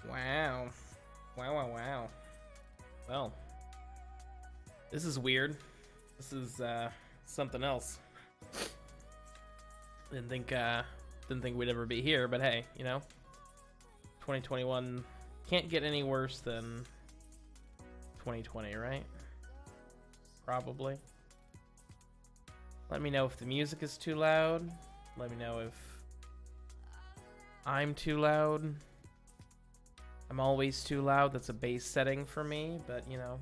Wow. Wow. Well, this is weird. This is something else. Didn't think we'd ever be here, but hey, you know, 2021 can't get any worse than 2020, right? Probably. Let me know if the music is too loud. Let me know if I'm too loud. I'm always too loud. That's a base setting for me, but you know.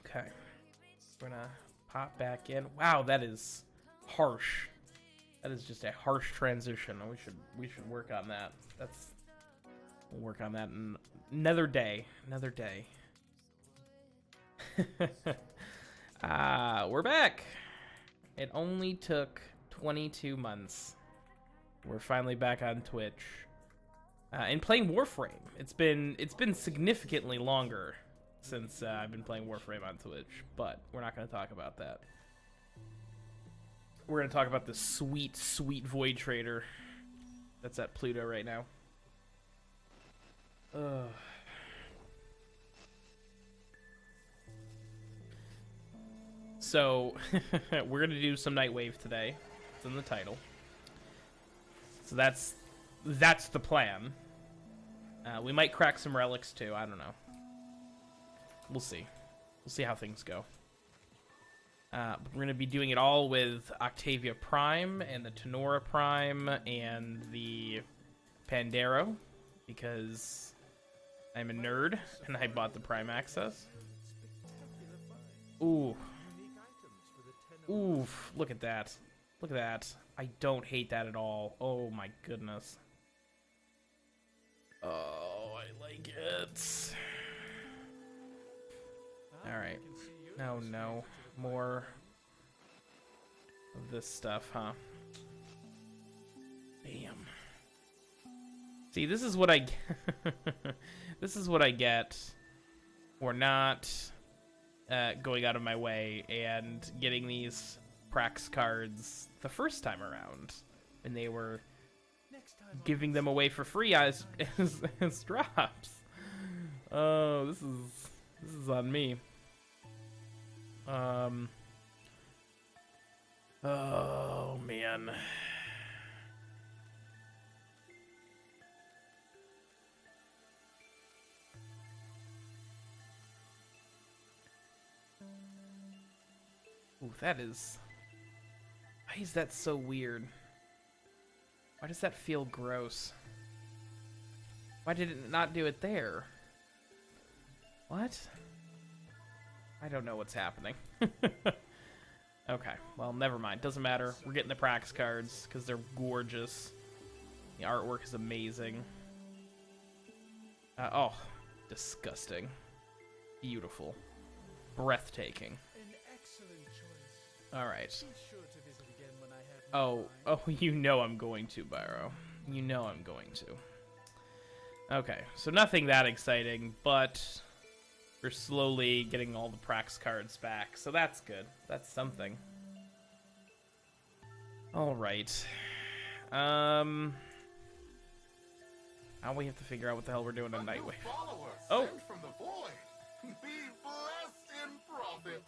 Okay. We're gonna pop back in. Wow, that is harsh. That is just a harsh transition. We should work on that. We'll work on that in another day. Another day. We're back. It only took 22 months. We're finally back on Twitch. And playing Warframe. It's been significantly longer since I've been playing Warframe on Twitch, but we're not going to talk about that. We're going to talk about the sweet, sweet Void Trader that's at Pluto right now. So, we're going to do some Nightwave today. It's in the title. So that's the plan. We might crack some relics too. I don't know. We'll see. We'll see how things go. We're going to be doing it all with Octavia Prime and the Tenora Prime and the Pandero because I'm a nerd and I bought the Prime Access. Ooh. Oof. Look at that. Look at that. I don't hate that at all. Oh my goodness. Oh, I like it. Alright. No. More of this stuff, huh? Damn. See, this is what I this is what I get for not going out of my way and getting these Prax cards the first time around, and they were giving them away for free as drops. Oh, this is on me. Oh man. Ooh, that is. Why is that so weird? Why does that feel gross? Why did it not do it there? What? I don't know what's happening. Okay, well, never mind. Doesn't matter. We're getting the Prax cards because they're gorgeous. The artwork is amazing. Oh, disgusting. Beautiful. Breathtaking. All right. Oh, you know I'm going to, Byro. You know I'm going to. Okay, so nothing that exciting, but we're slowly getting all the Prax cards back, so that's good. That's something. All right. Now we have to figure out what the hell we're doing on Nightwave. Oh. From the void. Be blessed in profit.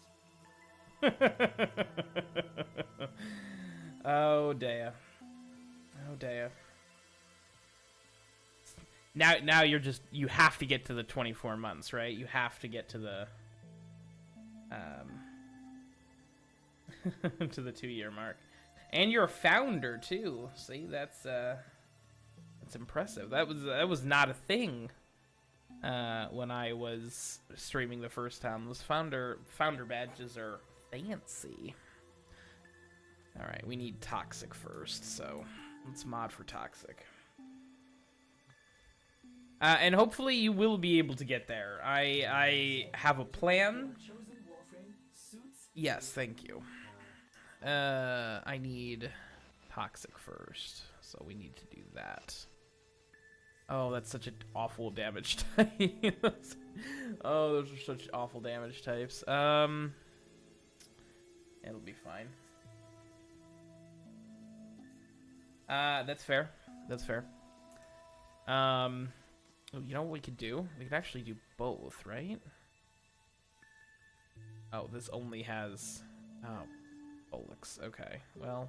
Oh, Dea. Oh, Dea. Now you have to get to the 24 months, right? You have to get to the to the 2-year mark. And you're a founder too. See, that's impressive. That was not a thing when I was streaming the first time. Those founder badges are fancy. All right, we need Toxic first, so let's mod for Toxic. And hopefully you will be able to get there. I have a plan. Yes, thank you. I need Toxic first, so we need to do that. Oh, that's such an awful damage type. Oh, those are such awful damage types. It'll be fine. That's fair. That's fair. Oh, you know what we could do? We could actually do both, right? Oh, this only has... Oh, Deluxe. Okay, well...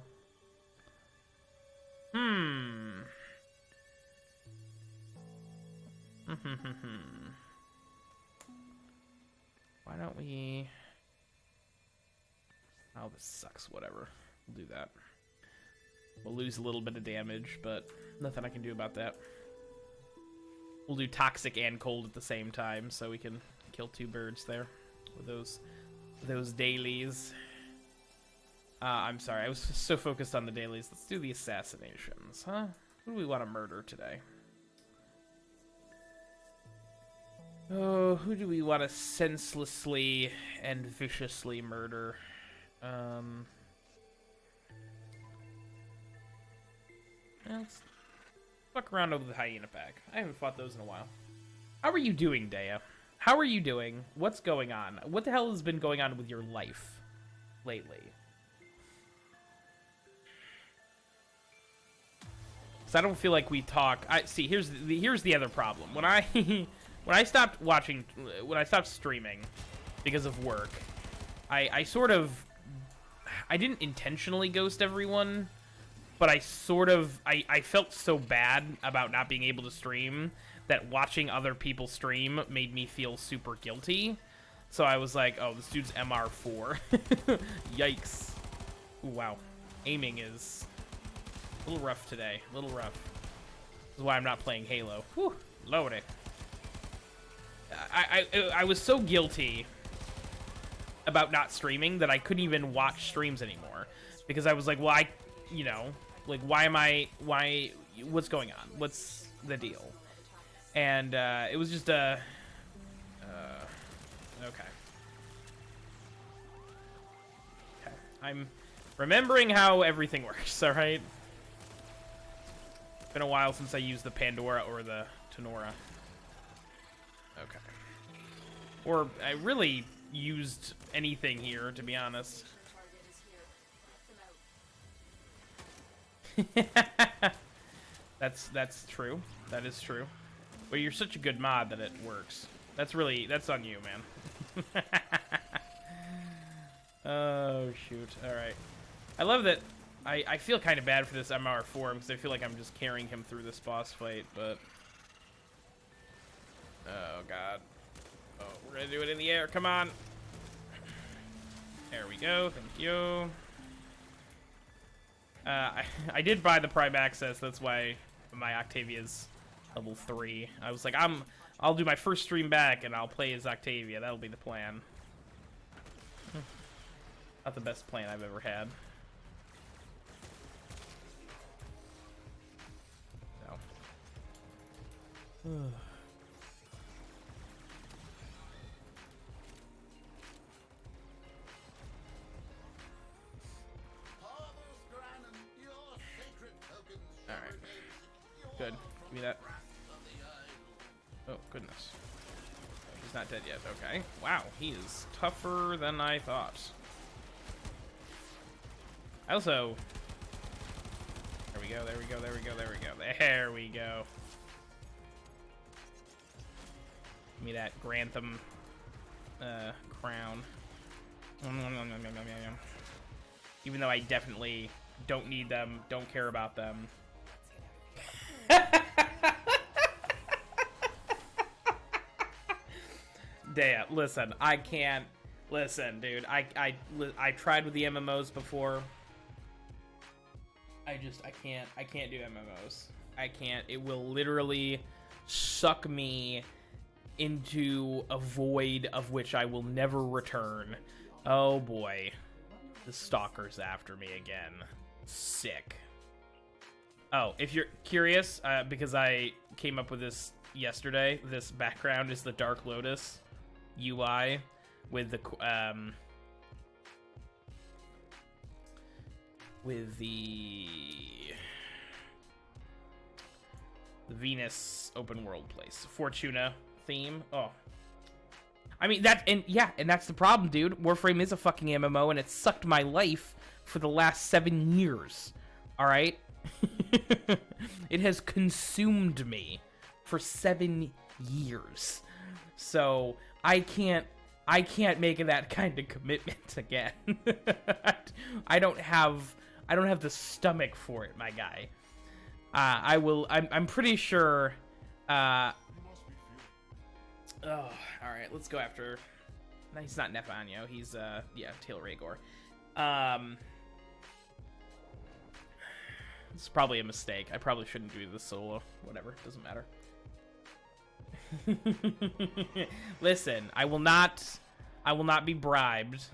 Why don't we... Oh, this sucks. Whatever. We'll do that. We'll lose a little bit of damage, but nothing I can do about that. We'll do Toxic and Cold at the same time, so we can kill two birds there with those dailies. I'm sorry, I was so focused on the dailies. Let's do the assassinations, huh? Who do we want to murder today? Oh, who do we want to senselessly and viciously murder? Let's fuck around over the hyena pack. I haven't fought those in a while. How are you doing, Dea? How are you doing? What's going on? What the hell has been going on with your life lately? Because I don't feel like we talk. See. Here's the other problem. When I when I stopped streaming because of work, I sort of, I didn't intentionally ghost everyone, but I felt so bad about not being able to stream that watching other people stream made me feel super guilty. So I was like, oh, this dude's MR4. Yikes. Ooh, wow. Aiming is a little rough today. A little rough. This is why I'm not playing Halo. Whew, load it. I was so guilty about not streaming that I couldn't even watch streams anymore. Because I was like, well, you know, like, what's going on? What's the deal? And it was just okay. I'm remembering how everything works, all right? Been a while since I used the Pandora or the Tenora. Okay. Or I really used anything here, to be honest. That's true. That is true. But you're such a good mod that it works. That's on you, man. Oh, shoot. Alright. I love that. I feel kind of bad for this MR4 because I feel like I'm just carrying him through this boss fight, but... Oh, God. Oh, we're gonna do it in the air. Come on. There we go. Thank you. I did buy the Prime Access. That's why my Octavia's level 3. I was like, I'll do my first stream back and I'll play as Octavia. That'll be the plan. Not the best plan I've ever had. No. Alright. Good. Give me that. Oh, goodness. He's not dead yet. Okay. Wow, he is tougher than I thought. I also... There we go, there we go, there we go, there we go. There we go. Give me that Grantham crown. Even though I definitely don't need them, don't care about them. Dea, listen, I can't. Listen, dude, I tried with the MMOs before. I can't do MMOs. I can't. It will literally suck me into a void of which I will never return. Oh boy. The Stalker's after me again. Sick. Oh, if you're curious, because I came up with this yesterday, this background is the Dark Lotus UI with the Venus open world place, Fortuna theme. Oh, I mean and that's the problem, dude. Warframe is a fucking MMO, and it sucked my life for the last 7 years. All right, It has consumed me for 7 years. So I can't make that kind of commitment again. I don't have the stomach for it, my guy. I'm pretty sure. Oh, all right. Let's go after. No, he's not Nefanyo. He's yeah, Tail Rhaegor. It's probably a mistake. I probably shouldn't do this solo. Whatever, doesn't matter. Listen, I will not be bribed.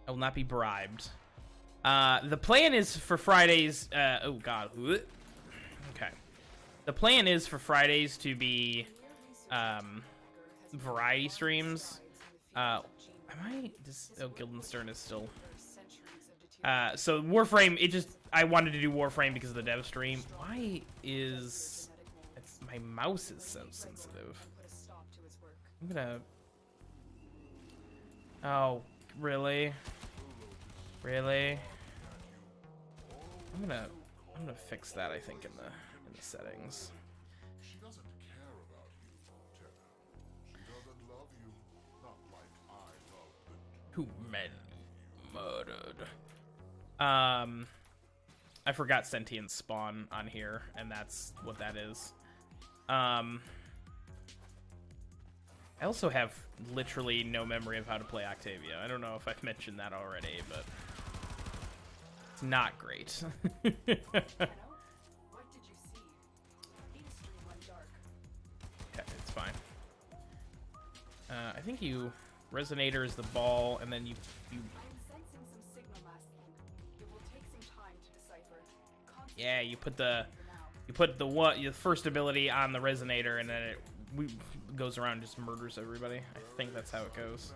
I will not be bribed. The plan is for Fridays. Oh God. Okay. The plan is for Fridays to be variety streams. Am I? Oh, Guildenstern is still. So Warframe. I wanted to do Warframe because of the Devstream. Why is? My mouse is so sensitive. I'm gonna. Oh, really? Really? I'm gonna fix that. I think in the settings. She doesn't care about you, Jenna. She doesn't love you, not like I love the Who men murdered. I forgot sentient spawn on here, and that's what that is. I also have literally no memory of how to play Octavia. I don't know if I've mentioned that already, but it's not great. What did you see? Industry went dark. Okay, it's fine. I think Resonator is the ball, and then you I'm sensing some signal masking. It will take some time to decipher. yeah, you put the your first ability on the Resonator, and then it goes around and just murders everybody. I think that's how it goes.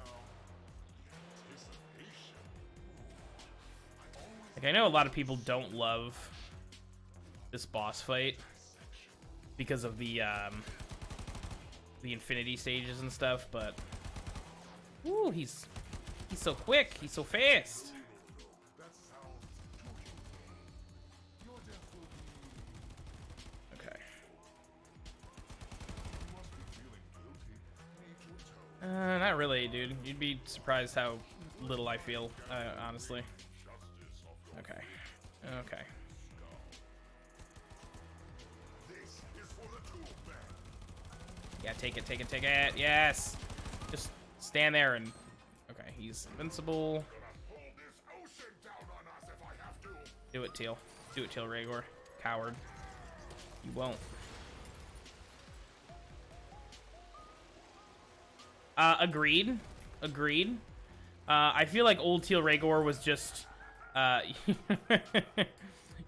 Like, I know a lot of people don't love this boss fight because of the infinity stages and stuff, but woo, he's so quick, he's so fast. Okay. Not really, dude. You'd be surprised how little I feel, honestly. Okay. Okay. Yeah, take it, take it, take it. Yes! Just stand there and... Okay, he's invincible. Do it, Teal. Do it, Teal Rhaegor. Coward. You won't. Agreed. Agreed. I feel like old Teal Rhaegor was just...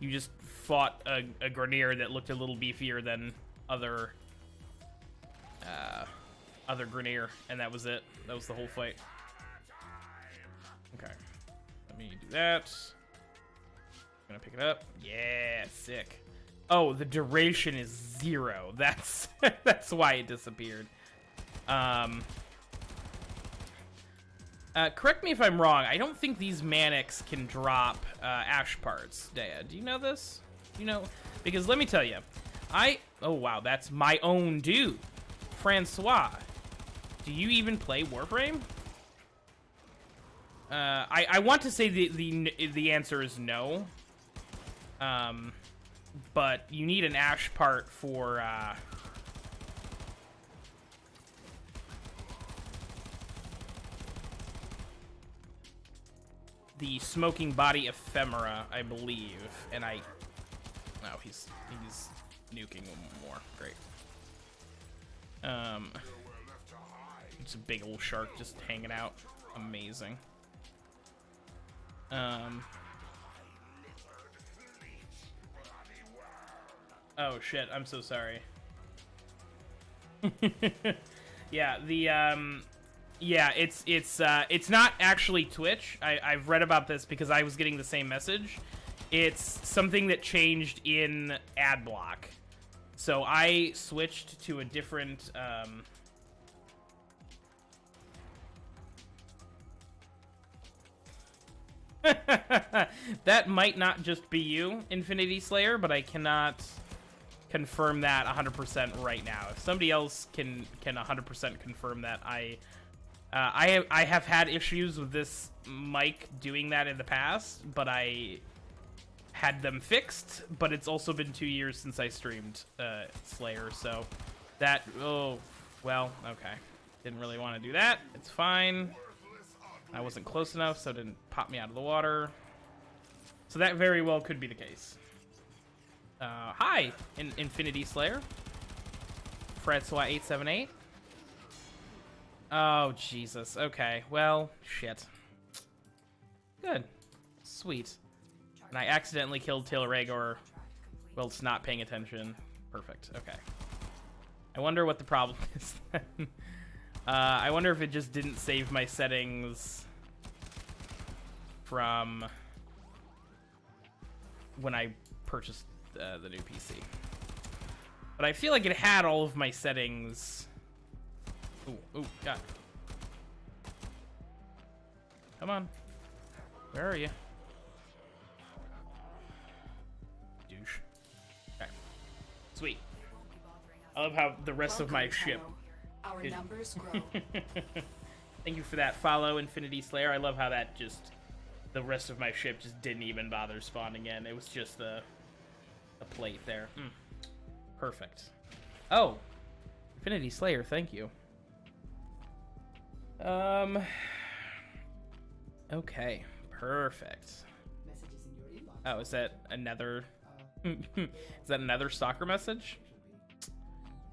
you just fought a Grenier that looked a little beefier than other Grenier, and that was it. That was the whole fight. Okay, let me do that. I'm gonna pick it up. Yeah, sick. Oh, the duration is 0. That's that's why it disappeared. Correct me if I'm wrong. I don't think these Manics can drop ash parts. Dea, do you know this? You know, because let me tell you, oh wow, that's my own dude, Francois. Do you even play Warframe? I want to say the answer is no. But you need an ash part for the smoking body ephemera, I believe, and oh, he's nuking one more. Great. It's a big old shark just hanging out. Amazing. Oh shit, I'm so sorry. Yeah, yeah, it's not actually Twitch. I've read about this because I was getting the same message. It's something that changed in ad block. So I switched to a different That might not just be you, Infinity Slayer, but I cannot confirm that 100% right now. If somebody else can 100% confirm that, I have had issues with this mic doing that in the past, but I had them fixed. But it's also been 2 years since I streamed Slayer, so that, oh, well, okay. Didn't really want to do that. It's fine. I wasn't close enough, so it didn't pop me out of the water. So that very well could be the case. Hi, Infinity Slayer. Fredsoa878. Oh, Jesus. Okay, well, shit. Good. Sweet. And I accidentally killed Tilregor while it's not paying attention. Perfect. Okay. I wonder what the problem is then. I wonder if it just didn't save my settings from when I purchased the new PC. But I feel like it had all of my settings. Ooh, God. Come on. Where are you? Douche. Okay. Sweet. I love how the rest of my ship... Our numbers grow. Thank you for that follow, Infinity Slayer. I love how that just... The rest of my ship just didn't even bother spawning in. It was just the plate there. Perfect. Oh. Infinity Slayer, thank you. Okay. Perfect. Oh, is that another... is that another Stalker message?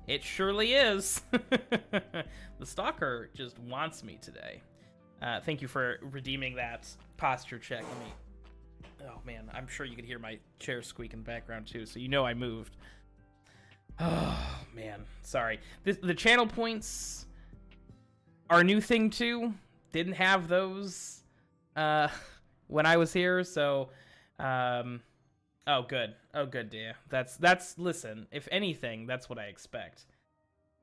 It surely is. The Stalker just wants me today. Thank you for redeeming that posture check. Let me... Oh, man. I'm sure you could hear my chair squeak in the background, too, so you know I moved. Oh, man. Sorry. The channel points are a new thing, too. Didn't have those when I was here, so... Oh, good. Oh, good, dear. That's, listen, if anything, that's what I expect.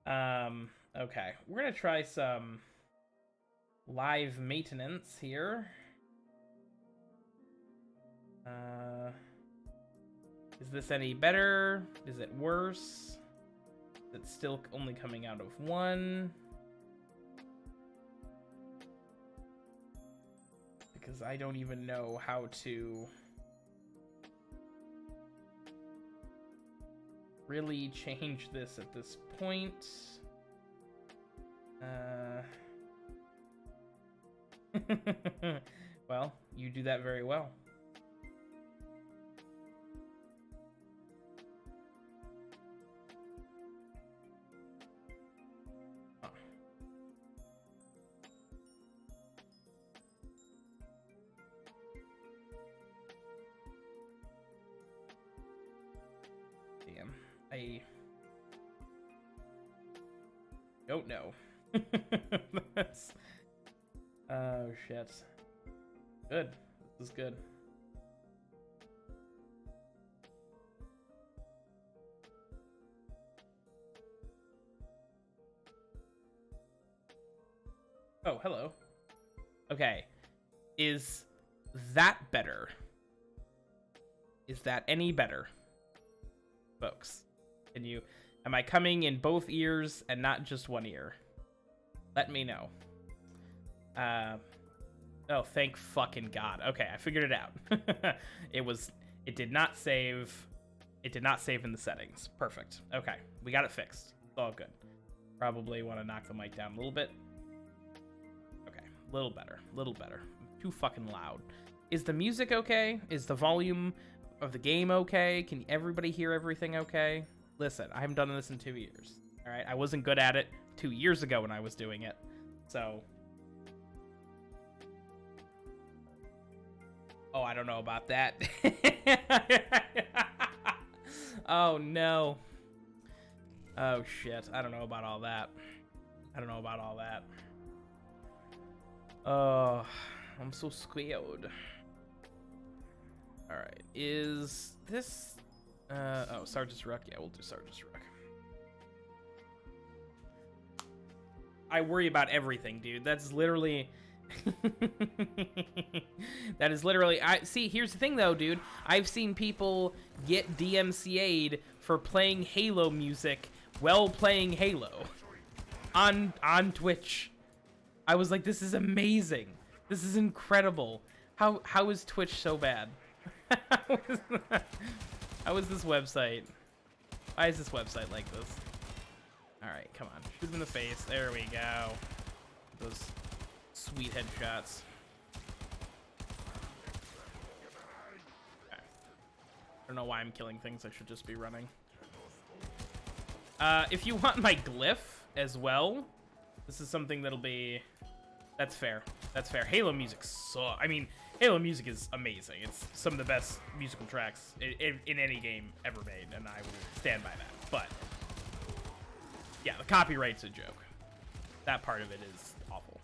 Okay. We're gonna try some live maintenance here. Is this any better? Is it worse? It's still only coming out of one. Because I don't even know how to really change this at this point. Well, you do that very well. Huh. Damn, I don't know. That's... Oh, shit. Good. This is good. Oh, hello. Okay. Is that better? Is that any better? Folks, can you... Am I coming in both ears and not just one ear? Let me know. Oh, thank fucking God. Okay, I figured it out. It did not save. It did not save in the settings. Perfect. Okay, we got it fixed. It's all good. Probably want to knock the mic down a little bit. Okay, a little better. A little better. Too fucking loud. Is the music okay? Is the volume of the game okay? Can everybody hear everything okay? Listen, I haven't done this in 2 years. All right, I wasn't good at it 2 years ago when I was doing it. So... Oh, I don't know about that. Oh, no. Oh, shit. I don't know about all that. I don't know about all that. Oh, I'm so scared. All right. Is this... oh, Sarge's Rook? Yeah, we'll do Sarge's Rook. I worry about everything, dude. That's literally... That is literally. I see. Here's the thing, though, dude. I've seen people get DMCA'd for playing Halo music while playing Halo on Twitch. I was like, this is amazing. This is incredible. How is Twitch so bad? How is this website? Why is this website like this? All right, come on, shoot him in the face. There we go. Those sweet headshots. Okay. I don't know why I'm killing things. I should just be running. If you want my glyph as well, this is something that'll be... That's fair. That's fair. Halo music I mean, Halo music is amazing. It's some of the best musical tracks in any game ever made, and I will stand by that. But, yeah, the copyright's a joke. That part of it is awful.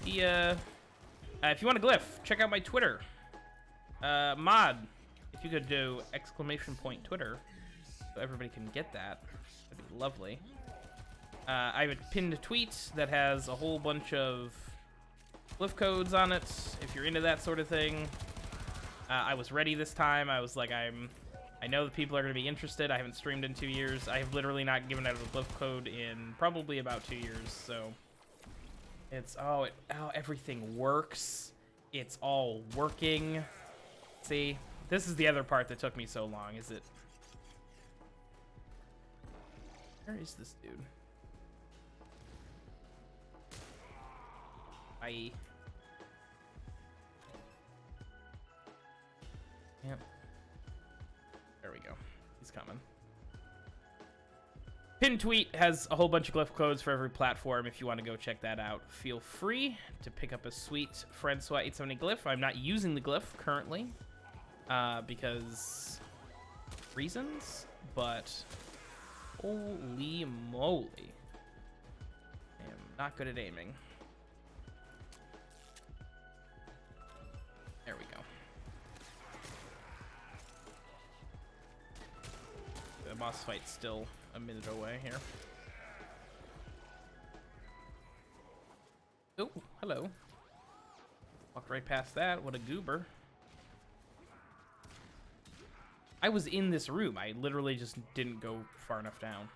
If you want a glyph, check out my Twitter. Mod, if you could do ! Twitter, so everybody can get that, that'd be lovely. I have a pinned tweet that has a whole bunch of glyph codes on it, if you're into that sort of thing. I was ready this time. I was like, I know that people are going to be interested. I haven't streamed in 2 years. I have literally not given out a glyph code in probably about 2 years, so... It's, everything works. It's all working. See, this is the other part that took me so long, is it? Where is this dude? Yep. There we go. He's coming. Pin tweet has a whole bunch of glyph codes for every platform. If you want to go check that out, feel free to pick up a sweet Francois 870 glyph. I'm not using the glyph currently because reasons, but holy moly, I am not good at aiming. There we go. The boss fight's still a minute away here. Oh, hello. Walked right past that. What a goober. I was in this room. I literally just didn't go far enough down.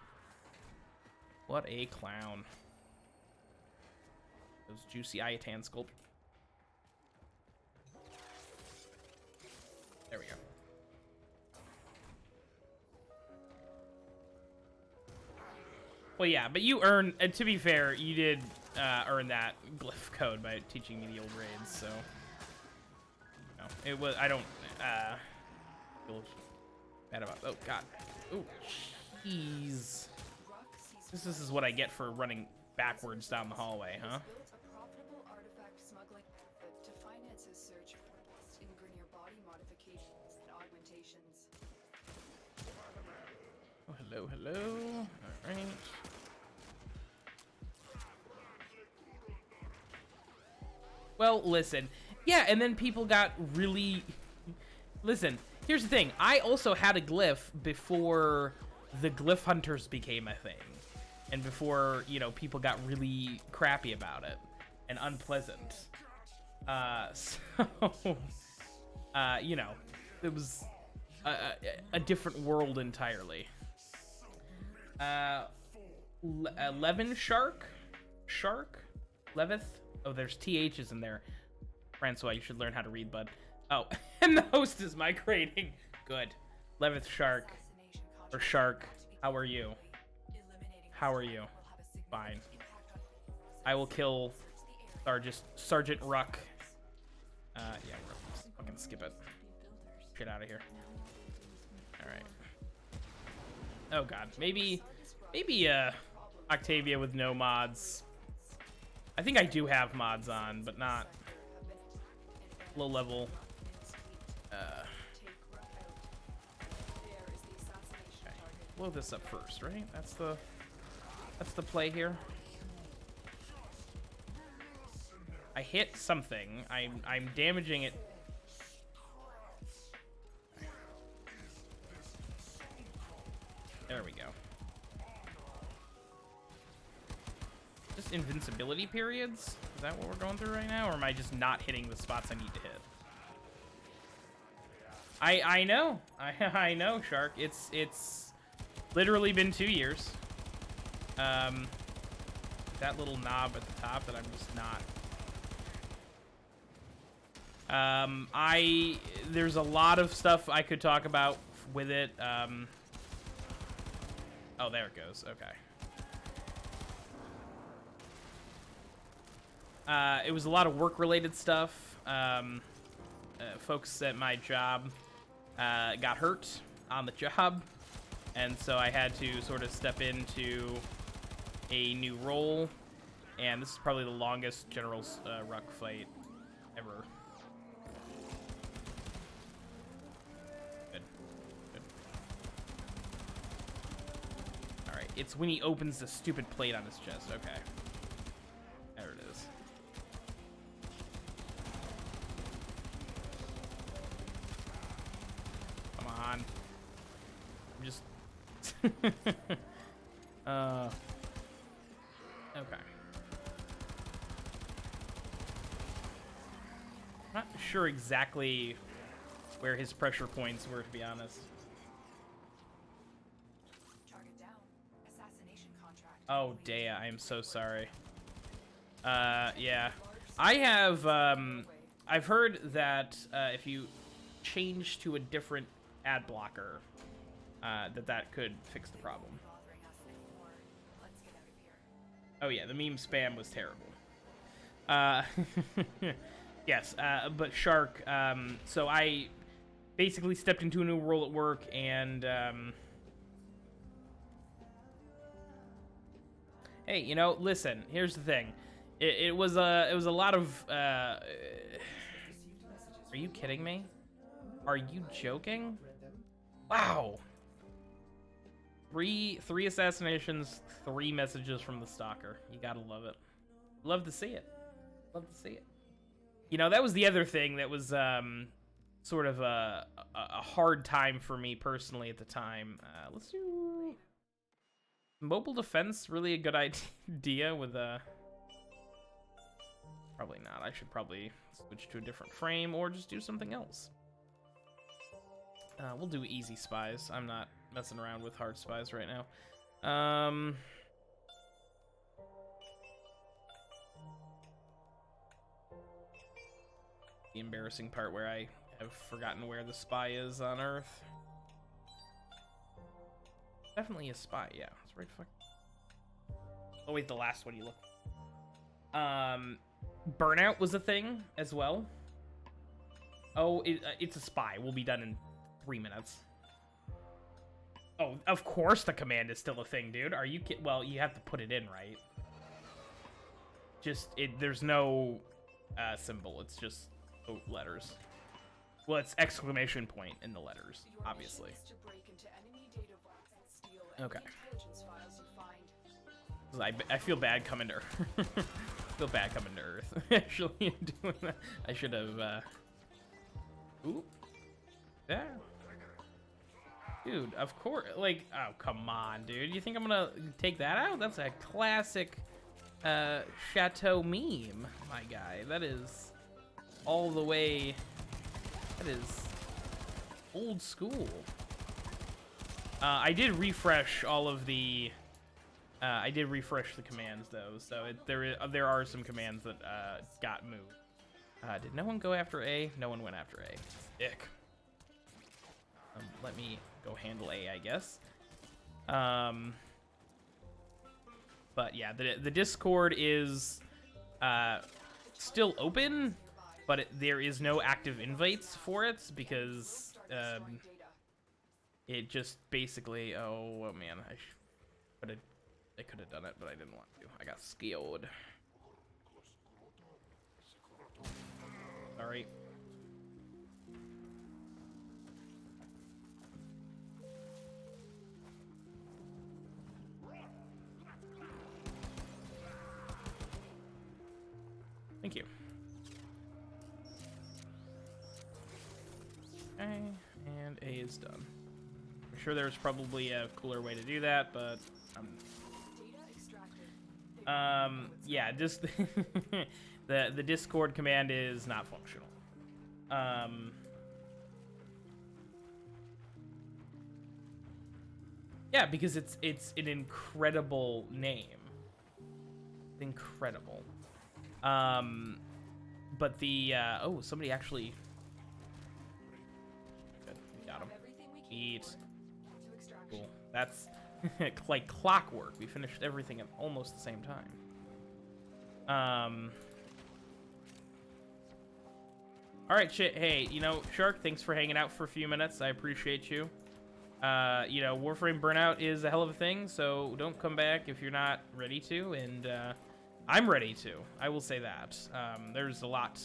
What a clown. Those juicy Ayatan sculptures. There we go. Well, yeah, but you earned, and to be fair, you did earn that glyph code by teaching me the old raids, so. No, it was, I don't feel bad about, oh, God. Oh, jeez. This is what I get for running backwards down the hallway, huh? Oh, hello, hello. All right. Well, listen. Yeah, and then people got really... Listen, here's the thing. I also had a glyph before the glyph hunters became a thing. And before, you know, people got really crappy about it. And unpleasant. You know, it was a different world entirely. Levin Shark? Levith? Oh, there's THs in there. Francois, you should learn how to read, bud. Oh, and the host is migrating. Good. Levith Shark. Or Shark. How are you? How are you? Fine. I will kill Sergeant Ruck. Yeah, we're fucking skip it. Get out of here. Alright. Oh god. Maybe Octavia with no mods. I think I do have mods on, but not low level. Okay. Blow this up first, right? That's the play here. I hit something. I'm damaging it. There we go. invincibility periods. Is that what we're going through right now, or am I just not hitting the spots I need to hit? I know, I know, Shark. It's literally been 2 years. That little knob at the top that I'm just not. There's a lot of stuff I could talk about with it. Oh, there it goes. Okay. It was a lot of work-related stuff. Folks at my job got hurt on the job, and so I had to sort of step into a new role, and this is probably the longest General's Ruck fight ever. Good. Good. Alright, it's when he opens the stupid plate on his chest. Okay. There it is. Come on. I'm just... Okay. Not sure exactly where his pressure points were, to be honest. Target down. Assassination contract. Oh, Dea, I am so sorry. Yeah. I have, I've heard that if you change to a different ad blocker, that could fix the problem. Bothering us anymore. Let's get out of here. Oh yeah, the meme spam was terrible. Yes, but Shark, so I basically stepped into a new role at work, and hey, you know, listen, here's the thing. It was a lot of are you kidding me? Are you joking? Wow. Three assassinations, 3 messages from the Stalker. You gotta love it. Love to see it. Love to see it. You know, that was the other thing that was sort of a hard time for me personally at the time. Let's do mobile defense. Really a good idea with probably not. I should probably switch to a different frame or just do something else. We'll do easy spies. I'm not messing around with hard spies right now. The embarrassing part where I have forgotten where the spy is on Earth. Definitely a spy, yeah. It's right fuck. Oh wait, the last one you look. Burnout was a thing as well. Oh, it's a spy. We'll be done in 3 minutes. Oh, of course the command is still a thing, dude. Are you kidding? Well, you have to put it in, right? Just, there's no symbol. It's just letters. Well, it's exclamation point in the letters, Your obviously. mission is to break into enemy data vaults and steal any Okay. intelligence files you find. I feel bad coming to Earth. Feel bad coming to Earth. Actually, doing that. I should have, Ooh. Yeah. Dude, of course, like, oh, come on, dude. You think I'm gonna take that out? That's a classic, Chateau meme, my guy. That is all the way, that is old school. I did refresh all of the, I did refresh the commands, though, so there are some commands that, got moved. Did no one go after A? No one went after A. Ick. Let me go handle A, I guess. But yeah, the Discord is still open, but there is no active invites for it because it just basically. Oh man, I could have done it, but I didn't want to. I got scared. Sorry. Thank you. Okay, and A is done. I'm sure there's probably a cooler way to do that, but Data extracted. They Yeah, just the Discord command is not functional. Yeah, because it's an incredible name. Incredible. But the oh, somebody actually. Good, we got him. Eat. Cool. That's like clockwork. We finished everything at almost the same time. All right, shit. Hey, you know, Shark, thanks for hanging out for a few minutes. I appreciate you. You know, Warframe burnout is a hell of a thing, so don't come back if you're not ready to, and I'm ready to. I will say that. There's a lot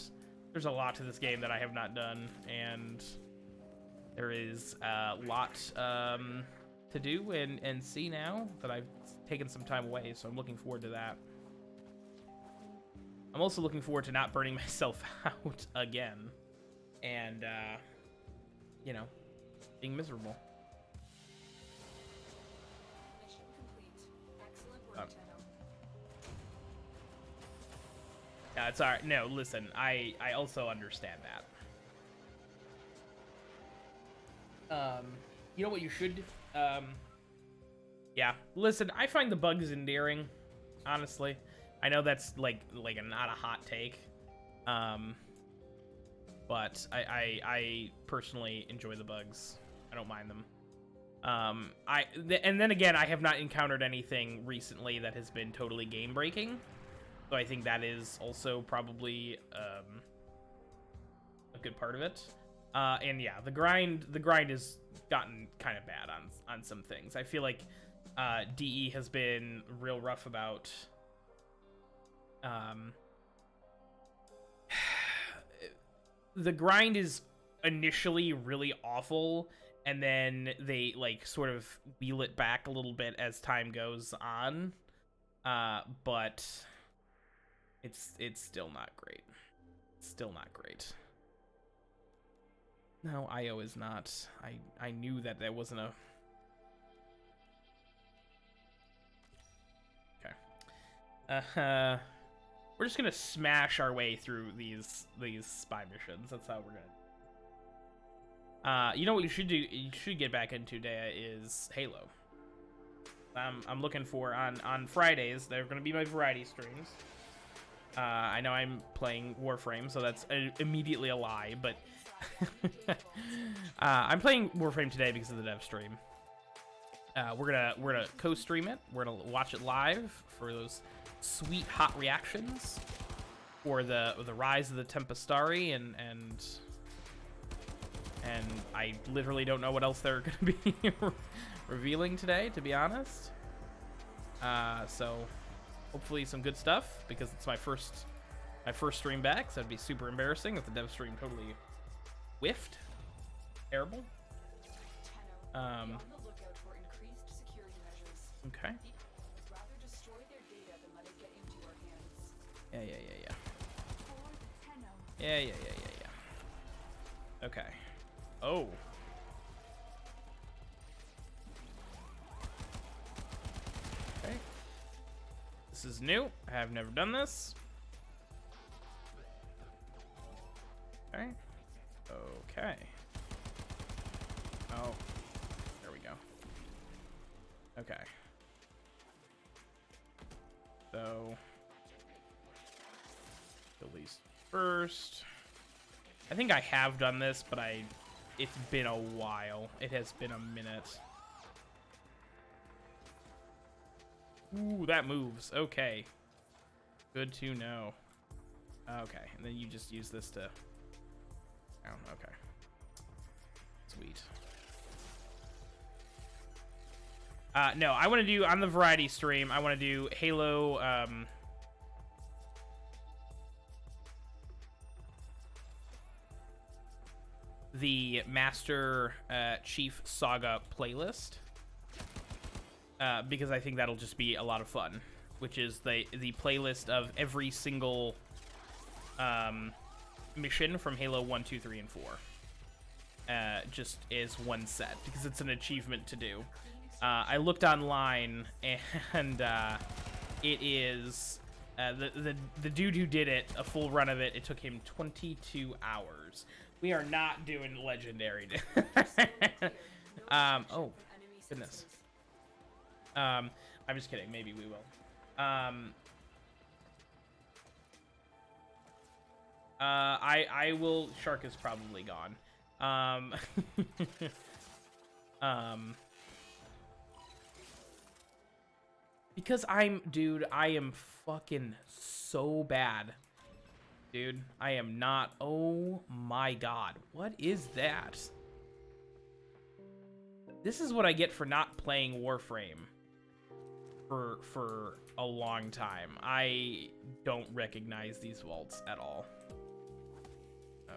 to this game that I have not done, and there is a lot to do and see now that I've taken some time away, so I'm looking forward to that. I'm also looking forward to not burning myself out again, and you know, being miserable. Mission complete. Excellent work, Tenno. Yeah, it's alright. No, listen, I also understand that. You know what you should, yeah, listen, I find the bugs endearing, honestly. I know that's like not a hot take, but I personally enjoy the bugs. I don't mind them. And then again, I have not encountered anything recently that has been totally game breaking, so I think that is also probably a good part of it. And yeah, the grind has gotten kind of bad on some things. I feel like DE has been real rough about the grind is initially really awful, and then they like sort of wheel it back a little bit as time goes on, but it's still not great. Still not great. No, IO is not. I knew that there wasn't a... Okay. We're just gonna smash our way through these spy missions. That's how we're gonna... you know what you should do? You should get back into, Dea, is Halo. I'm looking for, on Fridays, they're gonna be my variety streams. I know I'm playing Warframe, so that's immediately a lie, but... I'm playing Warframe today because of the Devstream. We're gonna co-stream it. We're gonna watch it live for those sweet hot reactions for the rise of the Tempestari, and I literally don't know what else they're gonna be revealing today, to be honest. So hopefully some good stuff, because it's my first stream back, so it'd be super embarrassing if the Devstream totally whiffed. Terrible. Tenno, be on the lookout for increased security measures. Okay. People would rather destroy their data than let it get into our hands. Yeah. For the Tenno. Yeah. Okay. Oh. Okay. This is new. I have never done this. Okay. Okay. Oh. There we go. Okay. So... at least first. I think I have done this, but it's been a while. It has been a minute. Ooh, that moves. Okay. Good to know. Okay, and then you just use this to... oh, okay. Sweet. No, I want to do, on the variety stream, I want to do Halo, the Master Chief Saga playlist, because I think that'll just be a lot of fun, which is the playlist of every single mission from Halo 1, 2, 3, and 4. Just is one set, because it's an achievement to do. I looked online, and it is the dude who did it, a full run of it. It took him 22 hours. We are not doing legendary. Oh goodness. I'm just kidding. Maybe we will. I will. Shark is probably gone. Because dude, I am fucking so bad. Dude, I am not. Oh my god. What is that? This is what I get for not playing Warframe for a long time. I don't recognize these vaults at all.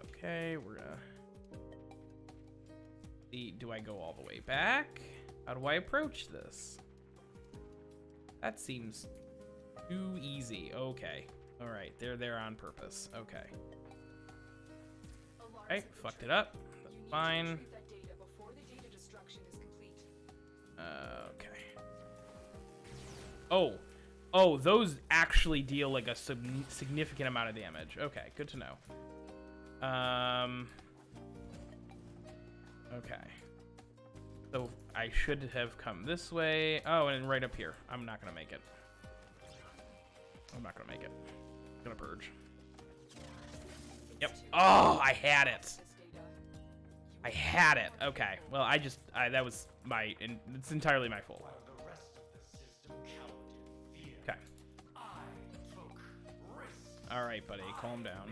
Okay, we're gonna see. Do I go all the way back? How do I approach this? That seems too easy. Okay. All right, they're there on purpose. Okay. Okay, fucked it up. That's fine. Okay. Oh, those actually deal like a significant amount of damage. Okay, good to know. Okay. So I should have come this way. Oh, and right up here. I'm not gonna make it. I'm not gonna make it. I'm gonna purge. Yep. Oh, I had it. I had it. Okay. Well, that was my, and it's entirely my fault. Okay. All right, buddy. Calm down.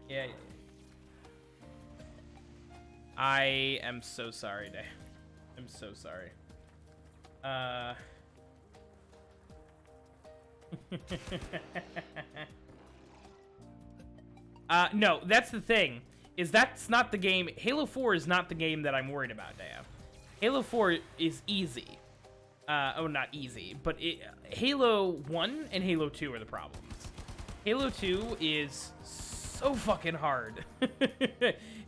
Yeah. I am so sorry, Day. I'm so sorry. No, that's the thing. That's not the game. Halo 4 is not the game that I'm worried about, Daya. Halo 4 is easy. Not easy, but Halo 1 and Halo 2 are the problems. Halo 2 is so fucking hard.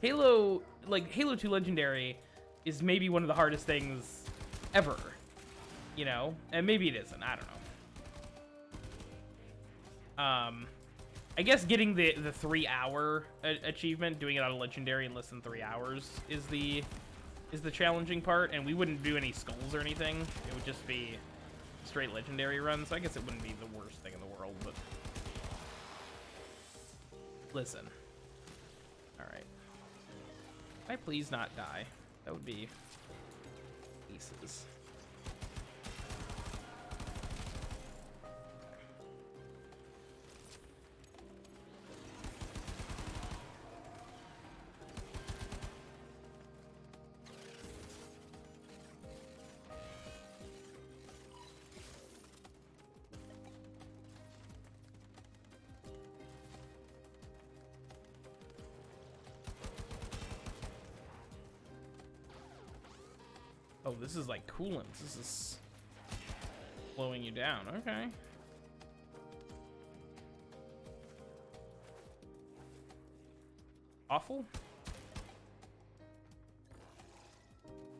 Halo 2 Legendary is maybe one of the hardest things ever. You know? And maybe it isn't. I don't know. I guess getting the 3-hour achievement, doing it on a Legendary in less than 3 hours is the challenging part, and we wouldn't do any skulls or anything. It would just be a straight Legendary run, so I guess it wouldn't be the worst thing in the world, but listen. Alright. Can I please not die? That would be pieces. Oh, this is like coolant. This is slowing you down. Okay. Awful?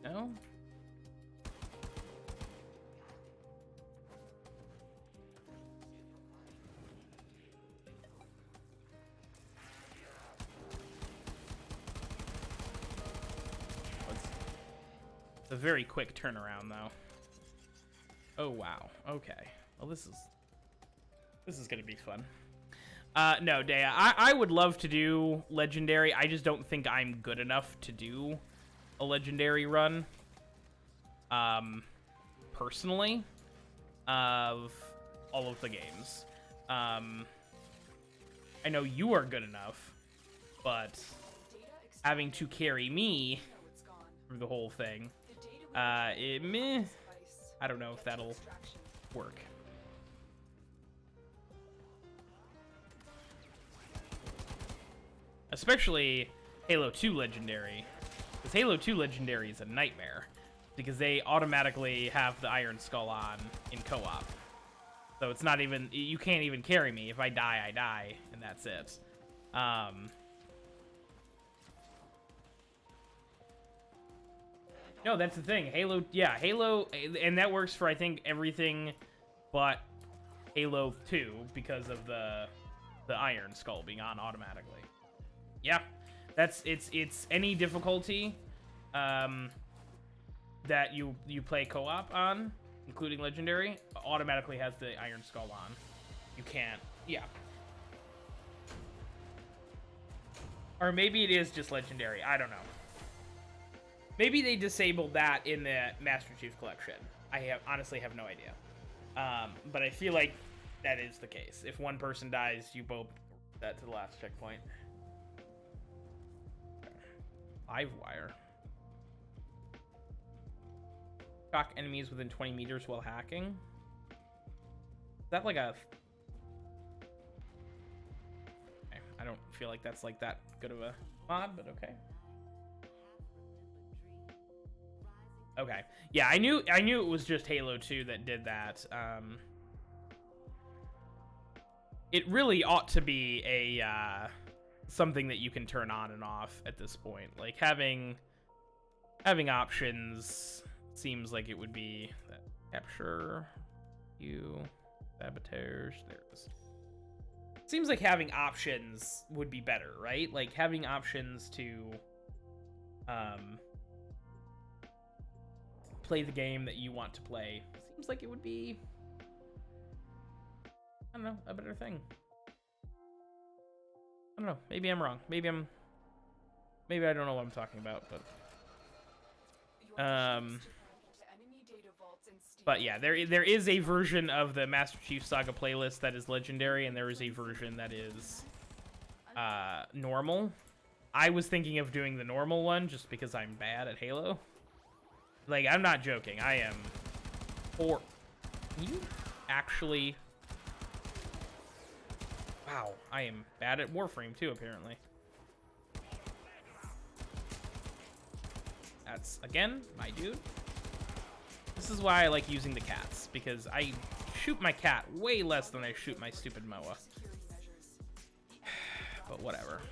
No? A very quick turnaround, though. Oh wow. Okay. Well, this is gonna be fun. No, Daya. I would love to do Legendary. I just don't think I'm good enough to do a Legendary run. Personally, of all of the games. I know you are good enough, but having to carry me through the whole thing. Meh. I don't know if that'll work. Especially Halo 2 Legendary. Because Halo 2 Legendary is a nightmare. Because they automatically have the Iron Skull on in co-op. So it's not even... You can't even carry me. If I die, I die. And that's it. No, that's the thing. Halo, yeah, Halo, and that works for I think everything, but Halo 2 because of the Iron Skull being on automatically. Yeah, it's any difficulty, that you play co-op on, including Legendary, automatically has the Iron Skull on. You can't, yeah. Or maybe it is just Legendary. I don't know. Maybe they disabled that in the Master Chief Collection. I honestly have no idea. But I feel like that is the case. If one person dies, you both that to the last checkpoint. Live wire. Shock enemies within 20 meters while hacking. Is that like a... Okay, I don't feel like that's like that good of a mod, but okay. Okay. Yeah, I knew it was just Halo 2 that did that. It really ought to be a something that you can turn on and off at this point. Like having options seems like it would be capture you saboteurs. There's seems like having options would be better, right? Like having options to play the game that you want to play seems like it would be, I don't know, a better thing. I don't know. Maybe I'm wrong. Maybe I don't know what I'm talking about, but yeah, there is a version of the Master Chief Saga playlist that is Legendary, and there is a version that is normal. I was thinking of doing the normal one just because I'm bad at Halo. Like, I'm not joking. I am poor. Can you actually... Wow, I am bad at Warframe too, apparently. That's, again, my dude. This is why I like using the cats, because I shoot my cat way less than I shoot my stupid MOA. But whatever.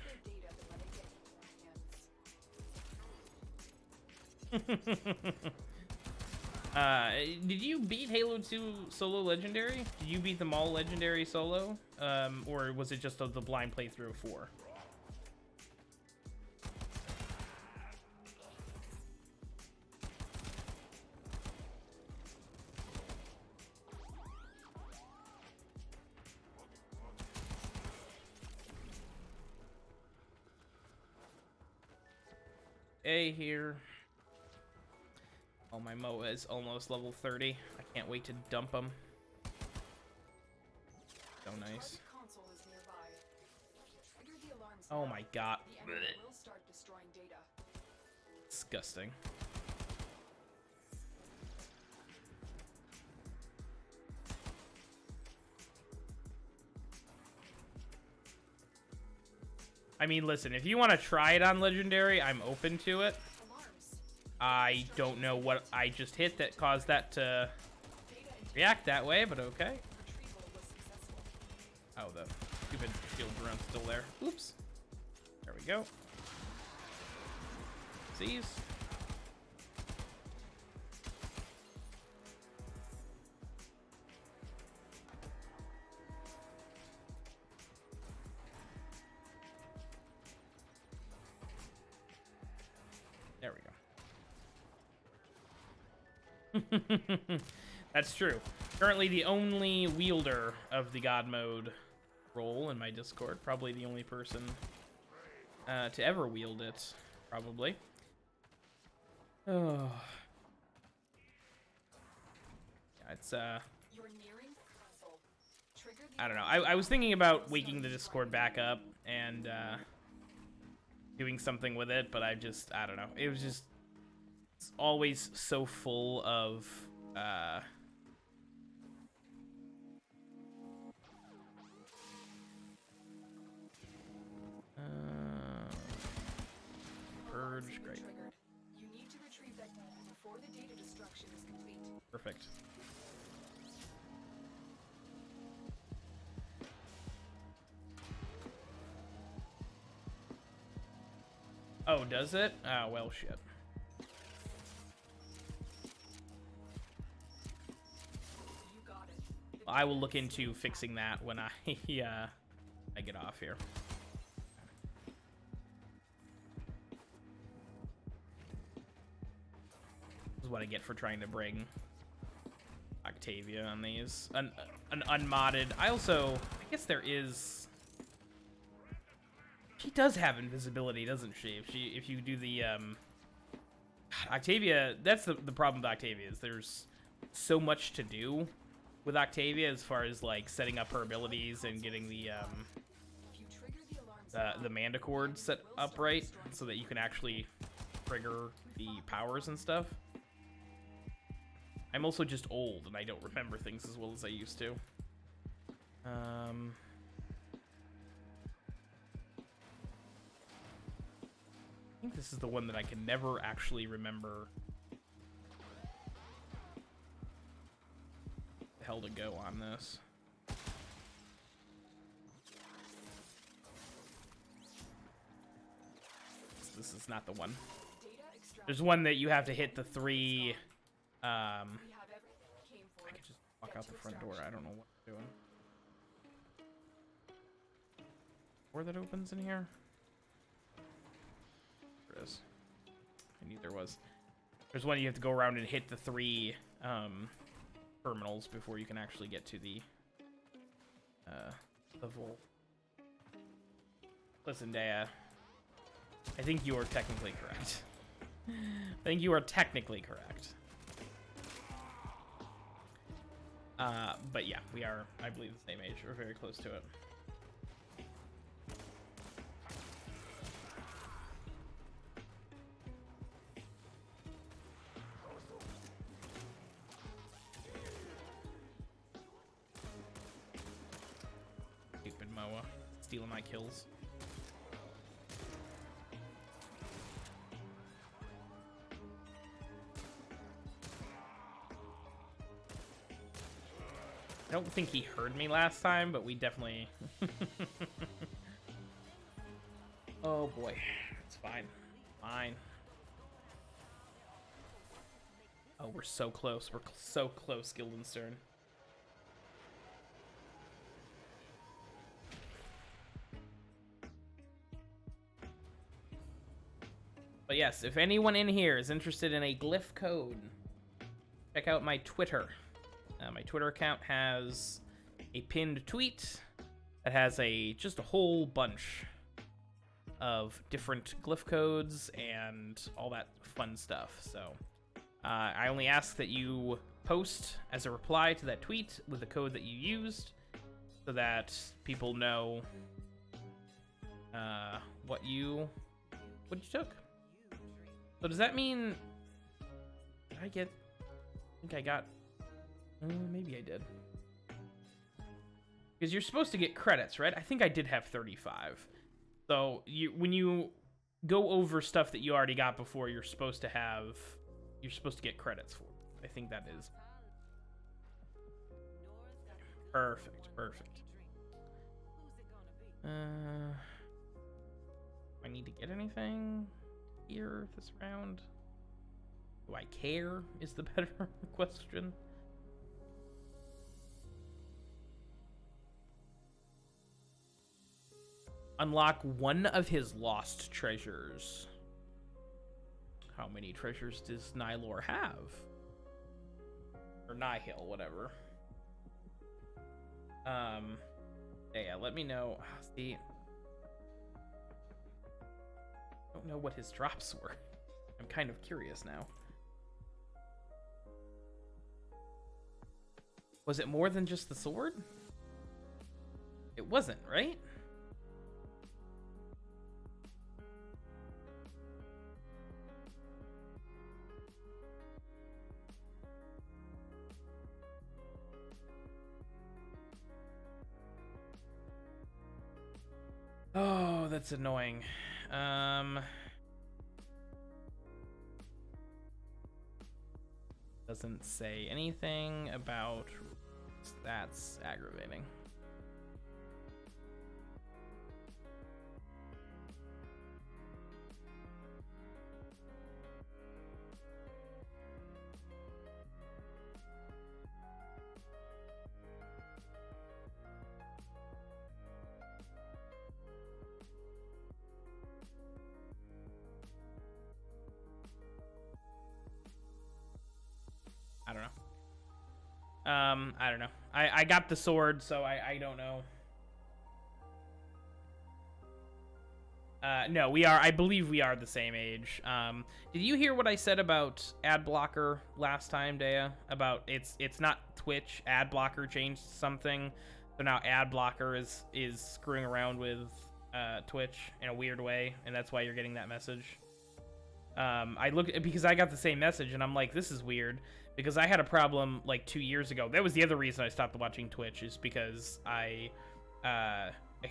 Did you beat Halo 2 solo Legendary? Did you beat them all Legendary solo? Or was it just the blind playthrough of 4? A here. Oh, my MOA is almost level 30. I can't wait to dump them. So nice. Oh my god. Disgusting. I mean, listen, if you want to try it on Legendary, I'm open to it. I don't know what I just hit that caused that to react that way, but okay. Oh, the stupid shield drone's still there. Oops. There we go. Seize. There we go. That's true. Currently the only wielder of the God mode role in my Discord. Probably the only person to ever wield it. Probably. Oh. Yeah, it's I don't know. I was thinking about waking the Discord back up and doing something with it, but I don't know. It was just it's always so full of purge, great. You need to retrieve that data before the data destruction is complete. Perfect. Oh, does it? Ah, well, shit. I will look into fixing that when I I get off here. This is what I get for trying to bring Octavia on these. An unmodded. I guess there is. She does have invisibility, doesn't she? If you do the Octavia, that's the problem with Octavia is there's so much to do with Octavia as far as like setting up her abilities and getting the Manticore set up right so that you can actually trigger the powers and stuff. I'm also just old and I don't remember things as well as I used to. I think this is the one that I can never actually remember the hell to go on this. This is not the one. There's one that you have to hit the 3. I could just walk out the front door. I don't know what I'm doing. Door that opens in here? There is. I knew there was. There's one you have to go around and hit the 3 terminals before you can actually get to the vault. Listen, Dea. I think you are technically correct. I think you are technically correct. But yeah, we are, I believe, the same age. We're very close to it. Stupid Moa. Stealing my kills. I don't think he heard me last time, but we definitely... Oh boy, it's fine. Fine. Oh, we're so close. We're so close, Guildenstern. But yes, if anyone in here is interested in a glyph code, check out my Twitter. My Twitter account has a pinned tweet that has just a whole bunch of different glyph codes and all that fun stuff. So I only ask that you post as a reply to that tweet with the code that you used so that people know what you took. So does that mean I think I got... maybe I did. Because you're supposed to get credits, right? I think I did have 35. So when you go over stuff that you already got before, you're supposed to get credits for it. I think that is. Perfect. I need to get anything here this round? Do I care is the better question. Unlock one of his lost treasures. How many treasures does Nylor have? Or Nihil, whatever. Yeah, let me know. See, I don't know what his drops were. I'm kind of curious now. Was it more than just the sword? It wasn't, right? Oh, that's annoying. Doesn't say anything about... That's aggravating. I don't know. I got the sword, so I don't know. No, we are. I believe we are the same age. Did you hear what I said about ad blocker last time, Dea? About it's not Twitch. Ad blocker changed something, so now ad blocker is screwing around with Twitch in a weird way, and that's why you're getting that message. I looked because I got the same message, and I'm like, this is weird because I had a problem like 2 years ago. That was the other reason I stopped watching Twitch, is because I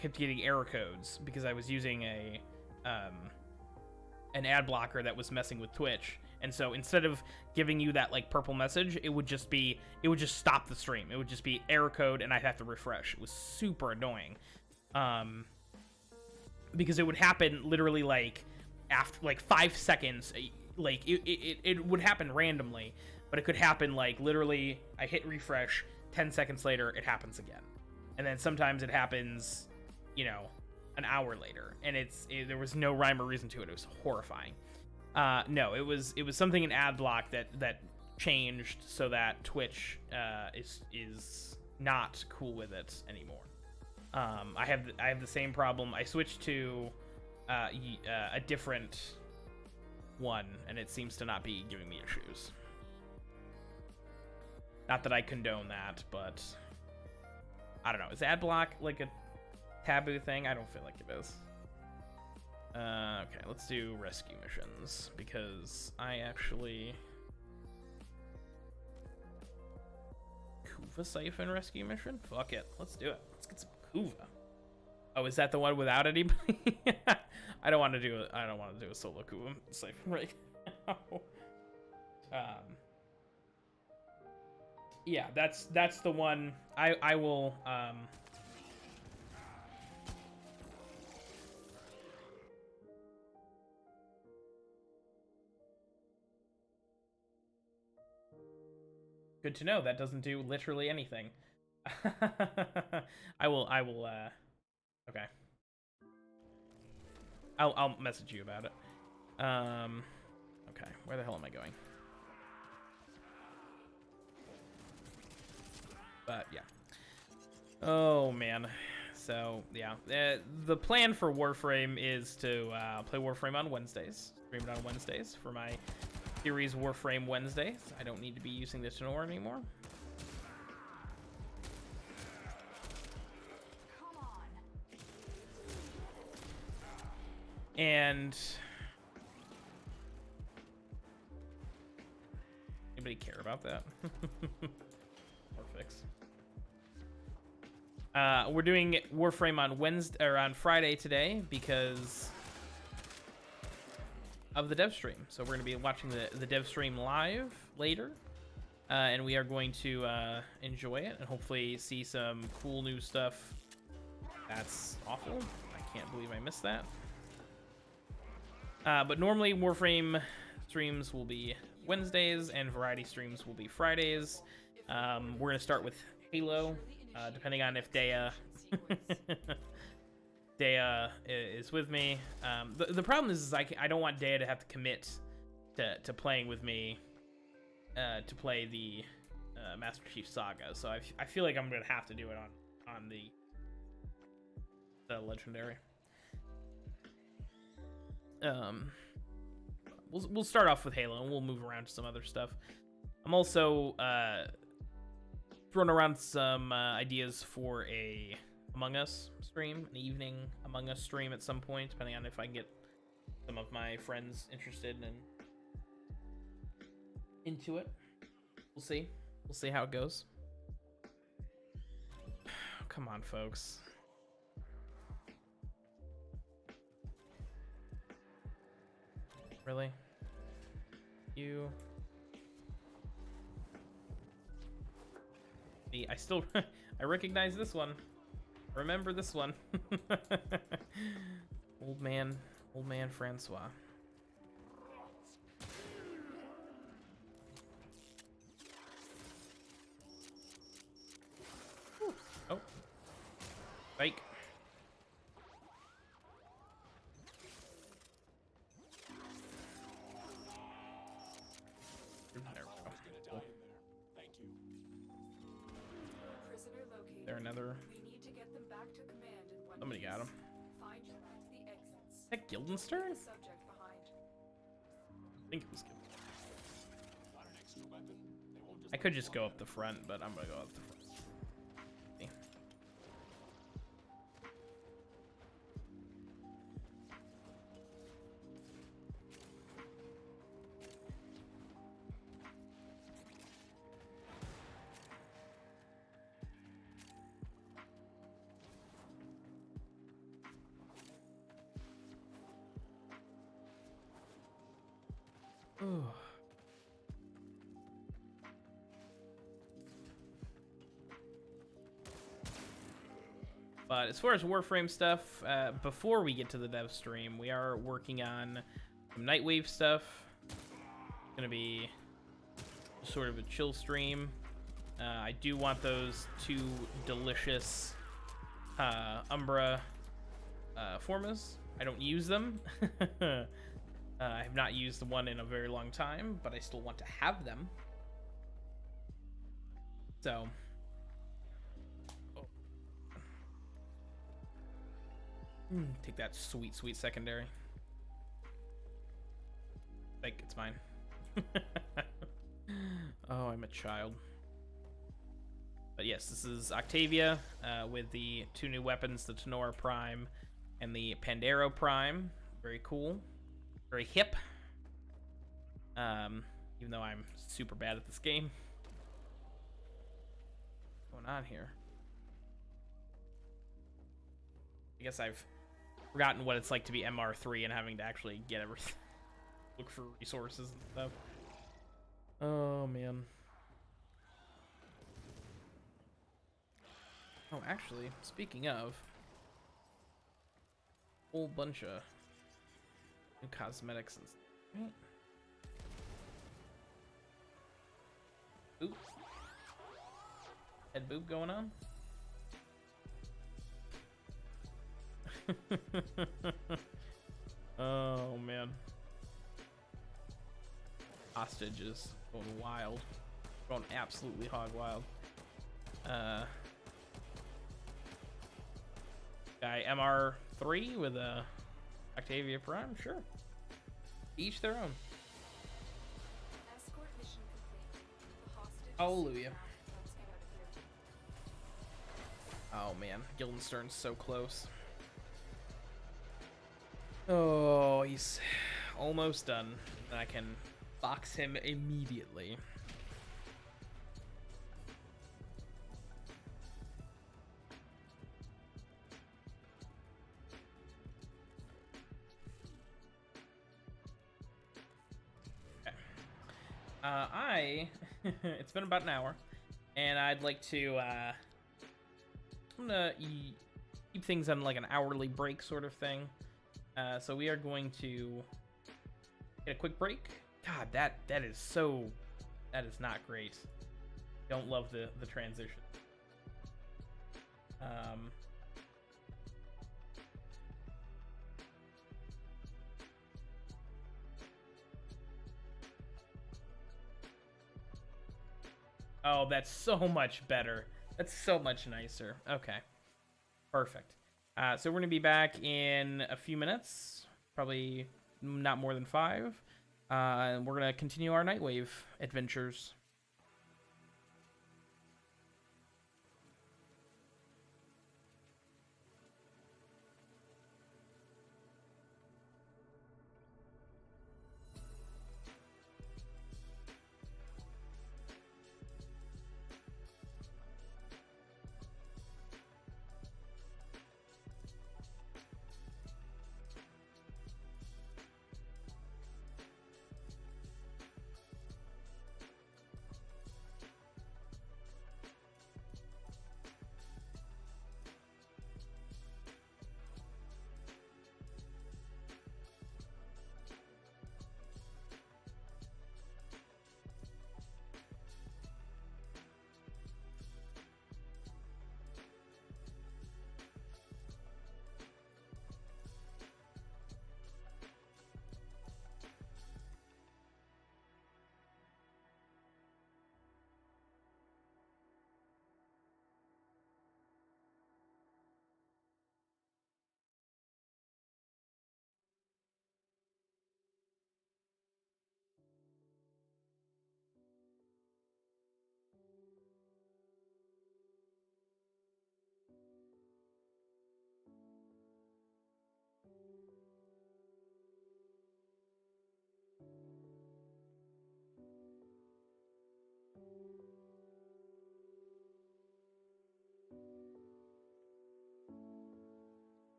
kept getting error codes because I was using an ad blocker that was messing with Twitch. And so instead of giving you that like purple message, it would just stop the stream. It would just be error code, and I'd have to refresh. It was super annoying. Because it would happen literally like after like 5 seconds. Like it would happen randomly, but it could happen like literally I hit refresh, 10 seconds later it happens again. And then sometimes it happens, you know, an hour later, and there was no rhyme or reason to it. It was horrifying. No, it was something in ad block that changed so that Twitch is not cool with it anymore. I have the same problem. I switched to a different one, and it seems to not be giving me issues. Not that I condone that, but I don't know. Is ad block like a taboo thing? I don't feel like it is. Okay, let's do rescue missions, because I actually... Kuva Siphon rescue mission? Fuck it. Let's do it. Let's get some Kuva. Oh, is that the one without anybody? I don't want to do a solo Kuva Siphon right now. Yeah, that's the one. I will good to know that doesn't do literally anything. I will okay. I'll message you about it. Okay, where the hell am I going? But yeah. Oh man. So yeah, the plan for Warframe is to play Warframe on Wednesdays, stream it on Wednesdays for my series Warframe Wednesdays. I don't need to be using the Tenor anymore. And anybody care about that? Or fix. We're doing Warframe on Wednesday or on Friday today because of the Devstream. So we're going to be watching the Devstream live later, and we are going to enjoy it and hopefully see some cool new stuff. That's awful. I can't believe I missed that. But normally Warframe streams will be Wednesdays and variety streams will be Fridays. We're going to start with Halo, depending on if Dea is with me. The problem is I don't want Dea to have to commit to playing with me to play the Master Chief Saga. So I feel like I'm going to have to do it on the Legendary. We'll start off with Halo and we'll move around to some other stuff. I'm also throwing around some ideas for a Among Us stream, an evening Among Us stream at some point, depending on if I can get some of my friends interested and into it. We'll see. We'll see how it goes. Come on, folks. Really? You? Me? I still... I recognize this one. Remember this one. Old man Francois. Whew. Oh. Fake. another? We need to get them back to command in one Somebody got him. piece. Find your way to the exits. Is that Guildenstern? The subject behind. I think it was Guildenstern. I could just go up the front, but I'm gonna go up the front. Ooh. But as far as Warframe stuff, before we get to the dev stream, we are working on some Nightwave stuff. It's gonna be sort of a chill stream. I do want those two delicious Umbra formas. I don't use them. I have not used one in a very long time, but I still want to have them. So, take that sweet, sweet secondary. I think it's mine. Oh, I'm a child. But yes, this is Octavia with the two new weapons, the Tenora Prime and the Pandero Prime. Very cool. Very hip. Even though I'm super bad at this game. What's going on here? I guess I've forgotten what it's like to be MR3 and having to actually get everything. Look for resources and stuff. Oh, man. Oh, actually, speaking of, whole bunch of new cosmetics and stuff, right? Oop. Head boob going on? Oh, man. Hostage is going wild. Going absolutely hog wild. Guy MR3 with a Octavia Prime, sure. Each their own. Escort mission complete. The hostage. Hallelujah. Let's get out of here. Oh man, Guildenstern's so close. Oh, he's almost done. I can box him immediately. It's been about an hour, and I'd like to, I'm gonna keep things on like an hourly break sort of thing. So we are going to get a quick break. God, that is not great. Don't love the transition. Oh, that's so much better. That's so much nicer. Okay. Perfect. So we're going to be back in a few minutes. Probably not more than 5. And we're going to continue our Nightwave adventures.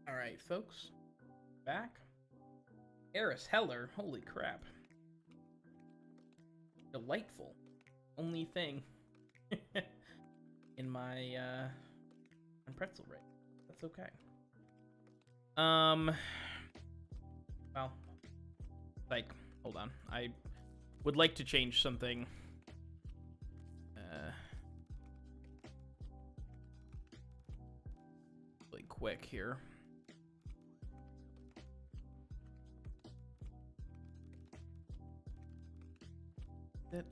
All right, folks, back. Eris Heller, holy crap. Delightful. Only thing in my pretzel rate. That's okay. Well, like, hold on. I would like to change something. Really quick here. It.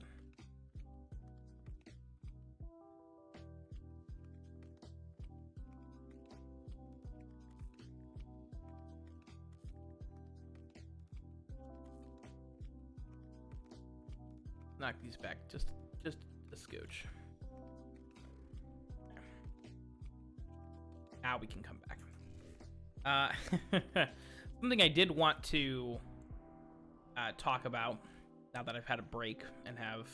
Knock these back just a scooch. Now we can come back. Something I did want to talk about now that I've had a break and have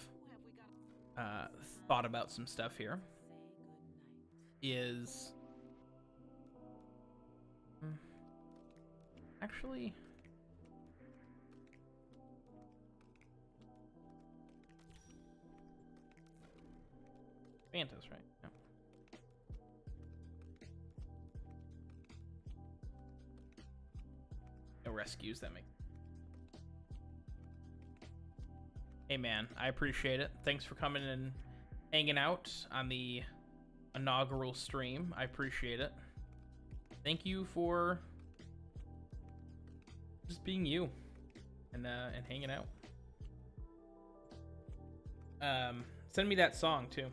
thought about some stuff here is actually Fantas, right? No. No rescues, that make. Hey man, I appreciate it. Thanks for coming and hanging out on the inaugural stream. I appreciate it. Thank you for just being you and hanging out. Send me that song too.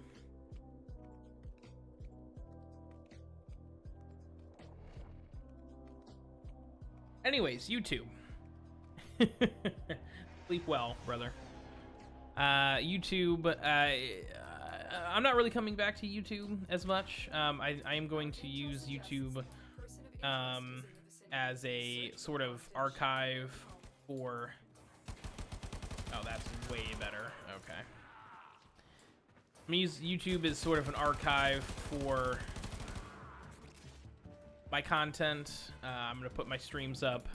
Anyways, YouTube. Sleep well, brother. YouTube, I'm not really coming back to YouTube as much. I am going to use YouTube as a sort of archive for... Oh, that's way better. Okay. I'm gonna use YouTube as sort of an archive for my content. I'm gonna put my streams up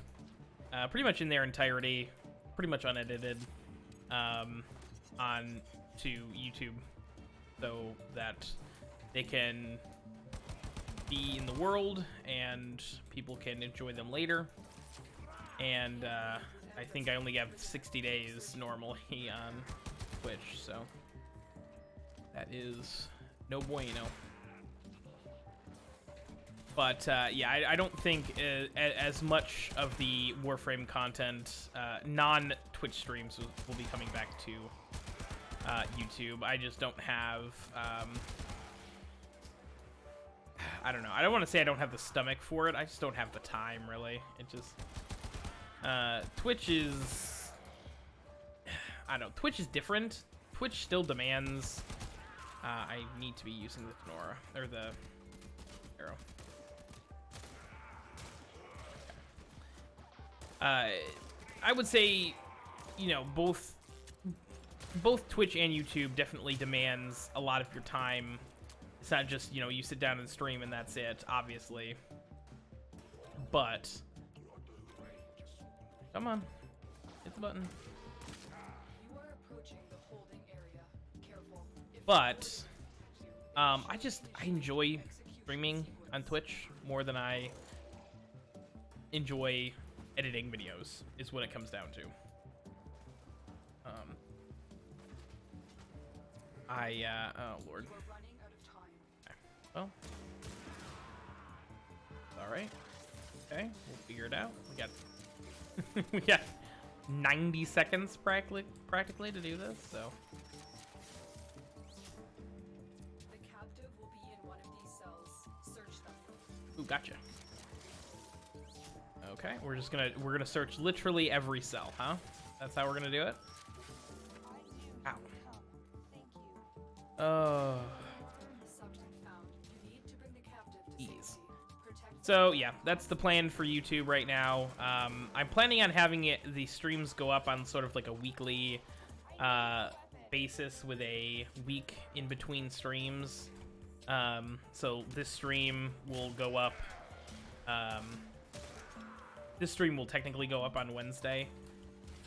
pretty much in their entirety, pretty much unedited, on to YouTube, so that they can be in the world and people can enjoy them later. And I think I only have 60 days normally on Twitch, so that is no bueno. But yeah, I don't think as much of the Warframe content, non-Twitch streams will be coming back to YouTube. I just don't have, I don't know. I don't want to say I don't have the stomach for it. I just don't have the time, really. It just, Twitch is, I don't know. Twitch is different. Twitch still demands, I need to be using the Tenora, or the arrow. I would say, you know, both Twitch and YouTube definitely demands a lot of your time. It's not just, you know, you sit down and stream and that's it, obviously. But come on, hit the button. You are approaching the holding area. Careful. But I enjoy streaming on Twitch more than I enjoy editing videos, is what it comes down to. Oh lord. You are running out of time. Okay. Well, all right. Okay, we'll figure it out. We got we got 90 seconds practically to do this, so. The captive will be in one of these cells. Search them. Ooh, gotcha. Okay, we're gonna search literally every cell, huh? That's how we're gonna do it? Ow. Oh. Subject found. You need to bring the captive to Ease. safety. Protect So yeah, that's the plan for YouTube right now. I'm planning on having the streams go up on sort of like a weekly basis with a week in between streams. So this stream will go up This stream will technically go up on Wednesday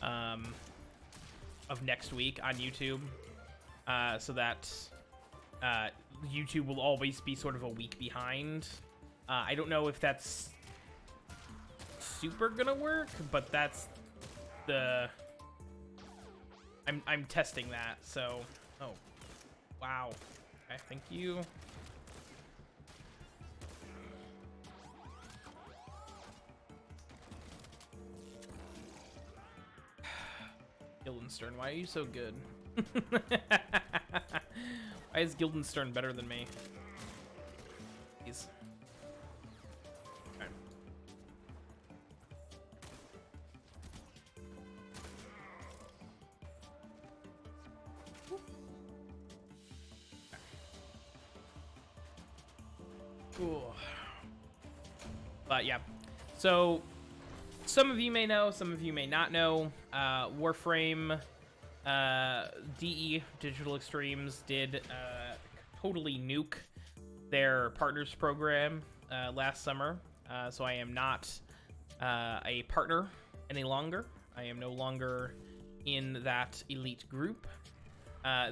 of next week on YouTube, so that YouTube will always be sort of a week behind. I don't know if that's super gonna work, but that's the... I'm testing that, so... Oh. Wow. Okay, thank you. Guildenstern, why are you so good? Why is Guildenstern better than me? Please. Okay. Ooh. But yeah, so some of you may know, some of you may not know. Warframe DE Digital Extremes did totally nuke their partners program last summer, so I am not a partner any longer. I am no longer in that elite group.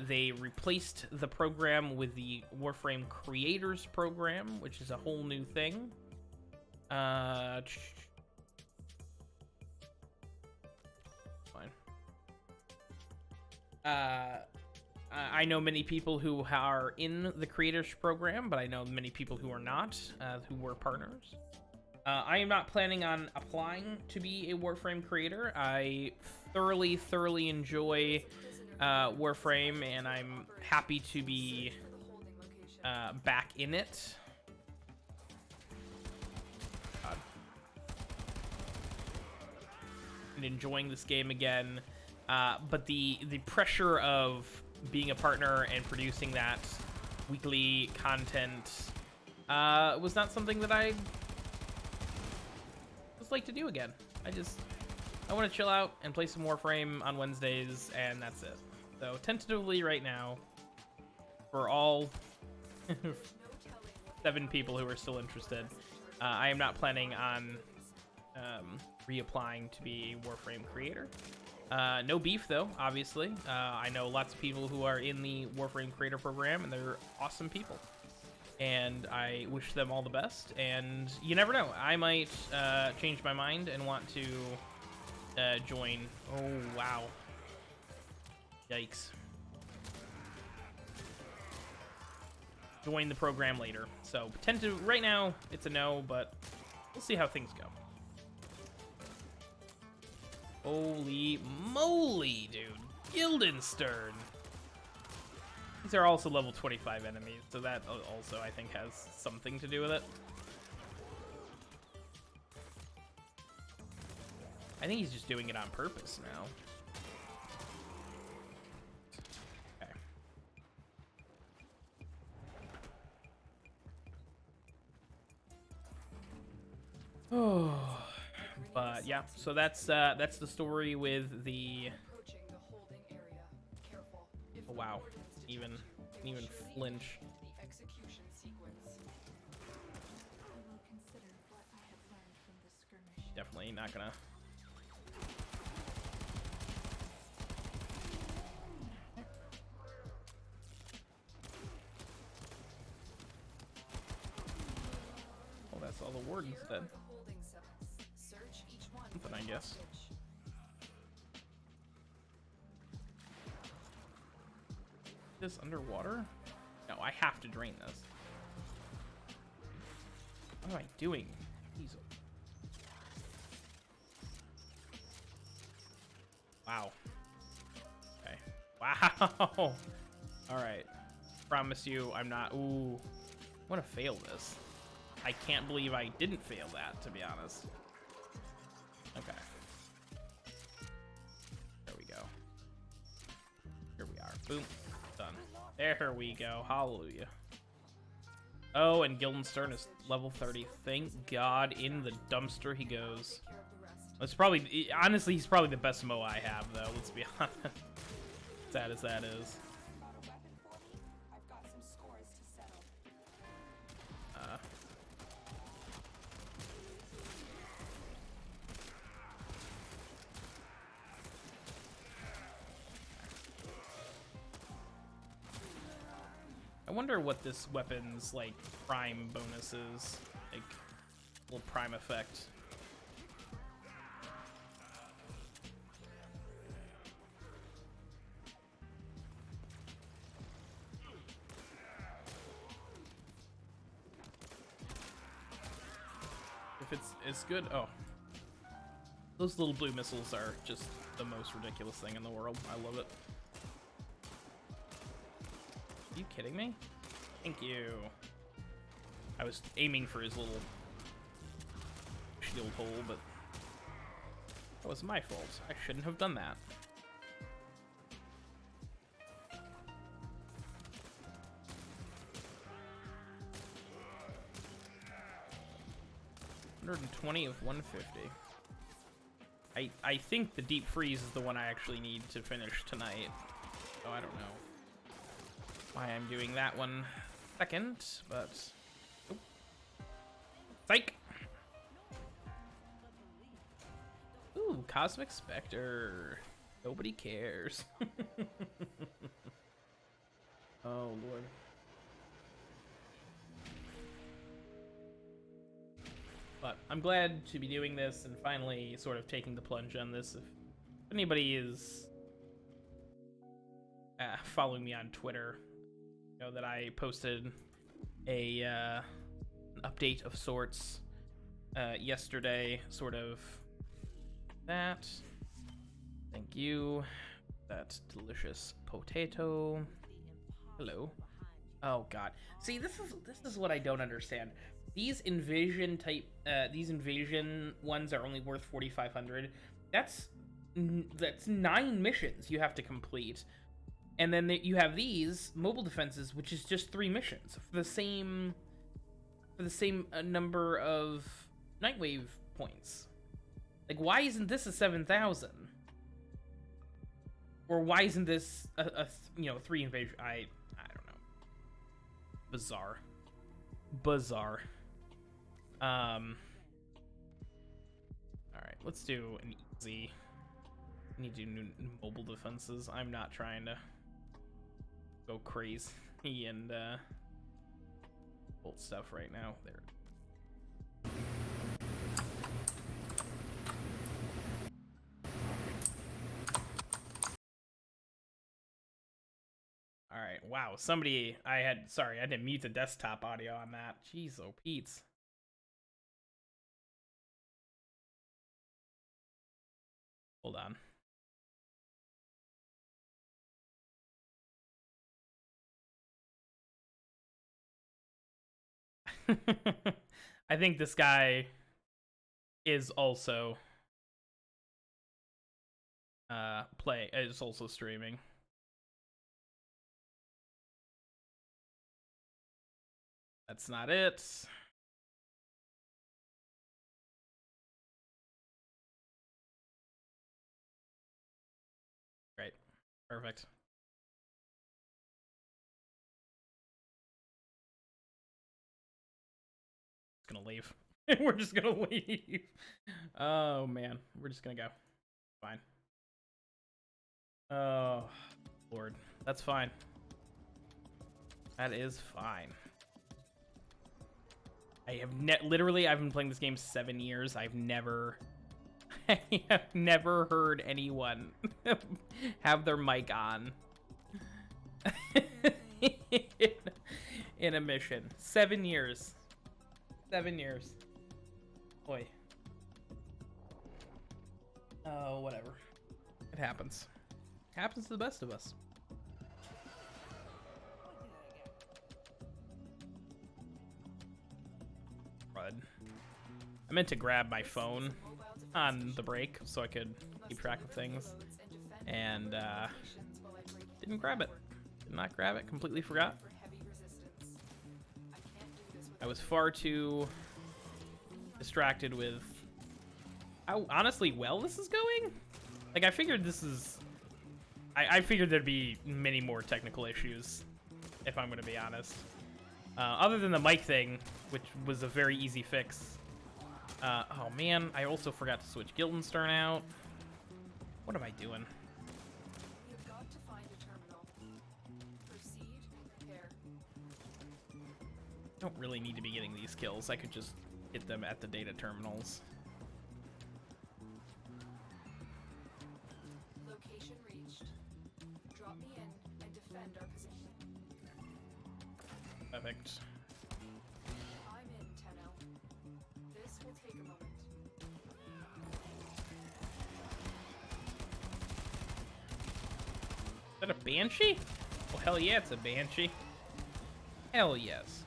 They replaced the program with the Warframe Creators Program, which is a whole new thing. Fine. I know many people who are in the Creators Program, but I know many people who are not, who were partners. I am not planning on applying to be a Warframe creator. I thoroughly enjoy Warframe, and I'm happy to be back in it. God. And enjoying this game again, but the pressure of being a partner and producing that weekly content was not something that I just like to do again. I want to chill out and play some Warframe on Wednesdays, and that's it. So tentatively right now, for all 7 people who are still interested, I am not planning on reapplying to be a Warframe creator. No beef though, obviously. I know lots of people who are in the Warframe creator program, and they're awesome people. And I wish them all the best, and you never know. I might change my mind and want to join. Oh, wow. Yikes. Join the program later. So, right now, it's a no, but we'll see how things go. Holy moly, dude. Guildenstern. These are also level 25 enemies, so that also, I think, has something to do with it. I think he's just doing it on purpose now. Okay. Oh, but yeah. So that's the story with the. Oh, wow. Even flinch. Definitely not gonna. Oh, that's all the wardens dead. Something, I guess. This underwater? No, I have to drain this. What am I doing? Jeez. Wow. Okay. Wow. All right. Promise you, I'm not. Ooh. I want to fail this. I can't believe I didn't fail that, to be honest. Okay. There we go. Here we are. Boom. Done. There we go. Hallelujah. Oh, and Guildenstern is level 30. Thank God. In the dumpster he goes. It's probably, honestly, he's probably the best Mo I have, though. Let's be honest. Sad as that is. wonder what this weapon's, like, prime bonus is. Like, little prime effect. If it's good, oh. Those little blue missiles are just the most ridiculous thing in the world. I love it. Are you kidding me? Thank you. I was aiming for his little shield hole, but that was my fault. I shouldn't have done that. $120 of 150. I think the deep freeze is the one I actually need to finish tonight. So I don't know why I'm doing that one second, but oh. Psych. Ooh, Cosmic Spectre. Nobody cares. Oh lord. But I'm glad to be doing this and finally sort of taking the plunge on this. If anybody is following me on Twitter, you know that I posted a an update of sorts yesterday, sort of that. Thank you. That delicious potato. Hello. Oh god. See, this is what I don't understand. These invasion type, these invasion ones are only worth 4,500. That's 9 missions you have to complete, and then you have these mobile defenses, which is just 3 missions for the same number of Nightwave points. Like, why isn't this a 7,000? Or why isn't this a 3 invasion? I don't know. Bizarre. All right, let's do an easy. I need to do new mobile defenses. I'm not trying to go crazy and bolt stuff right now. There. All right. Wow. Somebody. Sorry, I didn't mute the desktop audio on that. Jeez, oh Pete's. Hold on. I think this guy is also is also streaming. That's not it. Great. Perfect. Gonna leave. We're just gonna leave. Oh man, we're just gonna go. Fine. Oh lord, that's fine. That is fine. I have literally I've been playing this game 7 years. I have never heard anyone have their mic on in a mission. 7 years. 7 years. Boy. Oh, whatever. It happens. Happens to the best of us. Crud. I meant to grab my phone on the break so I could keep track of things, and didn't grab it. Did not grab it. Completely forgot. I was far too distracted with how honestly well this is going. Like, I figured this is... I figured there'd be many more technical issues, if I'm going to be honest. Other than the mic thing, which was a very easy fix. Oh man, I also forgot to switch Guildenstern out. What am I doing? You've got to find a terminal. Proceed, prepare. don't really need to be getting these kills. I could just hit them at the data terminals. Location reached. Drop me in and defend our position. Perfect. I'm in, Tenno. This will take a moment. Is that a Banshee? Oh, hell yeah, it's a Banshee. Hell yes.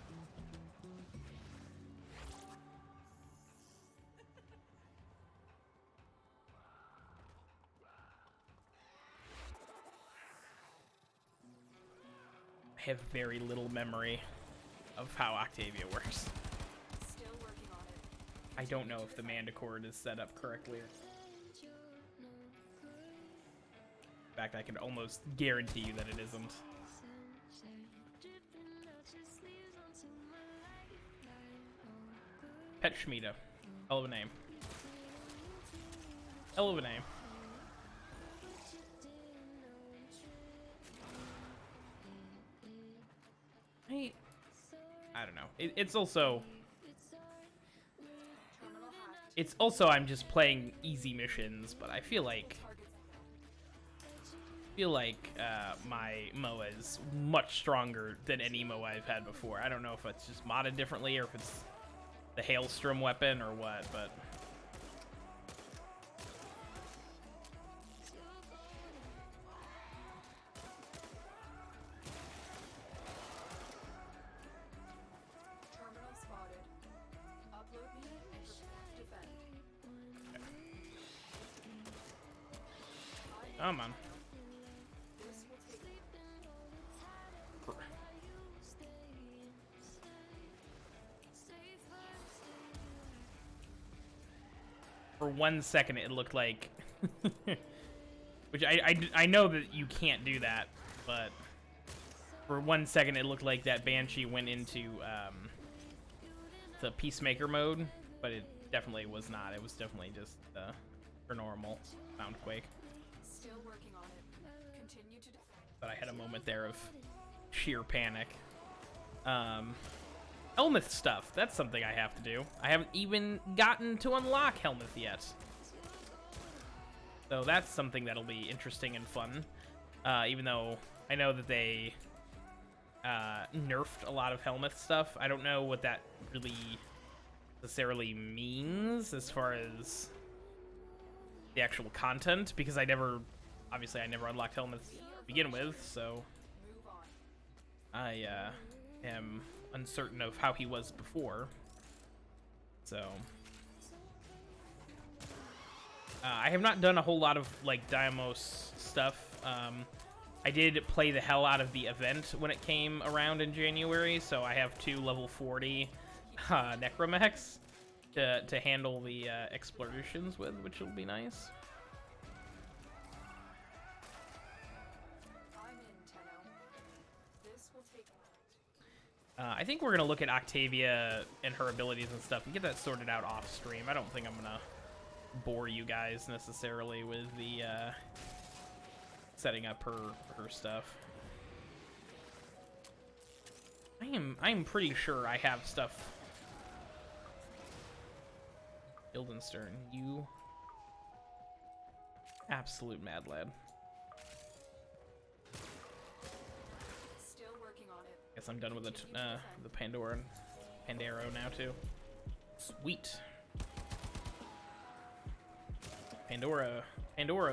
I have very little memory of how Octavia works. Still working on it. I don't know if the Manticore is set up correctly. In fact, I can almost guarantee you that it isn't. Pet Schmieda. Hell of a name. Hell of a name. I don't know. It's also... Terminal hacked. It's also I'm just playing easy missions, but I feel like my MOA is much stronger than any MOA I've had before. I don't know if it's just modded differently or if it's the Hailstrom weapon or what, but Terminal spotted. Upload me and defend. come on. This will take a For 1 second, it looked like, which I know that you can't do that, but for 1 second, it looked like that Banshee went into the Peacemaker mode, but it definitely was not. It was definitely just for normal Soundquake. Still working on it. Continue to defend. But I had a moment there of sheer panic. Helmuth stuff. That's something I have to do. I haven't even gotten to unlock Helmuth yet. So that's something that'll be interesting and fun. Even though I know that they nerfed a lot of Helmuth stuff. I don't know what that really necessarily means as far as the actual content, because obviously I never unlocked Helmuth to begin with, so Move on. I am uncertain of how he was before. So I have not done a whole lot of like Deimos stuff. I did play the hell out of the event when it came around in January, so I have 2 level 40 necromechs to handle the explorations with, which will be nice. I'm in, Tenno. This will take a moment. I think we're gonna look at Octavia and her abilities and stuff and get that sorted out off stream. I don't think I'm gonna bore you guys necessarily with the setting up her stuff. I'm pretty sure I have stuff. Guildenstern, you absolute mad lad. Still working on it. Guess I'm done with the Pandora and Pandaro now too. Sweet. Pandora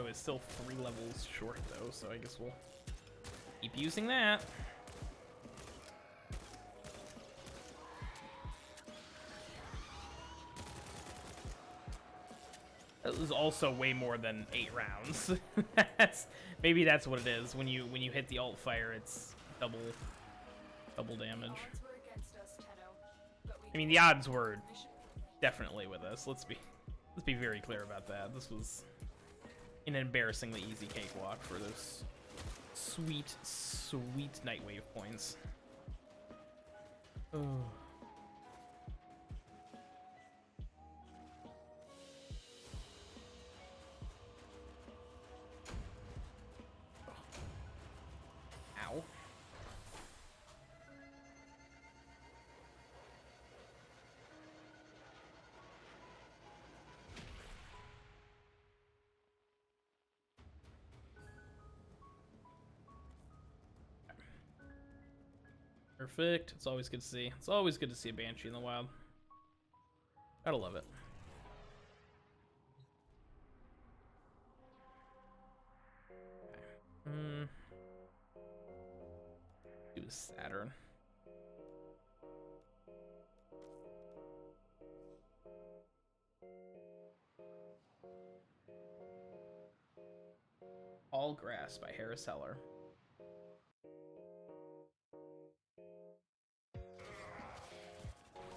is still 3 levels short though, so I guess we'll keep using that. That was also way more than 8 rounds. Maybe that's what it is. When you hit the alt fire, it's double damage. Odds were against us, Tenno, but we I mean, the odds were definitely with us. Let's be very clear about that. This was an embarrassingly easy cakewalk for those sweet, sweet Nightwave points. Oh. Ow. Perfect. It's always good to see. It's always good to see a Banshee in the wild. Gotta love it. Okay. Do Saturn. All Grass by Harris Heller.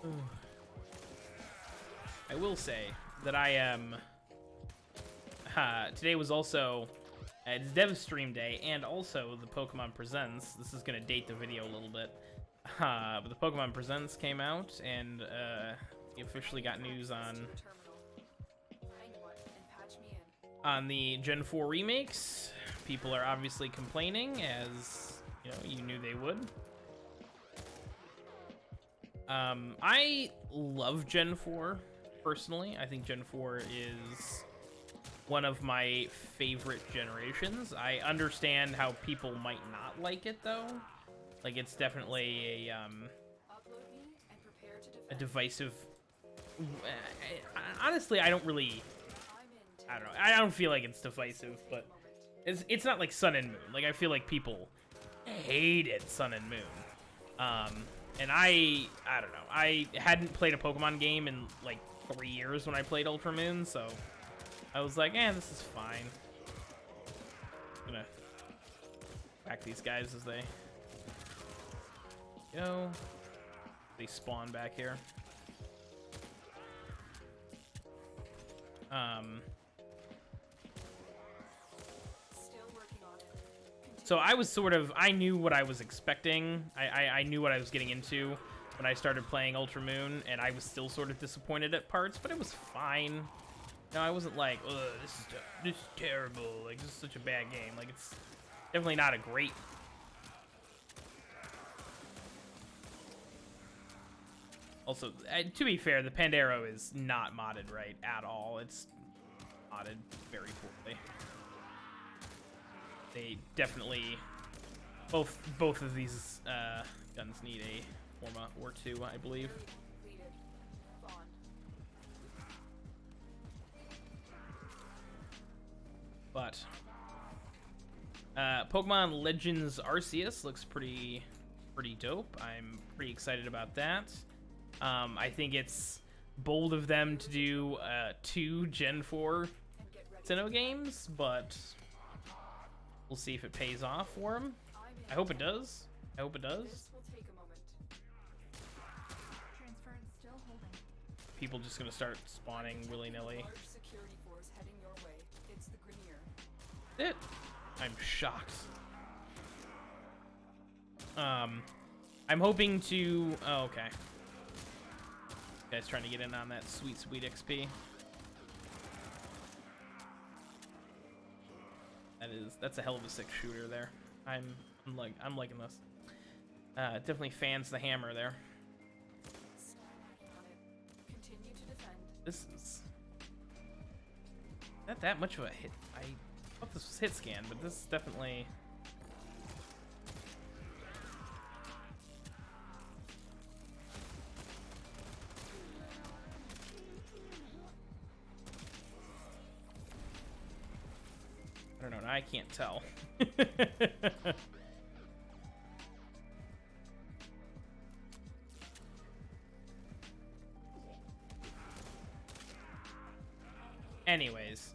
Ooh. I will say that I am. Today was also it's Devstream Day, and also the Pokemon Presents. This is gonna date the video a little bit, but the Pokemon Presents came out, and we officially got news on the Gen 4 remakes. People are obviously complaining, as you know, you knew they would. I love Gen 4 personally. I think Gen 4 is one of my favorite generations. I understand how people might not like it though. Like, it's definitely a divisive. Honestly, I don't know. I don't feel like it's divisive, but it's not like Sun and Moon. Like, I feel like people hated Sun and Moon. And I don't know. I hadn't played a Pokemon game in like 3 years when I played Ultra Moon, so I was like, this is fine. I'm gonna whack these guys as they go. They spawn back here. So I was I knew what I was expecting. I knew what I was getting into when I started playing Ultra Moon, and I was still sort of disappointed at parts, but it was fine. No, I wasn't like, ugh, this is terrible. Like, this is such a bad game. Like, it's definitely not a great. Also, to be fair, the Pandero is not modded right at all. It's modded very poorly. They definitely both of these guns need a Forma or two, I believe. But Pokemon Legends Arceus looks pretty dope. I'm pretty excited about that. I think it's bold of them to do 2 Gen 4 Sinnoh games, but we'll see if it pays off for them. I hope it does. I hope it does. People just gonna start spawning willy-nilly. It. I'm shocked. I'm hoping to. Oh, okay. Guys trying to get in on that sweet XP. That's a hell of a sick shooter there. I'm liking this. Definitely fans the hammer there. This is not that much of a hit. I thought this was hit scan, but this is definitely. I don't know. I can't tell. Anyways,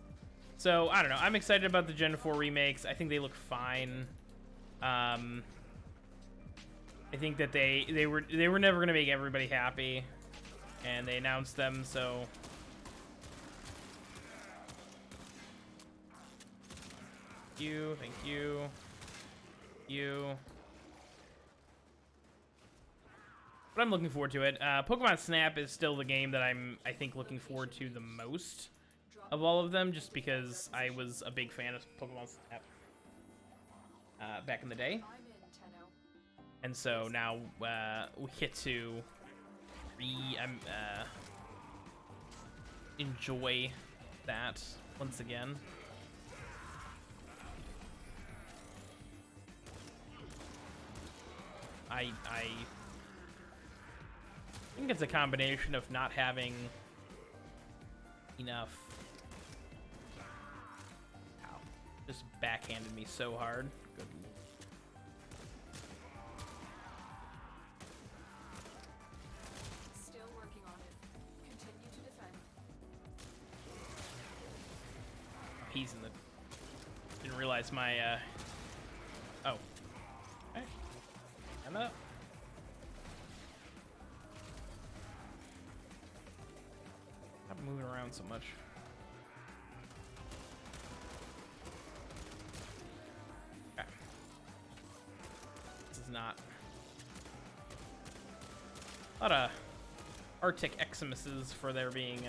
so I don't know. I'm excited about the Gen 4 remakes. I think they look fine. I think that they were never gonna make everybody happy, and they announced them. So thank you. But I'm looking forward to it. Pokemon Snap is still the game that I think looking forward to the most of all of them, just because I was a big fan of Pokemon Snap back in the day. And so now we get to enjoy that once again. I think it's a combination of not having enough. Ow. Just backhanded me so hard. Good lord. Still working on it. Continue to defend. He's in the... Didn't realize my, Oh. Okay. I'm up. Stop moving around so much. Okay. This is not... A lot of Arctic Eximuses for there being,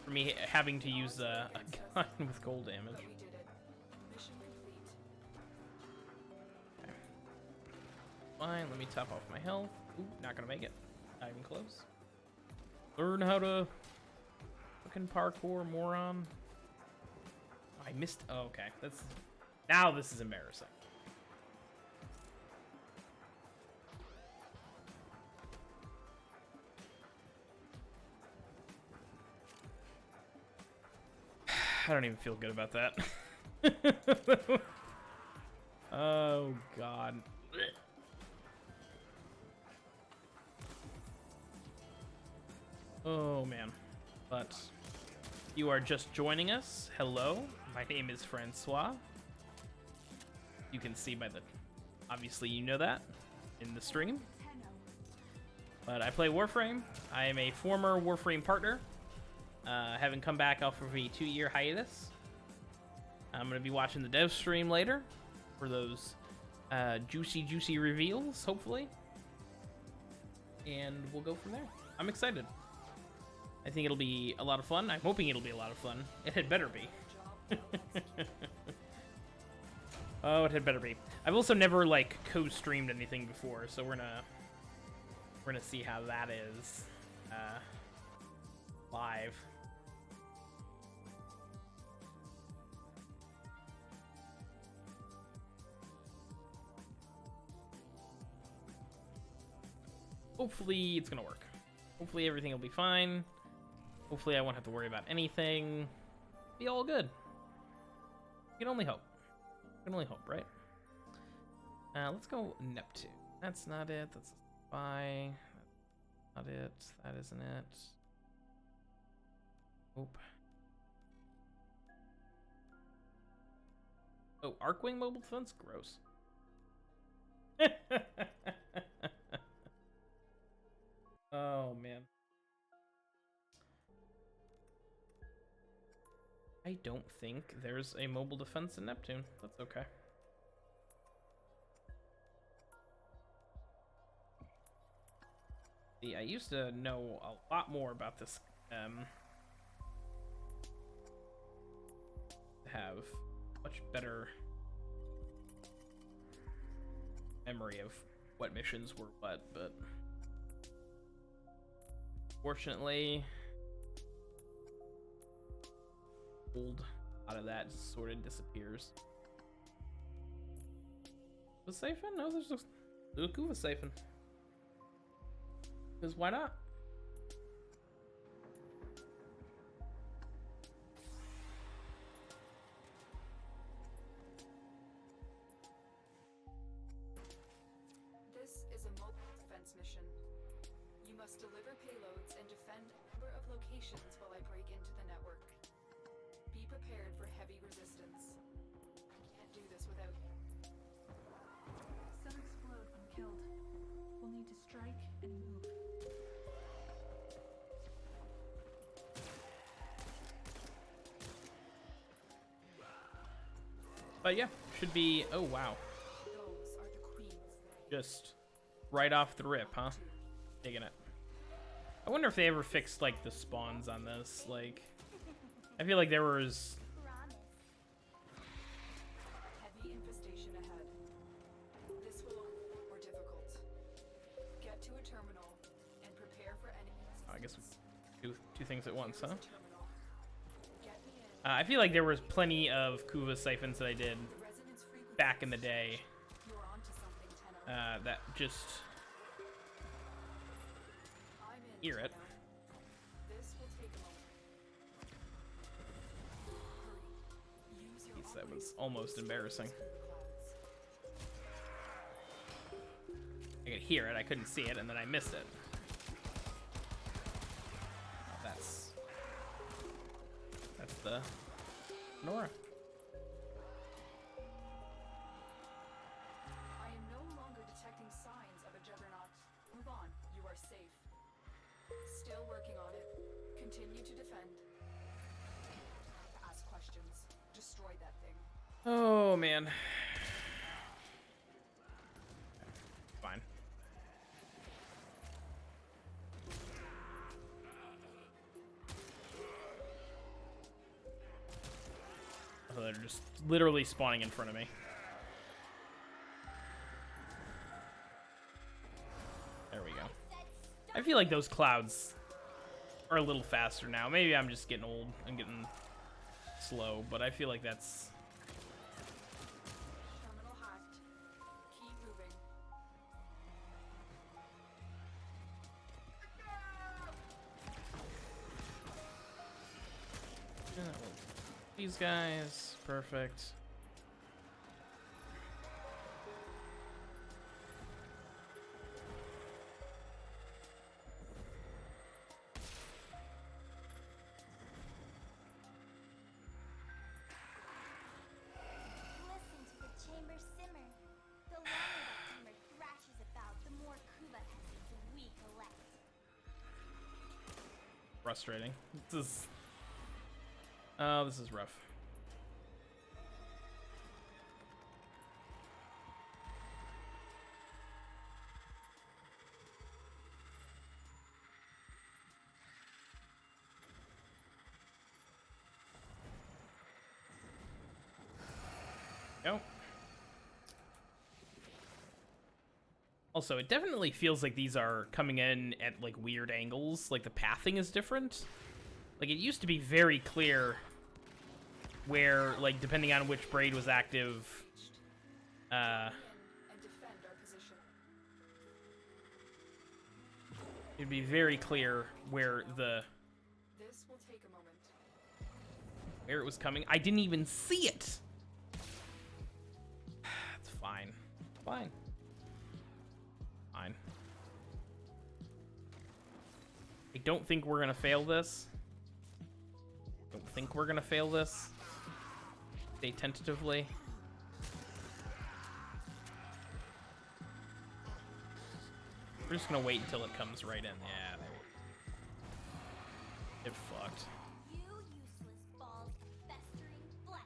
for me having to use a gun with cold damage. But we did it. Mission complete. Okay. Fine, let me top off my health. Ooh, not gonna make it. Not even close. Learn how to fucking parkour, moron. I missed. Oh, okay. That's now. This is embarrassing. I don't even feel good about that. Oh, God. Oh, man. But you are just joining us. Hello. My name is Francois. You can see by the... Obviously, you know that in the stream. But I play Warframe. I am a former Warframe partner. Having come back off of a 2-year hiatus. I'm going to be watching the Devstream later for those juicy reveals, hopefully. And we'll go from there. I'm excited. I think it'll be a lot of fun. I'm hoping it'll be a lot of fun. It had better be. Oh, it had better be. I've also never, like, co-streamed anything before, so we're gonna see how that is live. Hopefully it's gonna work. Hopefully everything will be fine. Hopefully I won't have to worry about anything. Be all good. You can only hope. You can only hope, right? Let's go Neptune. That's not it. That's a spy. That's not it. That isn't it. Oop. Oh, Arcwing mobile defense? Gross. Oh, man. I don't think there's a mobile defense in Neptune. That's okay. See, I used to know a lot more about this, have much better memory of what missions were what, but fortunately, old out of that just sort of disappears. Was Siphon? No, there's just Luku was Siphon. Because why not? This is a mobile defense mission. You must deliver payloads and defend a number of locations while I break into the network. Be prepared for heavy resistance. Can't do this without you. Some explode when killed. We'll need to strike and move. But yeah, should be. Oh wow, Those are the queens. just right off the rip, huh? Digging it. I wonder if they ever fixed like the spawns on this. Like, I feel like there was. Heavy infestation ahead. This will be more difficult. Get to a terminal and prepare for enemies. I guess we do two things at once, huh? Terminal. Get me in. I feel like there was plenty of Kuva siphons that I did The resonance back in the day You're onto something, Tenno. that just I'm in, hear it. Tenno. This will take a moment. Hurry. Use your That was operating almost embarrassing. through the clouds. I could hear it, I couldn't see it, and then I missed it. Oh, that's the Nora. I am no longer detecting signs of a juggernaut. Move on. You are safe. Still working on it. Continue to defend. To ask questions. Destroy that thing. Oh man. Fine. Oh, they're just literally spawning in front of me. There we go. I feel like those clouds are a little faster now. Maybe I'm just getting old and getting slow, but I feel like that's... Terminal hacked. Keep moving. These guys, perfect. Listen to the chamber simmer. The longer that timber thrashes about, the more Kuva essence we collect. Frustrating. This is... Oh, this is rough. Go. Also, it definitely feels like these are coming in at like weird angles. Like the pathing is different. Like it used to be very clear where, like, depending on which braid was active, In and defend our position. it'd be very clear where This will take a moment. it was coming. I didn't even see it. It's fine. Fine. Fine. I don't think we're gonna fail this. Don't think we're gonna fail this. Say tentatively. We're just gonna wait until it comes right in. Yeah, there we go. It fucked. You useless balls of festering flesh.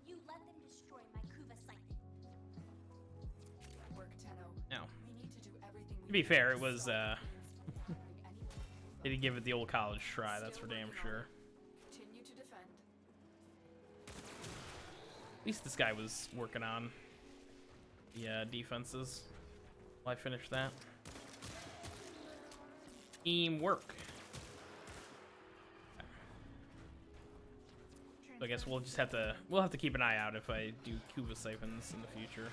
You let them destroy my Kuva siphon. Work, Tenno. No. We need to do everything we To be can fair, to it was, stop the from happening anywhere. They did give it the old college try, that's for damn sure. Continue to defend. At least this guy was working on the defenses. Will I finish that? Teamwork. So I guess we'll have to keep an eye out if I do Kuva siphons in the future.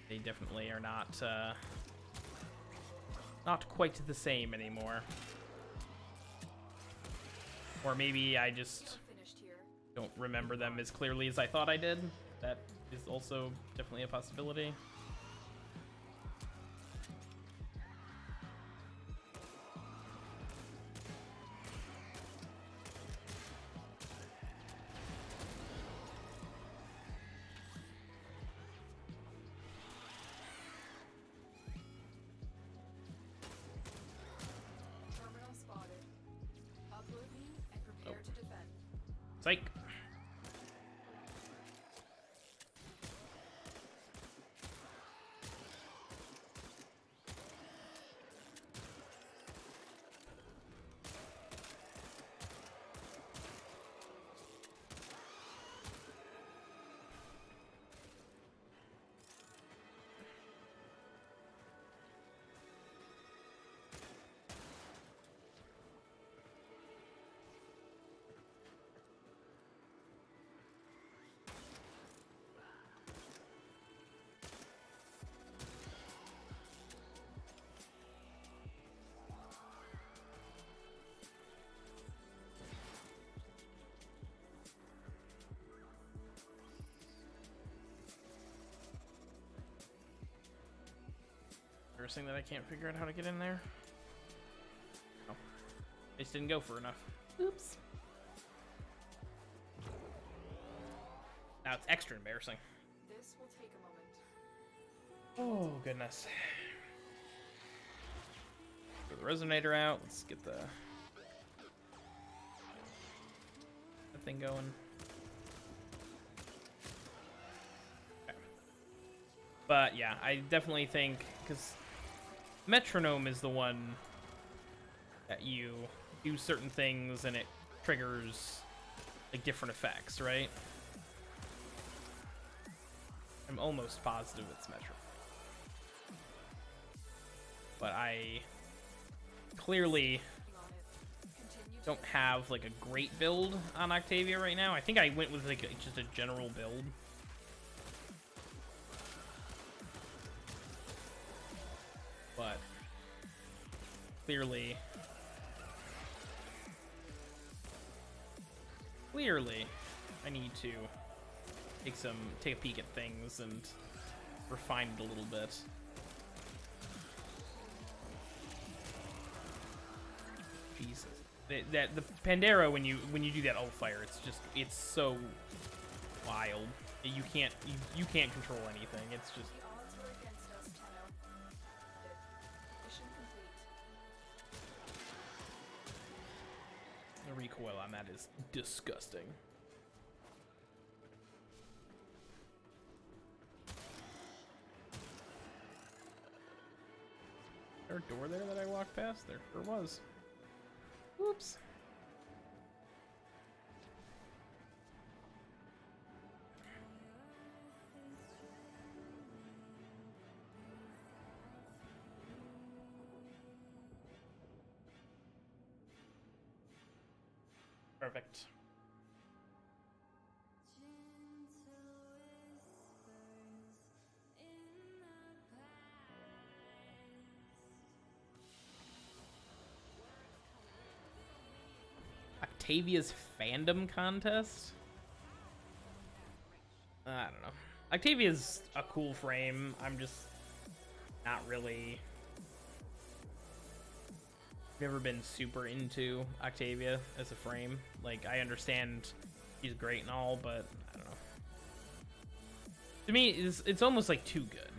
They definitely are not quite the same anymore. Or maybe I just Finished here. don't remember them as clearly as I thought I did. That is also definitely a possibility. Terminal spotted. Upload me and prepare to defend. Psych. embarrassing that I can't figure out how to get in there. Oh. I just didn't go for enough. Oops. Now it's extra embarrassing. This will take a moment. Oh, goodness. Get the resonator out. Let's get the thing going. Okay. But yeah, I definitely think, because metronome is the one that you do certain things and it triggers like different effects, right? I'm almost positive it's metronome. But I clearly don't have like a great build on Octavia right now. I think I went with like just a general build. But clearly I need to take a peek at things and refine it a little bit. Jesus. The Pandera, when you do that ult fire, it's so wild. You can't control anything. It's just The odds were against us, Tenno. Mission complete. the recoil on that is disgusting. Is there a door there that I walked past? There sure was. Whoops. Perfect. Octavia's fandom contest? I don't know. Octavia's a cool frame. I'm just not really... never been super into Octavia as a frame. Like, I understand she's great and all, but I don't know. To me, it's almost like too good,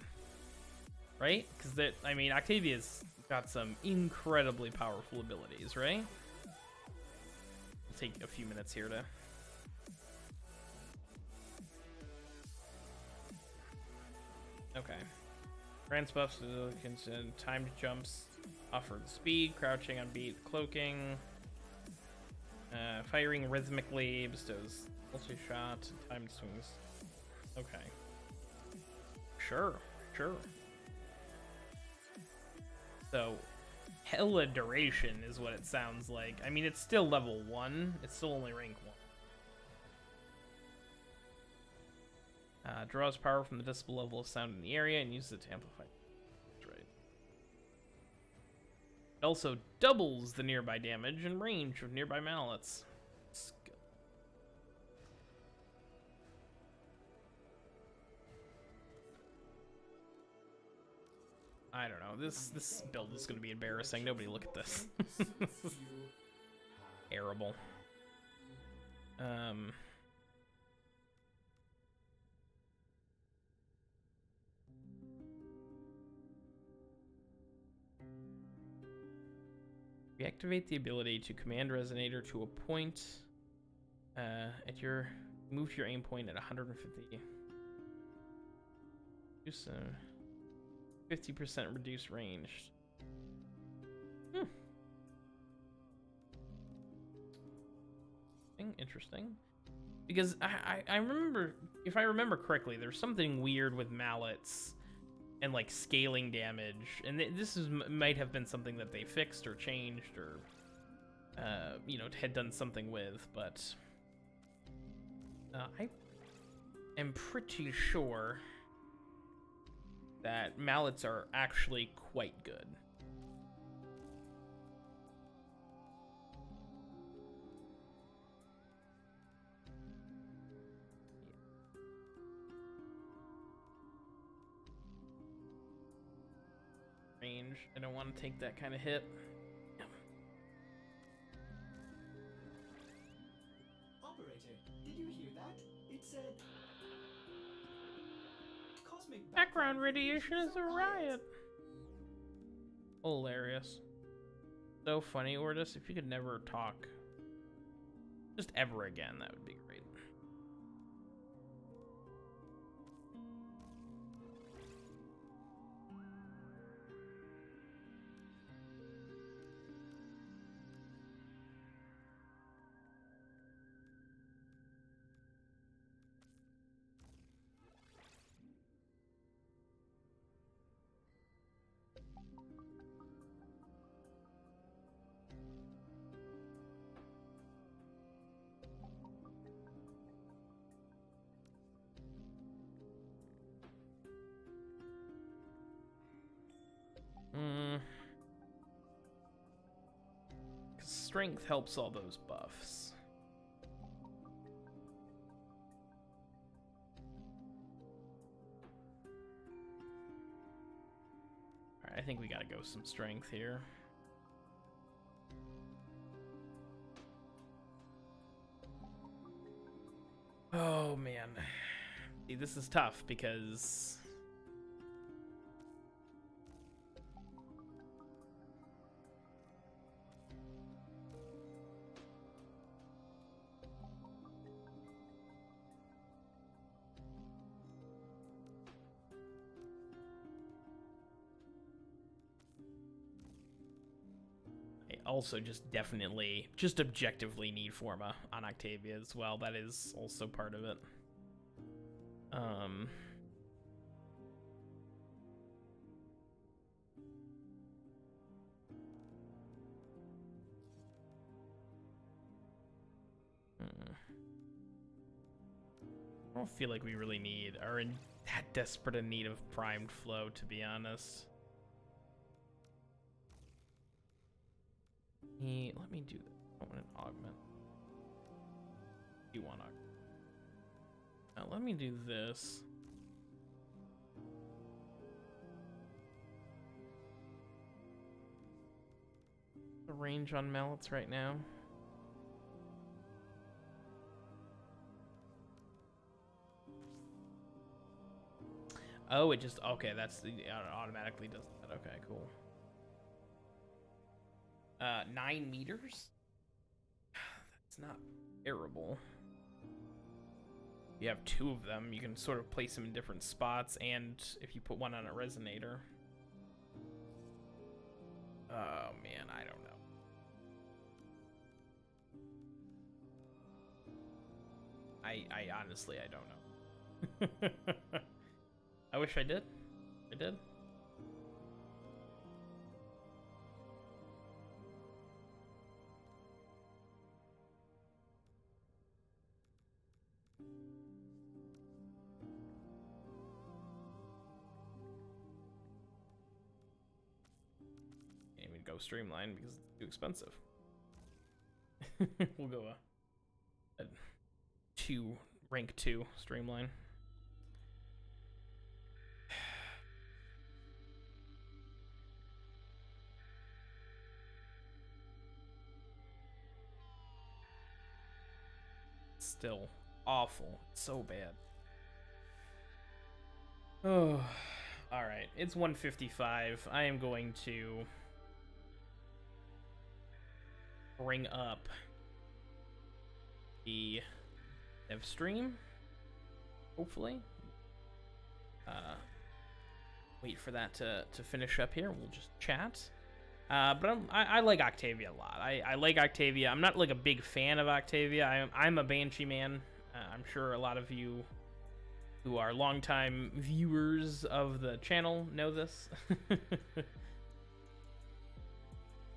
right? Because I mean, Octavia's got some incredibly powerful abilities, right? It'll take a few minutes here to... Okay. Grants buffs, timed jumps, offered speed, crouching on beat, cloaking, firing rhythmically, bestows multi-shot, timed swings. Okay. Sure. So, hella duration is what it sounds like. I mean, it's still level 1. It's still only rank 1. Draws power from the decibel level of sound in the area and uses it to amplify. That's right. It also doubles the nearby damage and range of nearby mallets. I don't know. This build is going to be embarrassing. Nobody look at this. Terrible. Reactivate the ability to command Resonator to a point at your... Move to your aim point at 150. Use 50% reduced range. Interesting. Because I remember, if I remember correctly, there's something weird with mallets and like scaling damage, and this might have been something that they fixed or changed or you know, had done something with, but I am pretty sure that mallets are actually quite good. range. I don't want to take that kind of hit. Operator, did you hear that? It said... Cosmic Background radiation is a riot. Hilarious. So funny, Ordis. If you could never talk just ever again, that would be great. Strength helps all those buffs. Alright, I think we gotta go some strength here. Oh man. See, this is tough because also just definitely, just objectively need Forma on Octavia as well. That is also part of it. I don't feel like we really are in that desperate a need of primed flow, to be honest. Let me do that. I want an augment. You want augment? Now let me do this. The range on mallets right now. Oh, it just okay. That's the it automatically does that. Okay, cool. 9 meters? That's not terrible. You have 2 of them. You can sort of place them in different spots, and if you put one on a resonator. Oh man, I don't know. I honestly, I don't know. I wish I did. I did. Can't even go streamline because it's too expensive. We'll go a rank 2 streamline. Still awful. So bad. Oh, all right. It's 1:55. I am going to bring up the Devstream. Hopefully. Wait for that to finish up here. We'll just chat. But I like Octavia a lot. I like Octavia. I'm not like a big fan of Octavia. I'm a Banshee man. I'm sure a lot of you who are longtime viewers of the channel know this.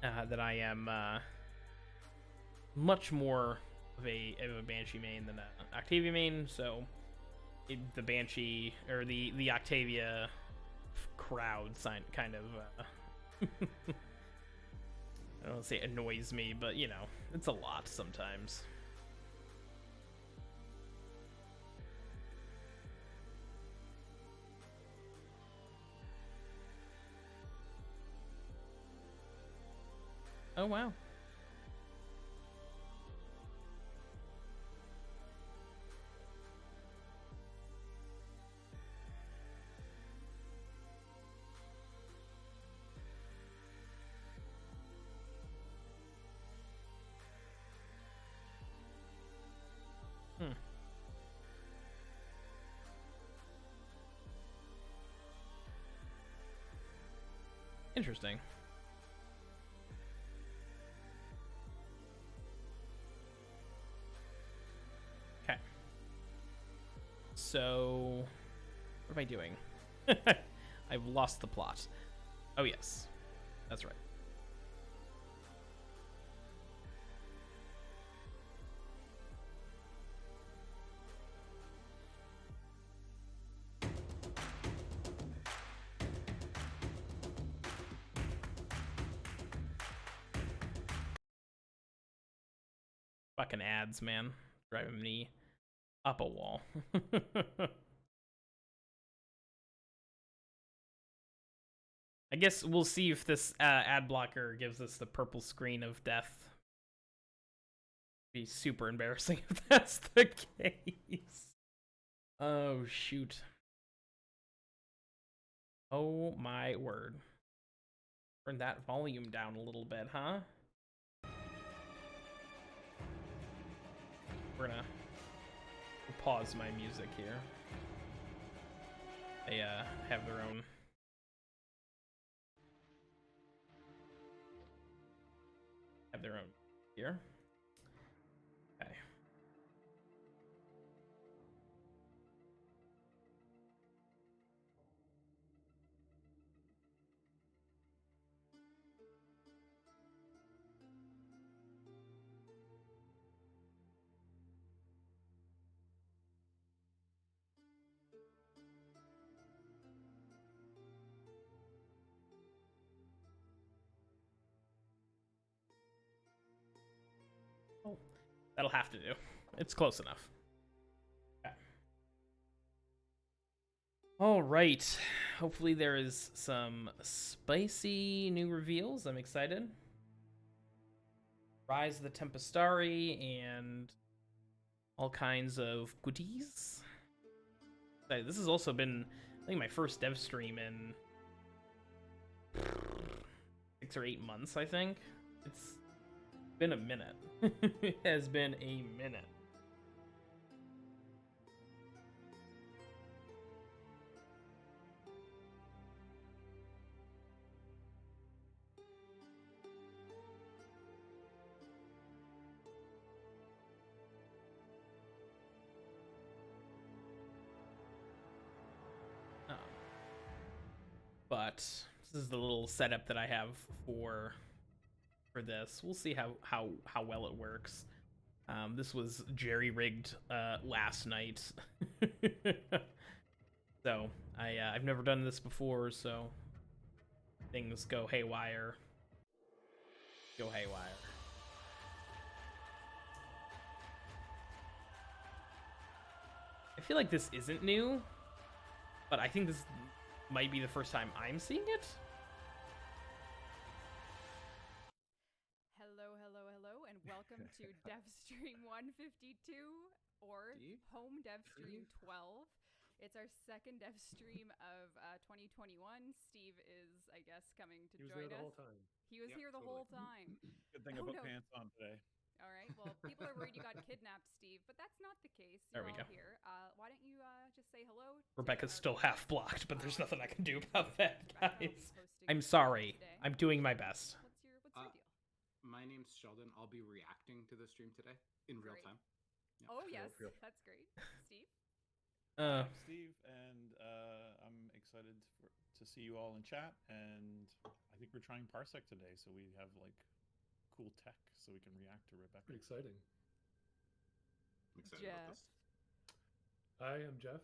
That I am much more of a Banshee main than an Octavia main. So the Banshee or the Octavia crowd kind of. I don't want to say annoys me, but you know, it's a lot sometimes. Oh, wow. Hmm. Interesting. Okay. So, what am I doing? I've lost the plot. Oh, yes. That's right. Fucking ads, man. Driving me up a wall. I guess we'll see if this ad blocker gives us the purple screen of death. Be super embarrassing if that's the case. Oh, shoot. Oh, my word. Turn that volume down a little bit, huh? We're gonna pause my music here. They have their own here. Okay. Oh, that'll have to do. It's close enough. Okay. All right. Hopefully there is some spicy new reveals. I'm excited. Rise of the Tempestari and all kinds of goodies. This has also been, I think, my first dev stream in 6 or 8 months, I think. It's been a minute. It has been a minute. But this is the little setup that I have for this. We'll see how well it works. This was jerry-rigged last night. So I've never done this before, so things go haywire. Go haywire. I feel like this isn't new, but I think this might be the first time I'm seeing it. Hello, and welcome to Devstream 152 or Home Devstream 12. It's our second dev stream of 2021. Steve is, I guess, coming to join us. He was here the whole time. He was here the whole time. Good thing I put pants on today. All right. Well, people are worried you got kidnapped, Steve, but that's not the case. There You're we all go. here. Why don't you just say hello? Rebecca's still half blocked, but there's nothing I can do about that, guys. I'm sorry. I'm doing my best. What's your deal? My name's Sheldon. I'll be reacting to the stream today in real time. Yep. Oh, yes. That's great. Steve? I'm Steve, and I'm excited to see you all in chat, and I think we're trying Parsec today, so we have, like, cool tech so we can react to Rebecca. Pretty exciting. I'm excited about this. Hi, I'm Jeff.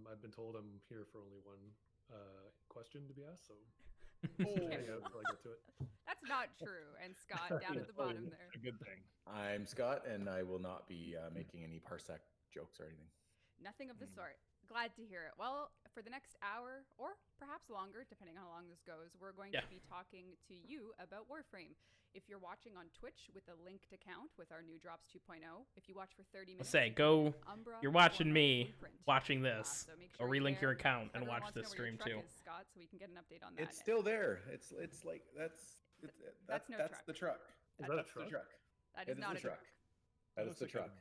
I've been told I'm here for only one question to be asked, so hang out until I get to it. That's not true. And Scott down at the bottom there. A good thing. I'm Scott, and I will not be making any Parsec jokes or anything. Nothing of the sort. Glad to hear it. Well, for the next hour, or perhaps longer, depending on how long this goes, we're going to be talking to you about Warframe. If you're watching on Twitch with a linked account with our new Drops 2.0, if you watch for 30 minutes, you're watching me watching this. So make Or sure relink your account and Everyone watch wants to this know where your stream truck too. is, Scott, so we can get an update on that. It's still there. It's like that's no that's truck. the truck. Is that a That's the truck? truck. That It is not the a truck. truck. That is Looks the like a truck.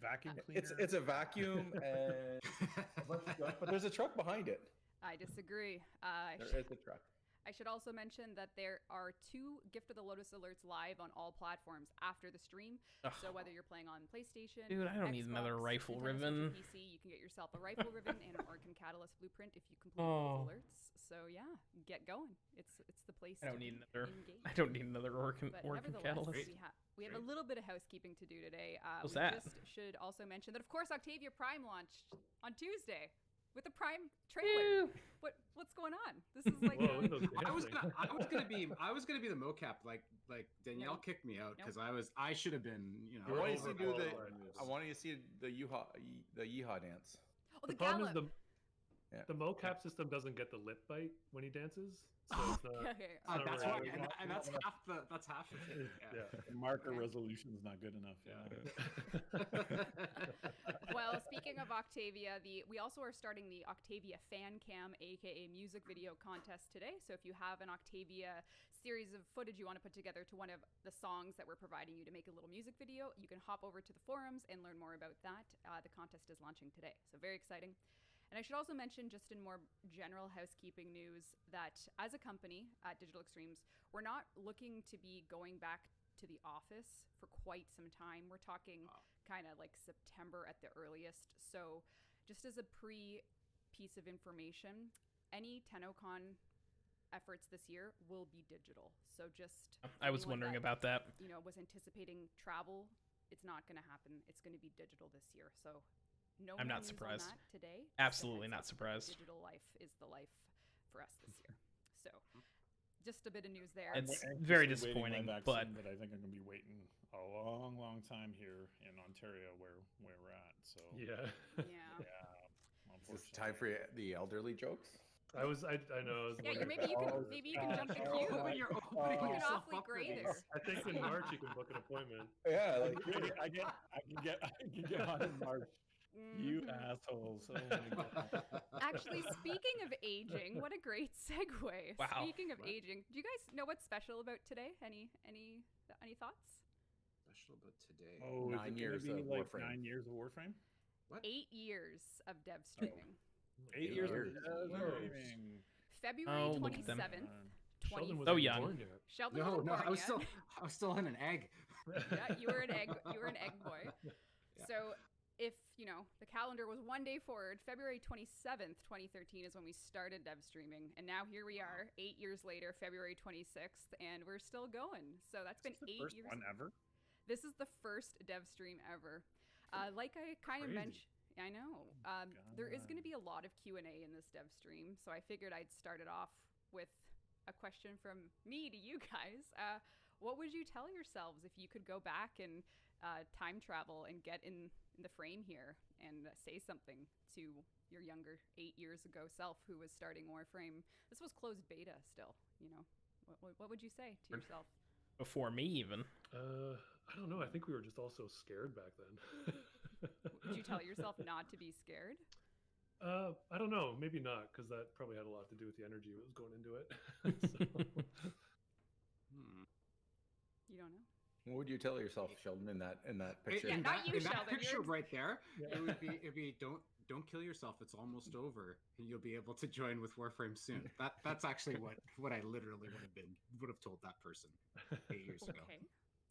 Vacuum cleaner. It's a vacuum and a bunch of stuff, but there's a truck behind it. I disagree. There is a truck. I should also mention that there are 2 Gift of the Lotus alerts live on all platforms after the stream. So whether you're playing on PlayStation, Dude, I don't need another Xbox, rifle Nintendo Switch, or ribbon. PC, you can get yourself a rifle ribbon and an Orkin Catalyst blueprint if you complete both alerts. So yeah, get going. It's the place. I don't to need be another. engaged. I don't need another Orkin But Catalyst. nevertheless, we have a little bit of housekeeping to do today. What's we that? just should also mention that, of course, Octavia Prime launched on Tuesday with a Prime trailer. What's going on? This is like Whoa, I was gonna be the mocap. Like Danielle kicked me out because I should have been. You know, I wanted to do the. overqualified. I wanted to see the yeehaw dance. Oh, The the problem gallop. is the mocap system doesn't get the lip bite when he dances. So it's not. Okay. not that's really- why, and that's half of it. Yeah. The marker resolution's not good enough. Well, speaking of Octavia, we also are starting the Octavia Fan Cam, aka music video contest today. So if you have an Octavia series of footage you want to put together to one of the songs that we're providing you to make a little music video, you can hop over to the forums and learn more about that. The contest is launching today, so very exciting. And I should also mention, just in more general housekeeping news, that as a company at Digital Extremes, we're not looking to be going back to the office for quite some time. We're talking kind of like September at the earliest. So just as a piece of information, any TennoCon efforts this year will be digital. So just I was anyone wondering about that. You know, was anticipating travel. It's not going to happen. It's going to be digital this year. So no I'm more not news surprised. on that today. Absolutely Just a not heads up. surprised. Digital life is the life for us this year. So just a bit of news there. It's I'm very anxiously waiting disappointing, my but vaccine, I think I'm gonna be waiting a long, long time here in Ontario, where we're at. So Yeah. Yeah. Is this time for the elderly jokes? I know. I was Yeah, wondering maybe you can jump the queue. You're Looking opening yourself awfully up for gray these. there. I think in March you can book an appointment. Yeah, I can get on in March. You assholes! Oh my God. Actually, speaking of aging, what a great segue. Wow. Speaking of aging, do you guys know what's special about today? Any thoughts? Special about today. Oh, is 9 it gonna years be of like Warframe. 9 years of Warframe? 8 years of dev streaming. 8 years of years. Warframe. February Oh, look at them. 27th. Sheldon 20. was So even young. born yet. Sheldon No, wasn't no, born I was yet. still in an egg. Yeah, you were an egg boy. Yeah. So if the calendar was one day forward, February 27th, 2013 is when we started dev streaming, and now here we are 8 years later, February 26th, and we're still going. So that's been Is this 8 the first years. one ever? This is the first dev stream ever. Like I kind of Crazy. mentioned, I know. There is going to be a lot of Q&A in this dev stream, so I figured I'd start it off with a question from me to you guys. What would you tell yourselves if you could go back and time travel and get in the frame here and say something to your younger 8 years ago self who was starting Warframe? This was closed beta still, What would you say to yourself? before me even. I don't know. I think we were just all so scared back then. Would you tell yourself not to be scared? I don't know. Maybe not, because that probably had a lot to do with the energy that was going into it. You don't know? What would you tell yourself, Sheldon, in that picture? Yeah, not you, in that Sheldon, picture you're- right there, it'd be don't kill yourself. It's almost over, and you'll be able to join with Warframe soon. That's actually what I literally would have told that person 8 years ago. Okay.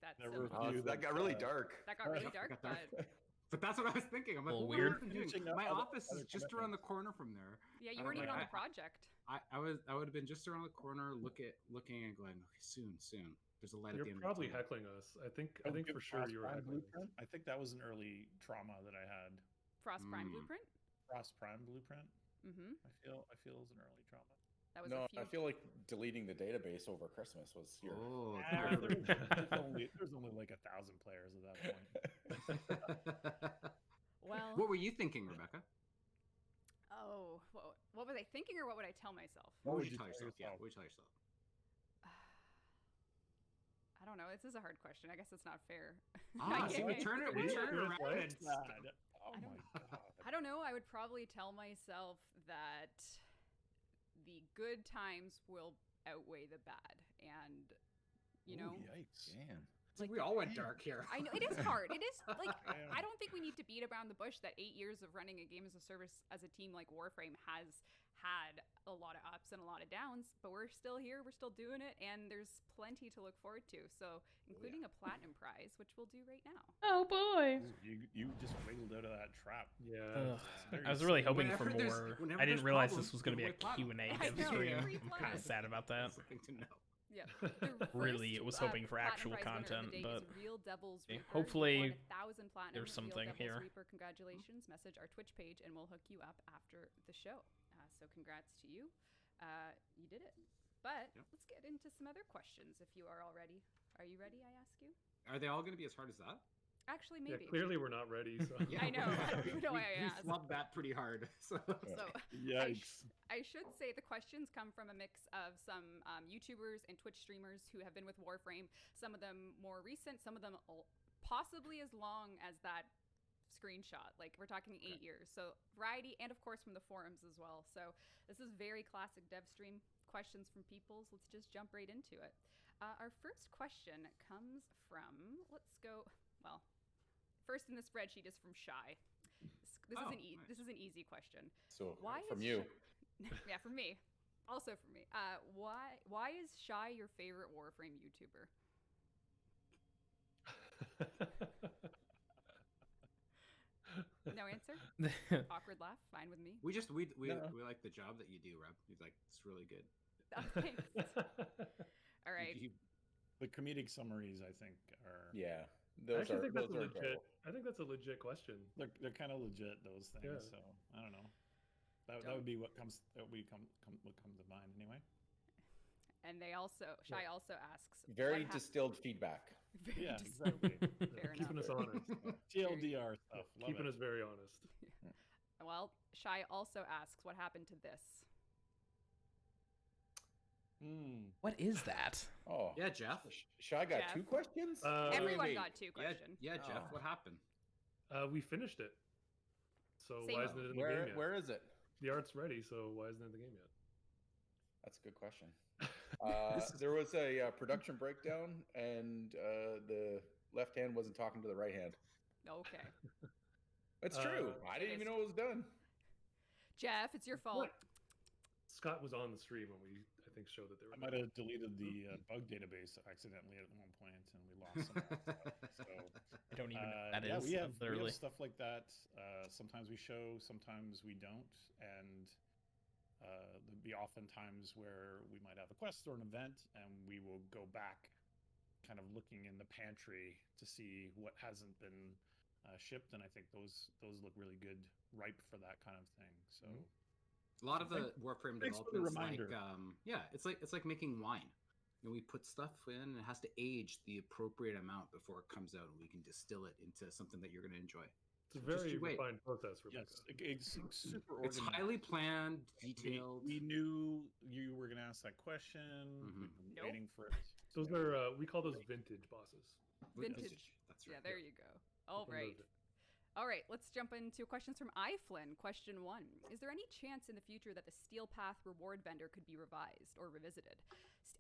That's Never a- view that got really dark. that got really dark, got dark. but But that's what I was thinking. I'm like, Little what weird. am I doing? Using My other- office other is just around the corner from there. yeah, you I weren't don't even on like- the project. I would have been just around the corner, looking and going, okay, soon. There's a light You're at the end. probably of the tunnel. heckling us. I think for sure you were Prime heckling us. Blueprint? I think that was an early trauma that I had. Frost Prime Blueprint. Frost Prime Blueprint. Mm-hmm. I feel it was an early trauma. That was No, a few. I feel like deleting the database over Christmas was your. Oh, Ah, there's only like 1,000 players at that point. Well, what were you thinking, Rebecca? Oh, what was I thinking, or what would I tell myself? What would you tell yourself? Yeah, what would you tell yourself? I don't know. This is a hard question. I guess it's not fair. So we turn it around. And Oh my god. I don't know. I would probably tell myself that the good times will outweigh the bad, and you know. Ooh, yikes! Damn. Like, we all went dark here. I know it is hard. It is like I don't think we need to beat around the bush that 8 years of running a game as a service as a team like Warframe has had a lot of ups and a lot of downs, but we're still here, we're still doing it, and there's plenty to look forward to. So, including a platinum prize, which we'll do right now. Oh boy! You just wiggled out of that trap. Yeah. I was really hoping for Whenever more. there's I didn't realize problems, this was going to be a give away Q&A I know, stream. free I'm kind of platinum. sad about that. Something to know. Yeah. Really, it was hoping for actual content, but Real Devil's Reaper. hopefully 1,000 platinum. there's something Real Devil's here. Reaper, congratulations. Message our Twitch page, and we'll hook you up after the show. So congrats to you. You did it. But let's get into some other questions if you are all ready. Are you ready, I ask you? Are they all going to be as hard as that? Actually, maybe. Yeah, clearly we're not ready. So. I know. I don't even know why I We asked. flubbed that pretty hard. So. Yikes. I should say the questions come from a mix of some YouTubers and Twitch streamers who have been with Warframe. Some of them more recent, some of them possibly as long as that screenshot. Like, we're talking 8 years. So variety, and of course from the forums as well. So this is very classic Devstream questions from people. So let's just jump right into it. Our first question comes from, let's go, well, first in the spreadsheet is from Shy. This is an easy question. So Why from is you. Yeah, from me. Also from me. Why is Shy your favorite Warframe YouTuber? No answer? Awkward laugh? Fine with me. We like the job that you do, Rob. He's like, it's really good. Oh, thanks. All right. The comedic summaries, I think, are Yeah. I actually think that's a legit. I think that's a legit question. they're kind of legit, those things. Yeah. So I don't know. That would be what comes to mind anyway. And they also Shy also asks Very distilled feedback. Very Yeah, distilled. exactly. Fair Keeping enough. us honest. TLDR stuff. Love Keeping it. us very honest. Well, Shy also asks what happened to this. What is that? Oh. Yeah, Jeff. Shy got Jeff. 2 questions? Everyone Wait. got 2 questions. Yeah, Jeff. Oh. What happened? We finished it. So Same. why isn't it in the game yet? Where is it? The art's ready, so why isn't it in the game yet? That's a good question. There was a production breakdown, and the left hand wasn't talking to the right hand. Okay. That's true. I didn't even know it was done. Jeff, it's your fault. Scott was on the stream when we, I think, showed that there were. I might have deleted the bug database accidentally at one point, and we lost some of that stuff. So I don't even know what that yeah, is. we have literally. stuff like that. Sometimes we show, sometimes we don't, and there'll be often times where we might have a quest or an event, and we will go back, kind of looking in the pantry to see what hasn't been shipped, and I think those look really good, ripe for that kind of thing. So. A lot of the Warframe Thanks for the developments, like reminder. it's like making wine. You know, we put stuff in, and it has to age the appropriate amount before it comes out, and we can distill it into something that you're going to enjoy. It's a very refined process, Rebecca. Yes, it's super It's organized. highly planned, detailed. We knew you were going to ask that question. We've been Nope. waiting for it. Those are we call those vintage bosses. Vintage. That's right. Yeah, there you go. All From right. those- All right, let's jump into questions from iFlynn. Question 1. Is there any chance in the future that the Steel Path reward vendor could be revised or revisited?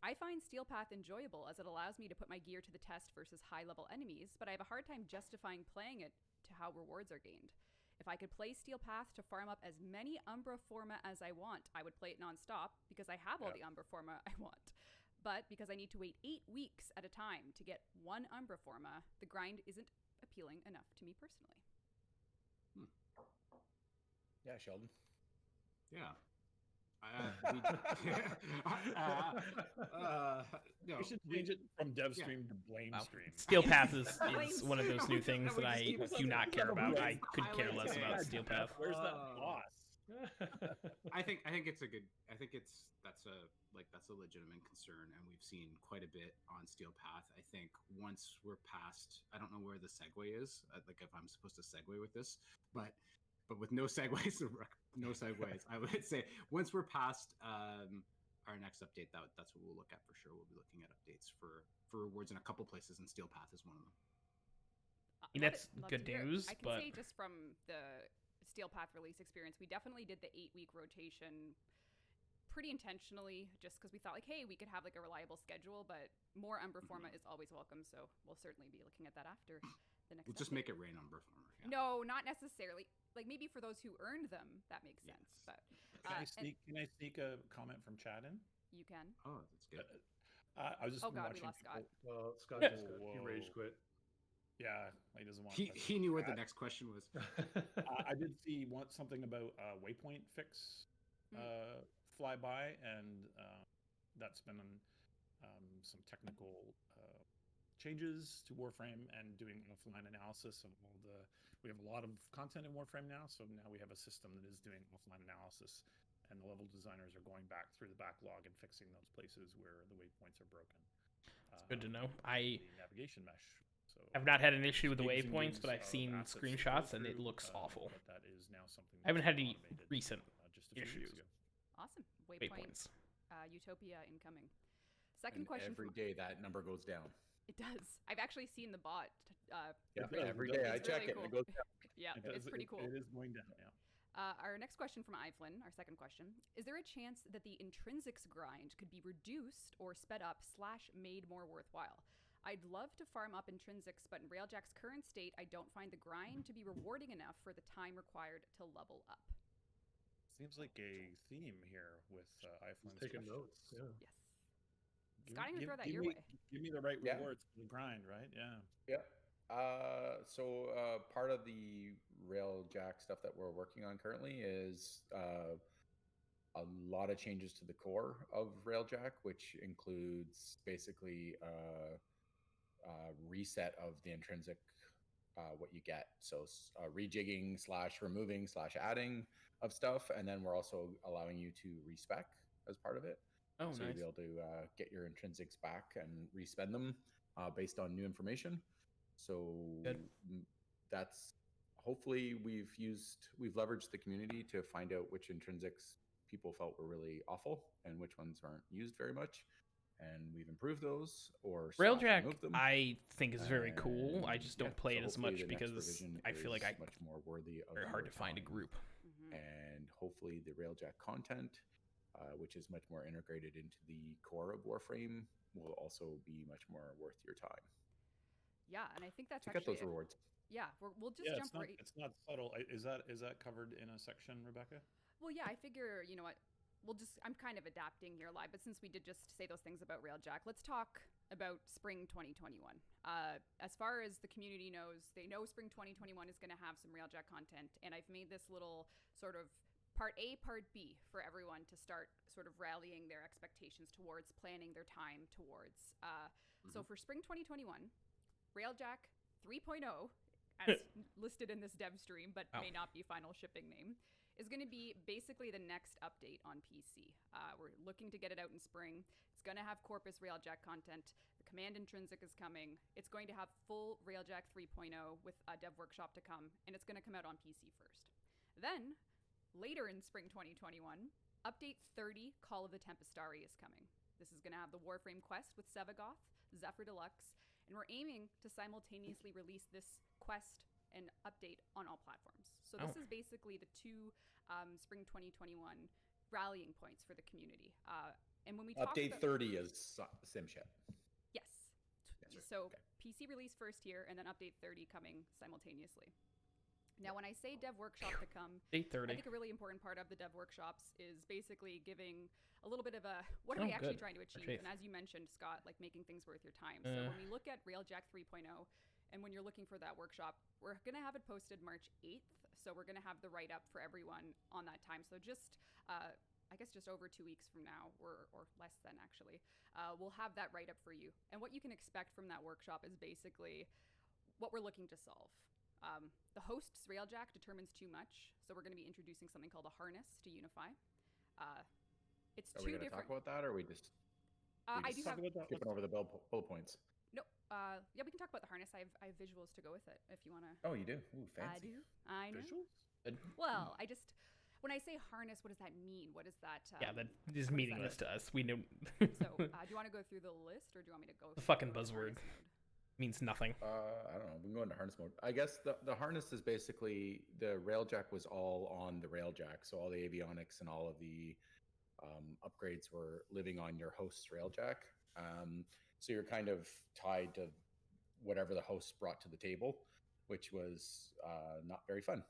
I find Steel Path enjoyable as it allows me to put my gear to the test versus high-level enemies, but I have a hard time justifying playing it to how rewards are gained. If I could play Steel Path to farm up as many Umbra Forma as I want, I would play it non-stop because I have all the Umbra Forma I want. But because I need to wait 8 weeks at a time to get 1 Umbra Forma, the grind isn't appealing enough to me personally. Yeah, Sheldon. Yeah. No, We should change it from Devstream to Blame Stream. Steel Path is one of those new things that I do not care about. I could care less about Steel Path. Where's that boss? I think it's a good. I think that's a legitimate concern, and we've seen quite a bit on Steel Path. I think once we're past, I don't know where the segue is. Like if I'm supposed to segue with this, but but with no segues, no segues. I would say once we're past our next update, that's what we'll look at for sure. We'll be looking at updates for rewards in a couple places, and Steel Path is one of them. That's Love good to hear it. news, I can but say just from the Steel Path release experience, we definitely did the 8-week rotation pretty intentionally, just because we thought like, hey, we could have like a reliable schedule, but more Umber Forma is always welcome. So we'll certainly be looking at that after the next. We'll just make it rain on Umber Forma. Yeah. No, not necessarily. Like maybe for those who earned them, that makes sense. But Can I sneak a comment from Chad in? You can. Oh, that's good. I was just Oh God, we watching lost Scott. Well, Scott just he rage quit. Yeah, he doesn't want. He knew what the next question was. I did see something about waypoint fix fly by, and that's been some technical changes to Warframe and doing offline analysis of all the. We have a lot of content in Warframe now, so now we have a system that is doing offline analysis, and the level designers are going back through the backlog and fixing those places where the waypoints are broken. It's good to know. The navigation mesh. So I've not had an issue with the gigs and waypoints, gigs but I've of seen assets to go screenshots and it through, looks awful. But that is now something I haven't had that's any automated, recent just a few weeks issues. ago. Awesome. Waypoint. Utopia incoming. Second And question. Every day that number goes down. It does. I've actually seen the bot. Every day I check it, and it goes down. Yeah, it's pretty cool. It is going down. Yeah. Our next question from Ivlin, our second question. Is there a chance that the intrinsics grind could be reduced or sped up / made more worthwhile? I'd love to farm up intrinsics, but in Railjack's current state, I don't find the grind to be rewarding enough for the time required to level up. Seems like a theme here with iPhone's taking notes. Yeah. Yes. Scott, I'm gonna throw that your way. Give me the right rewards for the grind, right? Yeah. Yeah. So part of the Railjack stuff that we're working on currently is a lot of changes to the core of Railjack, which includes basically reset of the intrinsic what you get. So rejigging / removing / adding of stuff, and then we're also allowing you to respec as part of it. Oh, so nice. you'll be able to get your intrinsics back and respend them based on new information. So that's hopefully we've leveraged the community to find out which intrinsics people felt were really awful and which ones aren't used very much, and we've improved those or Railjack removed them. I think is very cool. I just don't play it as much the next because revision I feel like is much more worthy of very hard your to find a time. group. And hopefully the Railjack content, which is much more integrated into the core of Warframe, will also be much more worth your time. Yeah, and I think that's to actually get those rewards. Yeah, we'll just jump right. It's not subtle. Is that covered in a section, Rebecca? Well, yeah, I figure, you know what, I'm kind of adapting here live, but since we did just say those things about Railjack, let's talk about spring 2021. As far as the community knows, they know spring 2021 is going to have some Railjack content, and I've made this little sort of part A, part B for everyone to start sort of rallying their expectations towards, planning their time towards. So for spring 2021, Railjack 3.0, as listed in this Devstream, but may not be final shipping name, is going to be basically the next update on PC. We're looking to get it out in spring. It's going to have Corpus Railjack content. The Command Intrinsic is coming. It's going to have full Railjack 3.0 with a dev workshop to come, and it's going to come out on PC first. Then, later in spring 2021, update 30 Call of the Tempestari is coming. This is going to have the Warframe quest with Sevagoth, Zephyr Deluxe, and we're aiming to simultaneously release this quest and update on all platforms. So this is basically the two spring 2021 rallying points for the community. And when we talk update 30 is SimShip. Yes. So PC release first here, and then update 30 coming simultaneously. Now, when I say dev workshop to come, I think a really important part of the dev workshops is basically giving a little bit of a, what are we actually trying to achieve? And as you mentioned, Scott, like making things worth your time. So when we look at Railjack 3.0, and when you're looking for that workshop, we're going to have it posted March 8th. So we're going to have the write-up for everyone on that time. So just, I guess just over 2 weeks from now, or less than actually, we'll have that write-up for you. And what you can expect from that workshop is basically what we're looking to solve. The host's Railjack determines too much, so we're going to be introducing something called a harness to unify. It's are two we going to different. talk about that, or are we just skipping over the bullet points? No, yeah, we can talk about the harness. I have visuals to go with it if you want to. Oh, you do? Ooh, fancy. I do. I know. Visuals? Good. Well, when I say harness, what does that mean? What is that? Yeah, that is what does that meaningless to us. We know. So, do you want to go through the list, or do you want me to go? The fucking through buzzword harness mode? means nothing. I don't know. We can go into harness mode. I guess the harness is basically the railjack was all on the railjack, so all the avionics and all of the upgrades were living on your host's railjack. So you're kind of tied to whatever the host brought to the table, which was not very fun.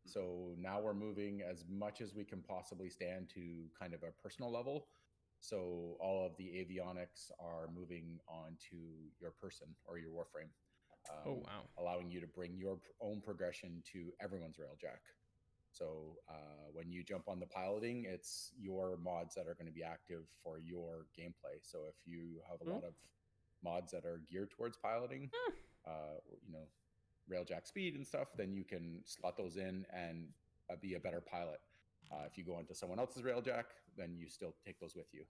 So now we're moving as much as we can possibly stand to kind of a personal level. So all of the avionics are moving onto your person or your Warframe. Oh, wow. Allowing you to bring your own progression to everyone's railjack. So when you jump on the piloting, it's your mods that are going to be active for your gameplay. So if you have a lot of mods that are geared towards piloting, railjack speed and stuff, then you can slot those in and be a better pilot. If you go into someone else's railjack, then you still take those with you.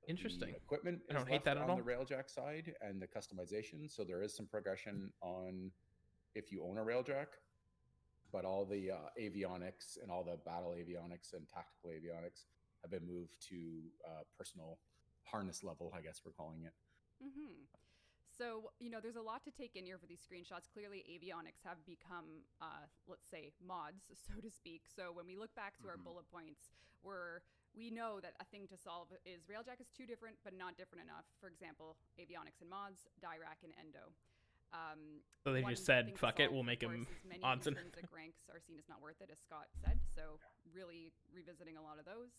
Interesting. The equipment I don't is hate left that at on all. the railjack side and the customization. So there is some progression on if you own a railjack, but all the avionics and all the battle avionics and tactical avionics have been moved to personal harness level, I guess we're calling it. Mm-hmm. So, there's a lot to take in here for these screenshots. Clearly, avionics have become, let's say, mods, so to speak. So when we look back to our bullet points, we know that a thing to solve is Railjack is too different, but not different enough. For example, avionics and mods, Dirac and Endo. So they just said, fuck it, we'll make them odds and intrinsic ranks are seen as not worth it, as Scott said. So really revisiting a lot of those.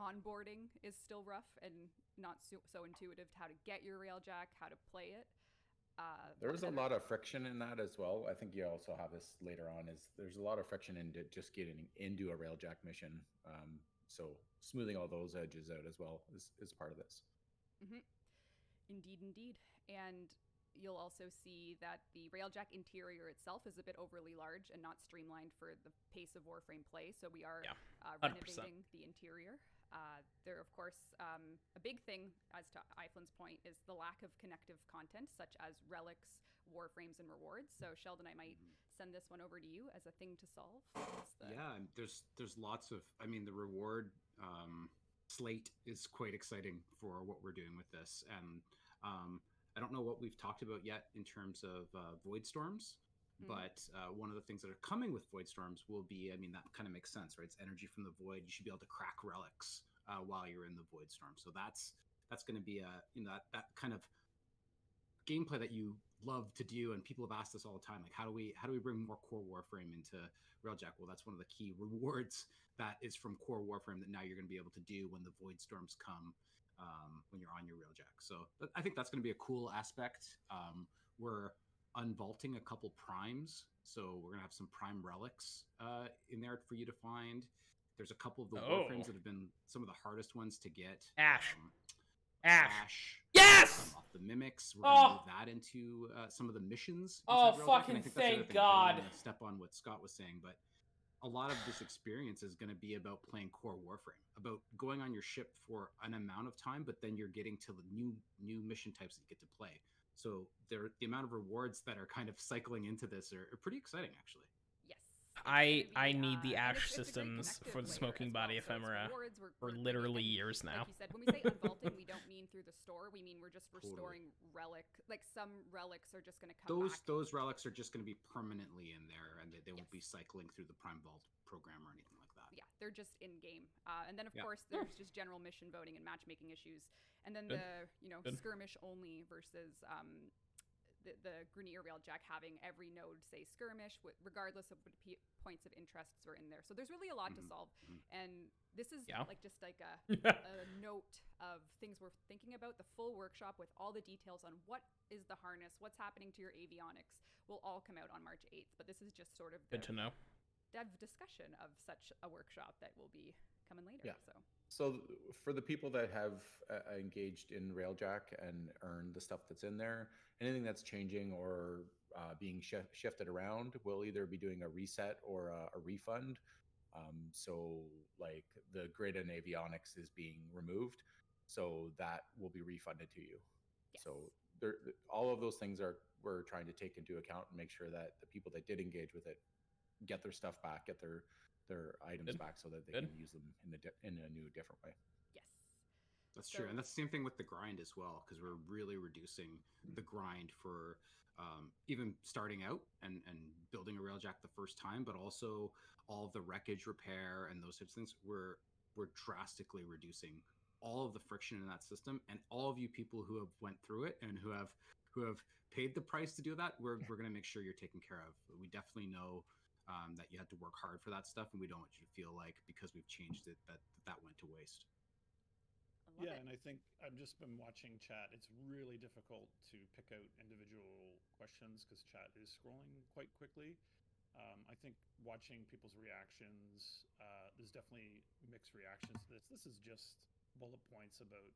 Onboarding is still rough and not so intuitive to how to get your railjack, how to play it. There's a lot of friction in that as well. I think you also have this later on. There's a lot of friction into just getting into a railjack mission. So smoothing all those edges out as well is part of this. Mm-hmm. Indeed. And you'll also see that the railjack interior itself is a bit overly large and not streamlined for the pace of Warframe play. So we are renovating the interior. There, of course, a big thing, as to Eiflin's point, is the lack of connective content, such as relics, Warframes, and rewards. So, Sheldon, I might send this one over to you as a thing to solve. Yeah, there's lots of, the reward slate is quite exciting for what we're doing with this. And I don't know what we've talked about yet in terms of Void Storms. But one of the things that are coming with Void Storms will be, that kind of makes sense, right? It's energy from the void. You should be able to crack relics while you're in the Void Storm. So that's going to be that kind of gameplay that you love to do. And people have asked us all the time, like, how do we bring more core Warframe into Railjack? Well, that's one of the key rewards that is from core Warframe that now you're going to be able to do when the Void Storms come when you're on your Railjack. So I think that's going to be a cool aspect. We're unvaulting a couple primes, so we're gonna have some prime relics in there for you to find. There's a couple of the Warframes that have been some of the hardest ones to get. Ash. Yes. Off the mimics. We're gonna move that into some of the missions. Fucking thank God. Step on what Scott was saying, but a lot of this experience is going to be about playing core Warframe, about going on your ship for an amount of time, but then you're getting to the new mission types that you get to play. So the amount of rewards that are kind of cycling into this are pretty exciting, actually. Yes. I need the Ash systems for the Smoking Body Ephemera for literally years now. Like you said, when we say unvaulting, we don't mean through the store. We mean we're just restoring relic. Like some relics are just going to come back. Those relics are just going to be permanently in there, and they won't be cycling through the Prime Vault program or anything like that. Yeah, they're just in game. And then of course there's just general mission voting and matchmaking issues, and then the skirmish only versus the Grenier Railjack having every node say skirmish, regardless of what points of interests are in there. So there's really a lot to solve, and this is just like a note of things we're thinking about. The full workshop with all the details on what is the harness, what's happening to your avionics, will all come out on March 8th. But this is just sort of good to know. Dev discussion of such a workshop that will be coming later. So for the people that have engaged in Railjack and earned the stuff that's in there, anything that's changing or being shifted around, we'll either be doing a reset or a refund. So like the grid and avionics is being removed, so that will be refunded to you. Yes. So all of those things we're trying to take into account and make sure that the people that did engage with it get their stuff back, get their items back, so that they can use them in a new, different way. Yes. That's true, and that's the same thing with the grind as well, because we're really reducing the grind for even starting out and building a railjack the first time, but also all of the wreckage repair and those types of things. We're drastically reducing all of the friction in that system, and all of you people who have went through it and who have paid the price to do that, we're going to make sure you're taken care of. We definitely know that you had to work hard for that stuff, and we don't want you to feel like because we've changed it that went to waste. Yeah, and I think I've just been watching chat. It's really difficult to pick out individual questions because chat is scrolling quite quickly. I think watching people's reactions, there's definitely mixed reactions to this. This is just bullet points about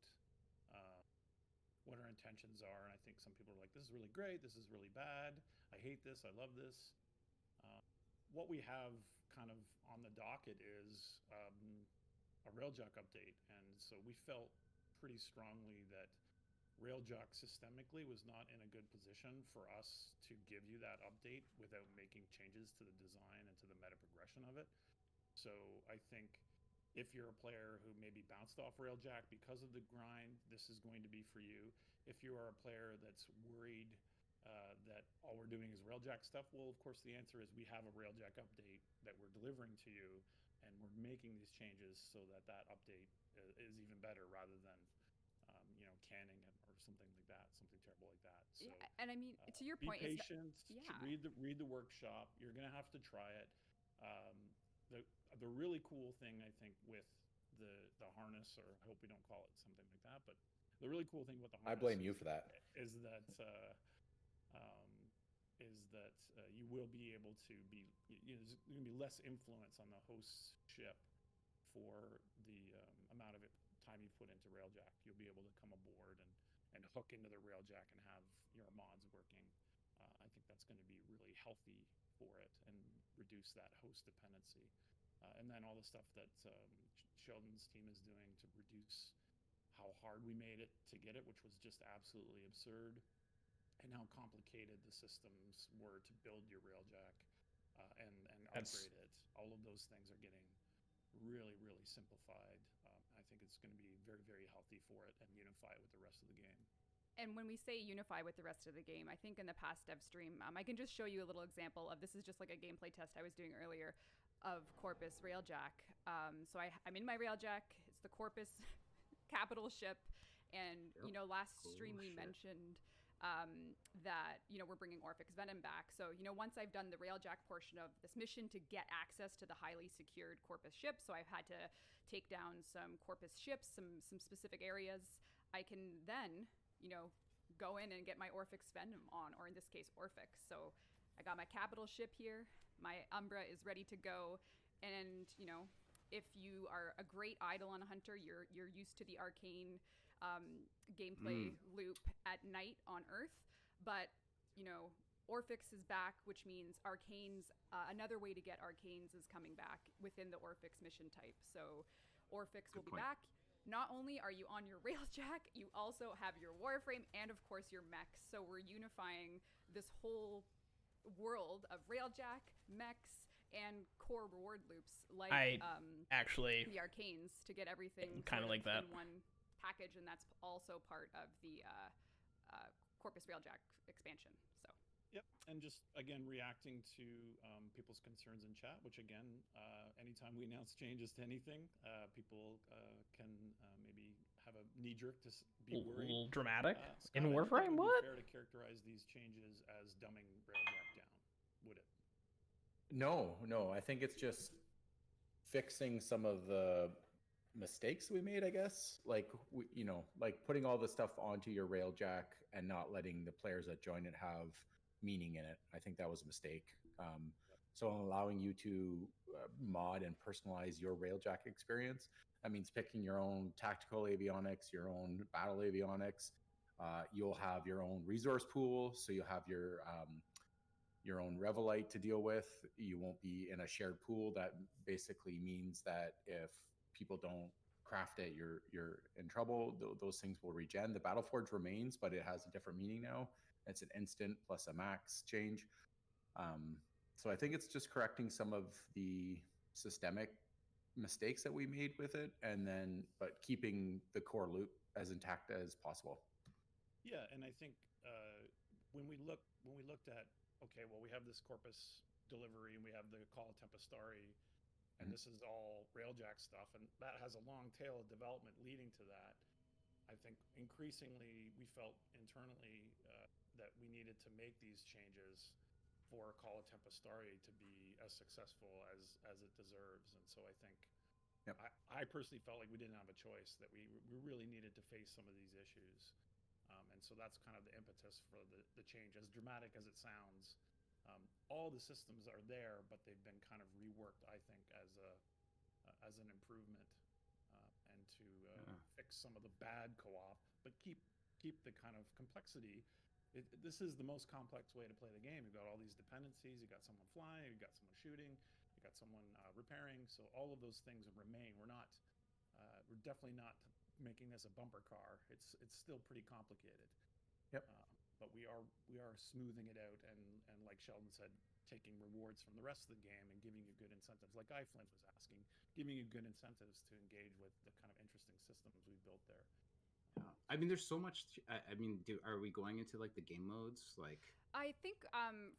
what our intentions are, and I think some people are like, this is really great, this is really bad, I hate this, I love this. What we have kind of on the docket is a Railjack update, and so we felt pretty strongly that Railjack systemically was not in a good position for us to give you that update without making changes to the design and to the meta progression of it. So I think if you're a player who maybe bounced off Railjack because of the grind, this is going to be for you. If you are a player that's worried that all we're doing is Railjack stuff, well, of course, the answer is we have a Railjack update that we're delivering to you, and we're making these changes so that that update is even better rather than, canning it or something like that, something terrible like that. So, yeah, and I mean, to your point, be patient. yeah. Read the workshop. You're gonna have to try it. The really cool thing I think with the harness, or I hope we don't call it something like that, but the really cool thing with the harness, I blame you for that, is that you will be able to be, there's going to be less influence on the host's ship for the amount of time you put into Railjack. You'll be able to come aboard and hook into the Railjack and have your mods working. I think that's going to be really healthy for it and reduce that host dependency. And then all the stuff that Sheldon's team is doing to reduce how hard we made it to get it, which was just absolutely absurd, and how complicated the systems were to build your Railjack and upgrade it. All of those things are getting really, really simplified. I think it's going to be very, very healthy for it and unify it with the rest of the game. And when we say unify with the rest of the game, I think in the past Devstream, I can just show you a little example of, this is just like a gameplay test I was doing earlier of Corpus Railjack. So I'm in my Railjack. It's the Corpus capital ship. And, last stream we mentioned that, we're bringing Orphix Venom back. So, once I've done the Railjack portion of this mission to get access to the highly secured Corpus ship, so I've had to take down some Corpus ships, some specific areas, I can then, go in and get my Orphix Venom on, or in this case, Orphix. So I got my capital ship here. My Umbra is ready to go. And, if you are a great Eidolon hunter, you're used to the arcane gameplay loop at night on Earth. But, Orphix is back, which means arcanes, another way to get arcanes is coming back within the Orphix mission type. So Orphix will be back. Not only are you on your Railjack, you also have your Warframe and, of course, your mechs. So we're unifying this whole world of Railjack, mechs, and core reward loops like actually the arcanes to get everything kind of like that in one package, and that's also part of the Corpus Railjack expansion. So. Yep, and just again reacting to people's concerns in chat, which again, anytime we announce changes to anything, people can maybe have a knee jerk to be worried. A little dramatic Scott, in Warframe. What? Fair to characterize these changes as dumbing Railjack down, would it? No. I think it's just fixing some of the mistakes we made, I guess. Like like putting all the stuff onto your Railjack and not letting the players that join it have meaning in it. I think that was a mistake. So allowing you to mod and personalize your Railjack experience. That means picking your own tactical avionics, your own battle avionics. You'll have your own resource pool, so you'll have your own Revelite to deal with. You won't be in a shared pool. That basically means that if people don't craft it, you're in trouble. Those things will regen. The Battleforge remains, but it has a different meaning now. It's an instant plus a max change. So I think it's just correcting some of the systemic mistakes that we made with it, and then but keeping the core loop as intact as possible. Yeah, and I think when we looked at, okay, well, we have this corpus delivery and we have the call Tempestari, and this is all Railjack stuff, and that has a long tail of development leading to that. I think increasingly we felt internally that we needed to make these changes for Call of Tempestari to be as successful as it deserves. And so I think I personally felt like we didn't have a choice, that we really needed to face some of these issues. And so that's kind of the impetus for the change. As dramatic as it sounds, all the systems are there, but they've been kind of reworked, I think, as an improvement, and to fix some of the bad co-op, but keep the kind of complexity. This is the most complex way to play the game. You've got all these dependencies. You've got someone flying. You've got someone shooting. You've got someone repairing. So all of those things remain. We're definitely not making this a bumper car. It's still pretty complicated. Yep. But we are smoothing it out, and like Sheldon said, taking rewards from the rest of the game and giving you good incentives. Like iFlint was asking, giving you good incentives to engage with the kind of interesting systems we've built there. Yeah. I mean, there's so much. I mean, are we going into like the game modes? Like, I think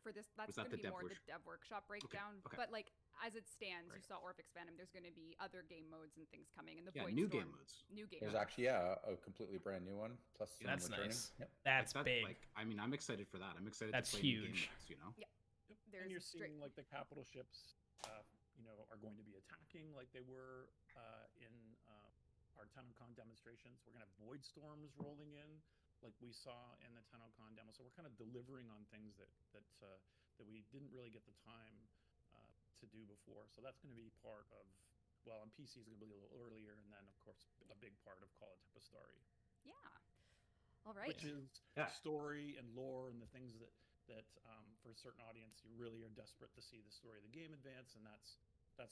for this, that's going to be more the dev workshop breakdown. Okay. But like as it stands, you saw Orphic Phantom. There's going to be other game modes and things coming, and the Void new Storm, game modes. New game. There's modes. actually a completely brand new one. Plus, that's returning. nice. Yep. That's big. Like, I mean, I'm excited for that. I'm excited. That's to play huge. New game modes, you know. Yeah. And you're seeing like the capital ships, are going to be attacking like they were in our TennoCon demonstrations. We're going to have Void Storms rolling in, like we saw in the TennoCon demo. So we're kind of delivering on things that we didn't really get the time to do before. So that's going to be part of. Well, on PC is going to be a little earlier, and then of course a big part of Call of Tempestari. Yeah. All right. Which is story and lore and the things that for a certain audience you really are desperate to see the story of the game advance, and that's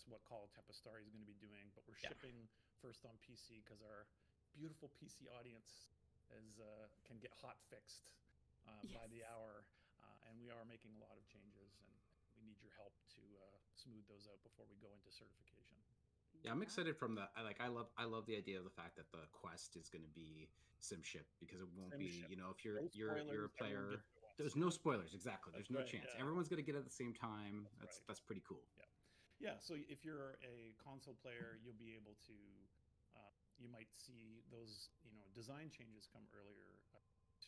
what Call of Tempestari is going to be doing. But we're shipping first on PC because our beautiful PC audience can get hot fixed by the hour, and we are making a lot of changes, and we need your help to smooth those out before we go into certification. Yeah, I'm excited from the. I love the idea of the fact that the quest is going to be SimShip, because it won't be, you know, if you're a player. There's no spoilers, exactly. There's no chance. Yeah. Everyone's going to get it at the same time. That's pretty cool. Yeah. So if you're a console player, you'll be able to. You might see those, design changes come earlier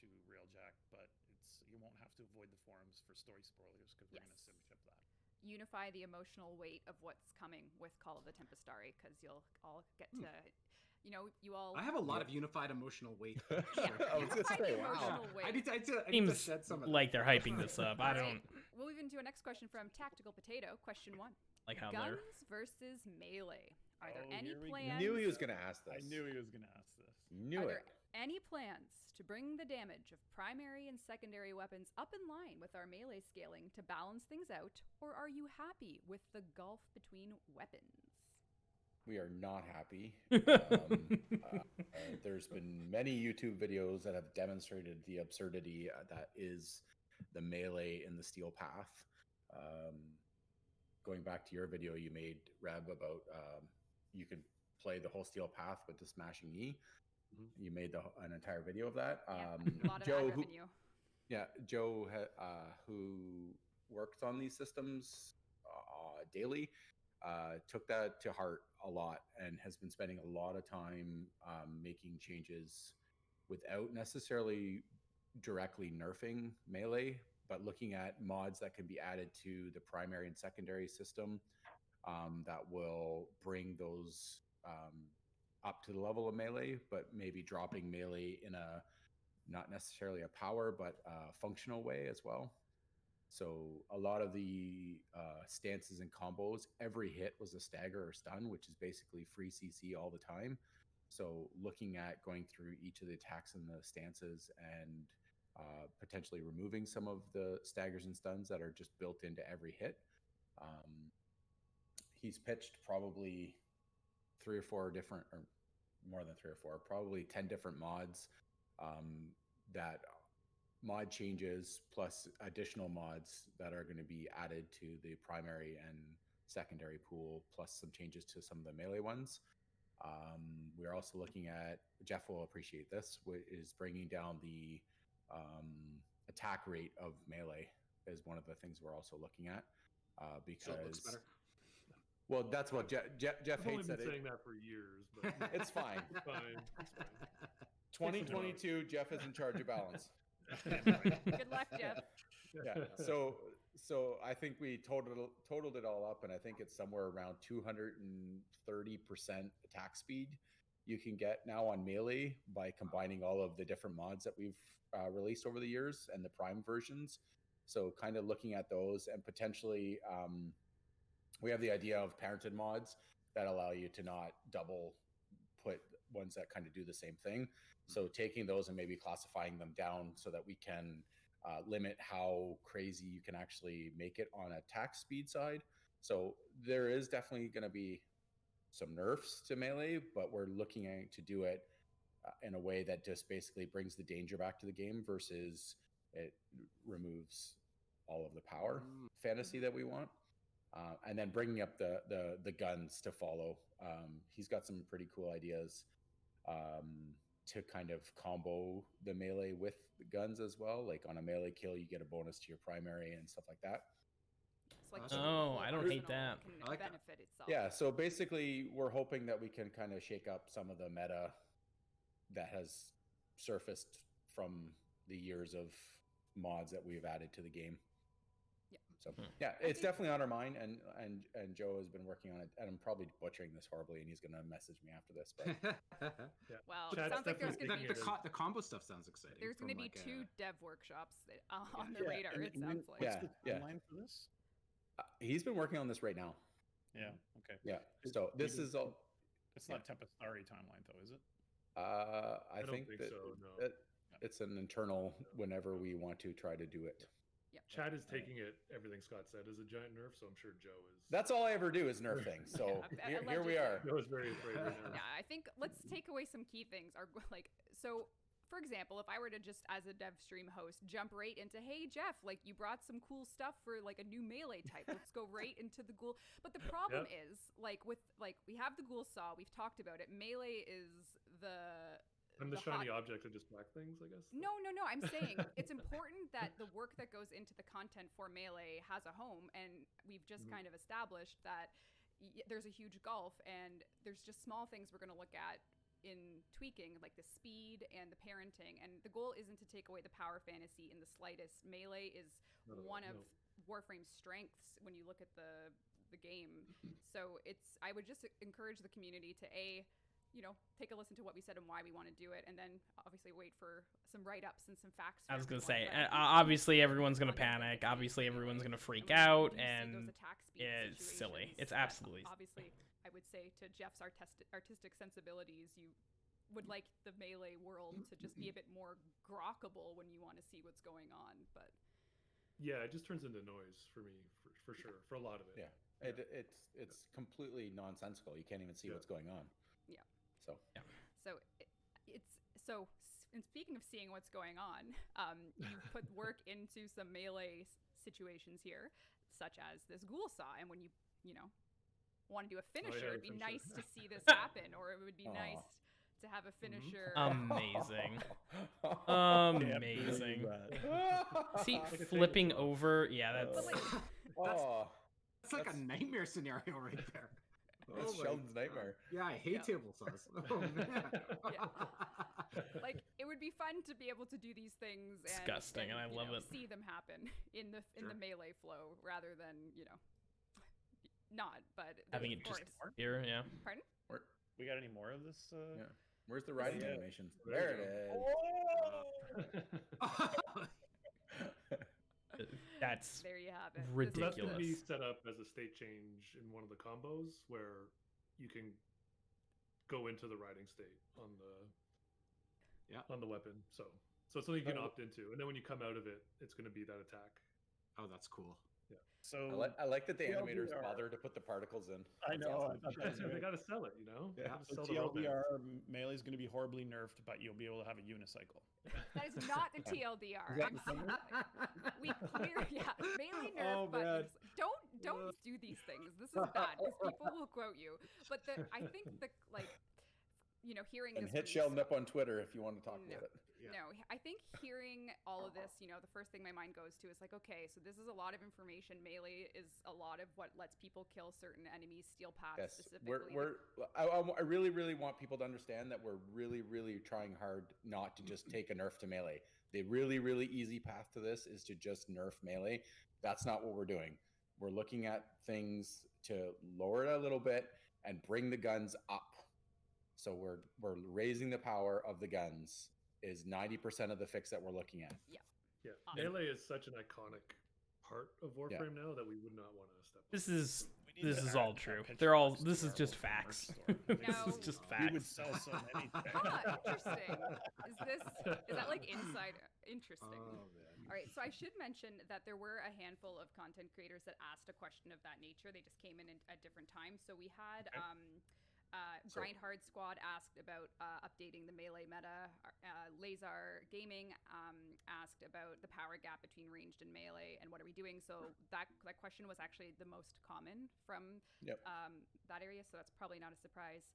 to Railjack, but you won't have to avoid the forums for story spoilers because we're going to SimShip that. Unify the emotional weight of what's coming with Call of the Tempestari, because you'll all get to. You all. I have a lot of unified emotional weight. I was gonna say, wow. I need to shed some of that. Like they're hyping this up. I don't. We'll move into a next question from Tactical Potato. Question 1. Like how Guns versus melee. Are there any plans? I knew he was going to ask this. I knew he was going to ask this. Knew it. Are there any plans to bring the damage of primary and secondary weapons up in line with our melee scaling to balance things out, or are you happy with the gulf between weapons? We are not happy. There's been many YouTube videos that have demonstrated the absurdity that is the melee in the steel path. Going back to your video you made, Reb, about you can play the whole steel path with the smashing knee. Mm-hmm. You made an entire video of that. A lot of Joe, ad revenue. Joe, who works on these systems daily, took that to heart a lot and has been spending a lot of time making changes without necessarily directly nerfing melee, but looking at mods that can be added to the primary and secondary system that will bring those up to the level of melee, but maybe dropping melee in a not necessarily a power, but a functional way as well. So a lot of the stances and combos, every hit was a stagger or stun, which is basically free CC all the time. So looking at going through each of the attacks and the stances and potentially removing some of the staggers and stuns that are just built into every hit. He's pitched probably 3 or 4 different, or more than 3 or 4, probably 10 different mods that mod changes plus additional mods that are going to be added to the primary and secondary pool, plus some changes to some of the melee ones. We're also looking at, Jeff will appreciate this, is bringing down the attack rate of melee is one of the things we're also looking at, because So it looks better. Well, that's what Jeff I've only hates. been That saying that for years, but it's fine. It's fine. It's fine. 2022, Jeff is in charge of balance. Good luck, Jeff. Yeah. So I think we totaled it all up, and I think it's somewhere around 230% attack speed you can get now on melee by combining all of the different mods that we've released over the years and the prime versions. So kind of looking at those, and potentially we have the idea of parented mods that allow you to not double put ones that kind of do the same thing. So taking those and maybe classifying them down so that we can limit how crazy you can actually make it on attack speed side. So there is definitely going to be some nerfs to melee, but we're looking at to do it in a way that just basically brings the danger back to the game versus it removes all of the power fantasy that we want. And then bringing up the guns to follow. He's got some pretty cool ideas to kind of combo the melee with the guns as well. Like on a melee kill, you get a bonus to your primary and stuff like that. It's like I don't hate that. Can I like that. benefit itself. Yeah, so basically, we're hoping that we can kind of shake up some of the meta that has surfaced from the years of mods that we've added to the game. So yeah, it's definitely on our mind, and Joe has been working on it, and I'm probably butchering this horribly, and he's gonna message me after this. But Well, it sounds like there's gonna be the combo stuff sounds exciting. there's gonna be like two dev workshops on the radar. It sounds like. Yeah, Timeline for this? He's been working on this right now. Yeah. Okay. Yeah. So this is all. It's not Tempestari timeline though, is it? I don't think think that, so, no. that it's an internal whenever we want to try to do it. Chad is taking it, everything Scott said, as a giant nerf, so I'm sure Joe is. That's all I ever do is nerf things. So here we are. Joe is very afraid right now. Yeah, I think let's take away some key things. So, for example, if I were to just as a Devstream host jump right into, hey Jeff, like you brought some cool stuff for like a new melee type. Let's go right into the ghoul. But the problem is we have the ghoul saw. We've talked about it. Melee is I'm the shiny object that just black things, I guess. No. I'm saying it's important that the work that goes into the content for Melee has a home, and we've just kind of established that there's a huge gulf, and there's just small things we're going to look at in tweaking, like the speed and the parenting. And the goal isn't to take away the power fantasy in the slightest. Melee is one of Warframe's strengths when you look at the game. So I would just encourage the community to take a listen to what we said and why we want to do it, and then obviously wait for some write-ups and some facts. I was gonna say, obviously everyone's gonna panic. Obviously everyone's gonna freak out, and it's silly. It's absolutely. Obviously, I would say to Jeff's artistic sensibilities, you would like the Melee world to just be a bit more grokkable when you want to see what's going on. But yeah, it just turns into noise for me, for sure, for a lot of it. Yeah, it's completely nonsensical. You can't even see what's going on. Yeah. So yeah. And speaking of seeing what's going on, you've put work into some melee situations here, such as this ghoul saw. And when you want to do a finisher, it'd be nice to see this happen, or it would be nice to have a finisher. Amazing. Amazing. See, flipping over. Yeah, that's. That's like a nightmare scenario right there. That's Sheldon's nightmare. Yeah, I hate table saws. Oh man. Like it would be fun to be able to do these things. Disgusting, and I love it. See them happen in the melee flow rather than not. But having it just here, yeah. Pardon? We got any more of this? Yeah. Where's the riding animation? There it is. That's there you have it. Ridiculous. So that's going to be set up as a state change in one of the combos where you can go into the riding state on the weapon. So it's something you can opt into, and then when you come out of it, it's going to be that attack. Oh, that's cool. So I like that the animators TLDR. bother to put the particles in. I know. They got to sell it, you know. They Yeah. gotta So sell the romance. TLDR melee is going to be horribly nerfed, but you'll be able to have a unicycle. That is not the TLDR. I'm sorry. We clear, melee nerf Oh, but man. don't do these things. This is bad because people will quote you. But I think hearing And this hit from Shell Nip on Twitter if you want to talk No. about it. No, I think hearing all of this, the first thing my mind goes to is like, okay, so this is a lot of information. Melee is a lot of what lets people kill certain enemies, steal paths Yes, specifically. I really, really want people to understand that we're really, really trying hard not to just take a nerf to melee. The really, really easy path to this is to just nerf melee. That's not what we're doing. We're looking at things to lower it a little bit and bring the guns up. So we're raising the power of the guns is 90% of the fix that we're looking at. Yeah. Awesome. Melee is such an iconic part of Warframe now that we would not want to step. This is all true. They're all. This is just facts. This is just facts. We would sell so many. Interesting. Is that like inside? Interesting. Oh, man. All right, so I should mention that there were a handful of content creators that asked a question of that nature. They just came in at different times. So we had Grind Hard Squad asked about updating the melee meta. Lazar Gaming asked about the power gap between ranged and melee and what are we doing. So that question was actually the most common from that area. So that's probably not a surprise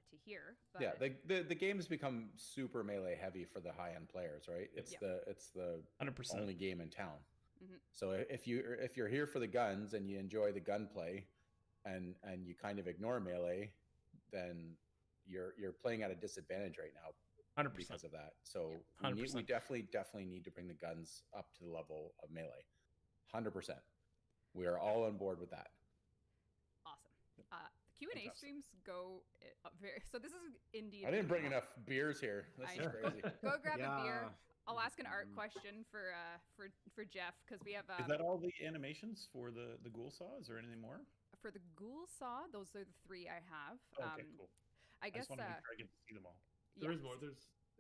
to hear. But Yeah, the game's become super melee heavy for the high end players, right? It's the 100%. only game in town. Mhm. So if you're here for the guns and you enjoy the gunplay, and you kind of ignore melee, then you're playing at a disadvantage right now 100%. because of that. So 100%. we definitely need to bring the guns up to the level of melee. 100%. We are all on board with that. Awesome. The Q&A streams go very. So this is indeed. I didn't bring enough beers here. This I is know. crazy. Go grab a beer. I'll ask an art question for Jeff because we have. Is that all the animations for the ghoul saw? Is there anything more? For the ghoul saw, those are the 3 I have. Okay, cool. I guess. just want to make sure I get to see them all. There is more.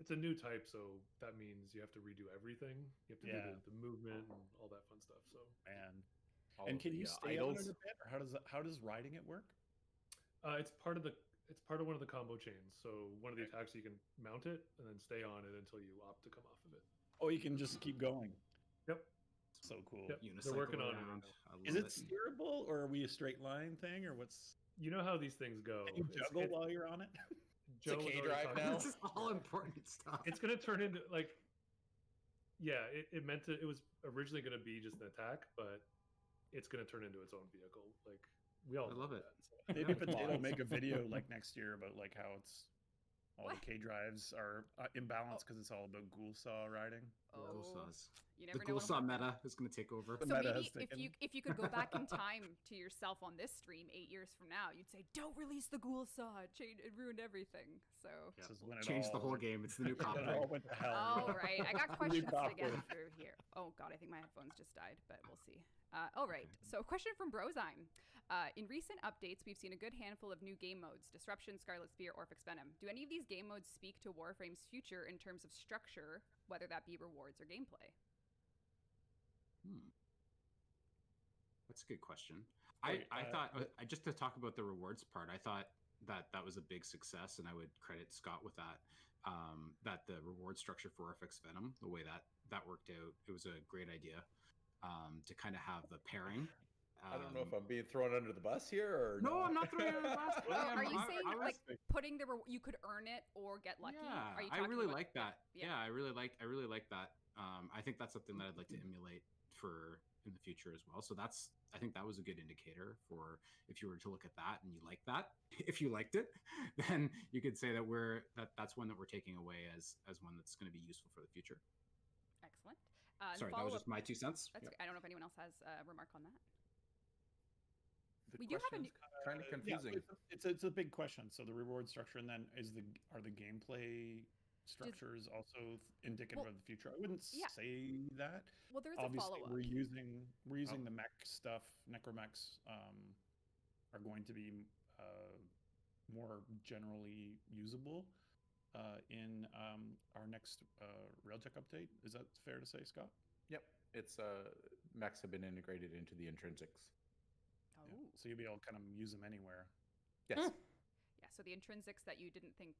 It's a new type, so that means you have to redo everything. You have to do the movement and all that fun stuff. So and can you stay on it a bit, or how does riding it work? It's part of one of the combo chains. So one of the attacks you can mount it and then stay on it until you opt to come off of it. Oh, you can just keep going. Yep. So cool. Yep. They're working on it. Is it steerable, or are we a straight line thing, or what's? You know how these things go. Can you juggle while you're on it? It's a K-drive now. This is all important stuff. It's gonna turn into it was originally gonna be just an attack, but it's gonna turn into its own vehicle. Like we all love it. So. Maybe Potato make a video next year about how it's all the K drives are imbalanced because it's all about ghoul saw riding. Ghoul saws. You never the know ghoul saw meta is going to take over. So maybe if you could go back in time to yourself on this stream 8 years from now, you'd say, "Don't release the ghoul saw. It ruined everything." So change the whole game. It's the new copy. It all went to hell. All right, I got questions to get through here. Oh God, I think my headphones just died, but we'll see. All right, so question from Brozine. In recent updates, we've seen a good handful of new game modes: Disruption, Scarlet Spear, Orphix Venom. Do any of these game modes speak to Warframe's future in terms of structure, whether that be rewards or gameplay? That's a good question. I thought, just to talk about the rewards part, I thought that was a big success, and I would credit Scott with that. That the reward structure for Orphix Venom, the way that worked out, it was a great idea to kind of have the pairing. I don't know if I'm being thrown under the bus here or no. I'm not throwing you under the bus. Are you saying putting you could earn it or get lucky? Yeah, Are you I really about like that. Yeah, I really like that. I think that's something that I'd like to emulate for in the future as well. So I think that was a good indicator for if you were to look at that and you like that. If you liked it, then you could say that that's one that we're taking away as one that's going to be useful for the future. Excellent. Sorry, that was just my 2 cents. That's okay. I don't know if anyone else has a remark on that. We do have a kind of confusing. Yeah, it's a big question. So the reward structure, and then are the gameplay structures also indicative of the future? I wouldn't say that. Well, there's obviously a follow-up. we're using the mech stuff. Necromechs are going to be more generally usable in our next Railtech update. Is that fair to say, Scott? Yep. It's mechs have been integrated into the intrinsics. Oh. Yeah. So you'll be able to kind of use them anywhere. Yes. Yeah, so the intrinsics that you didn't think,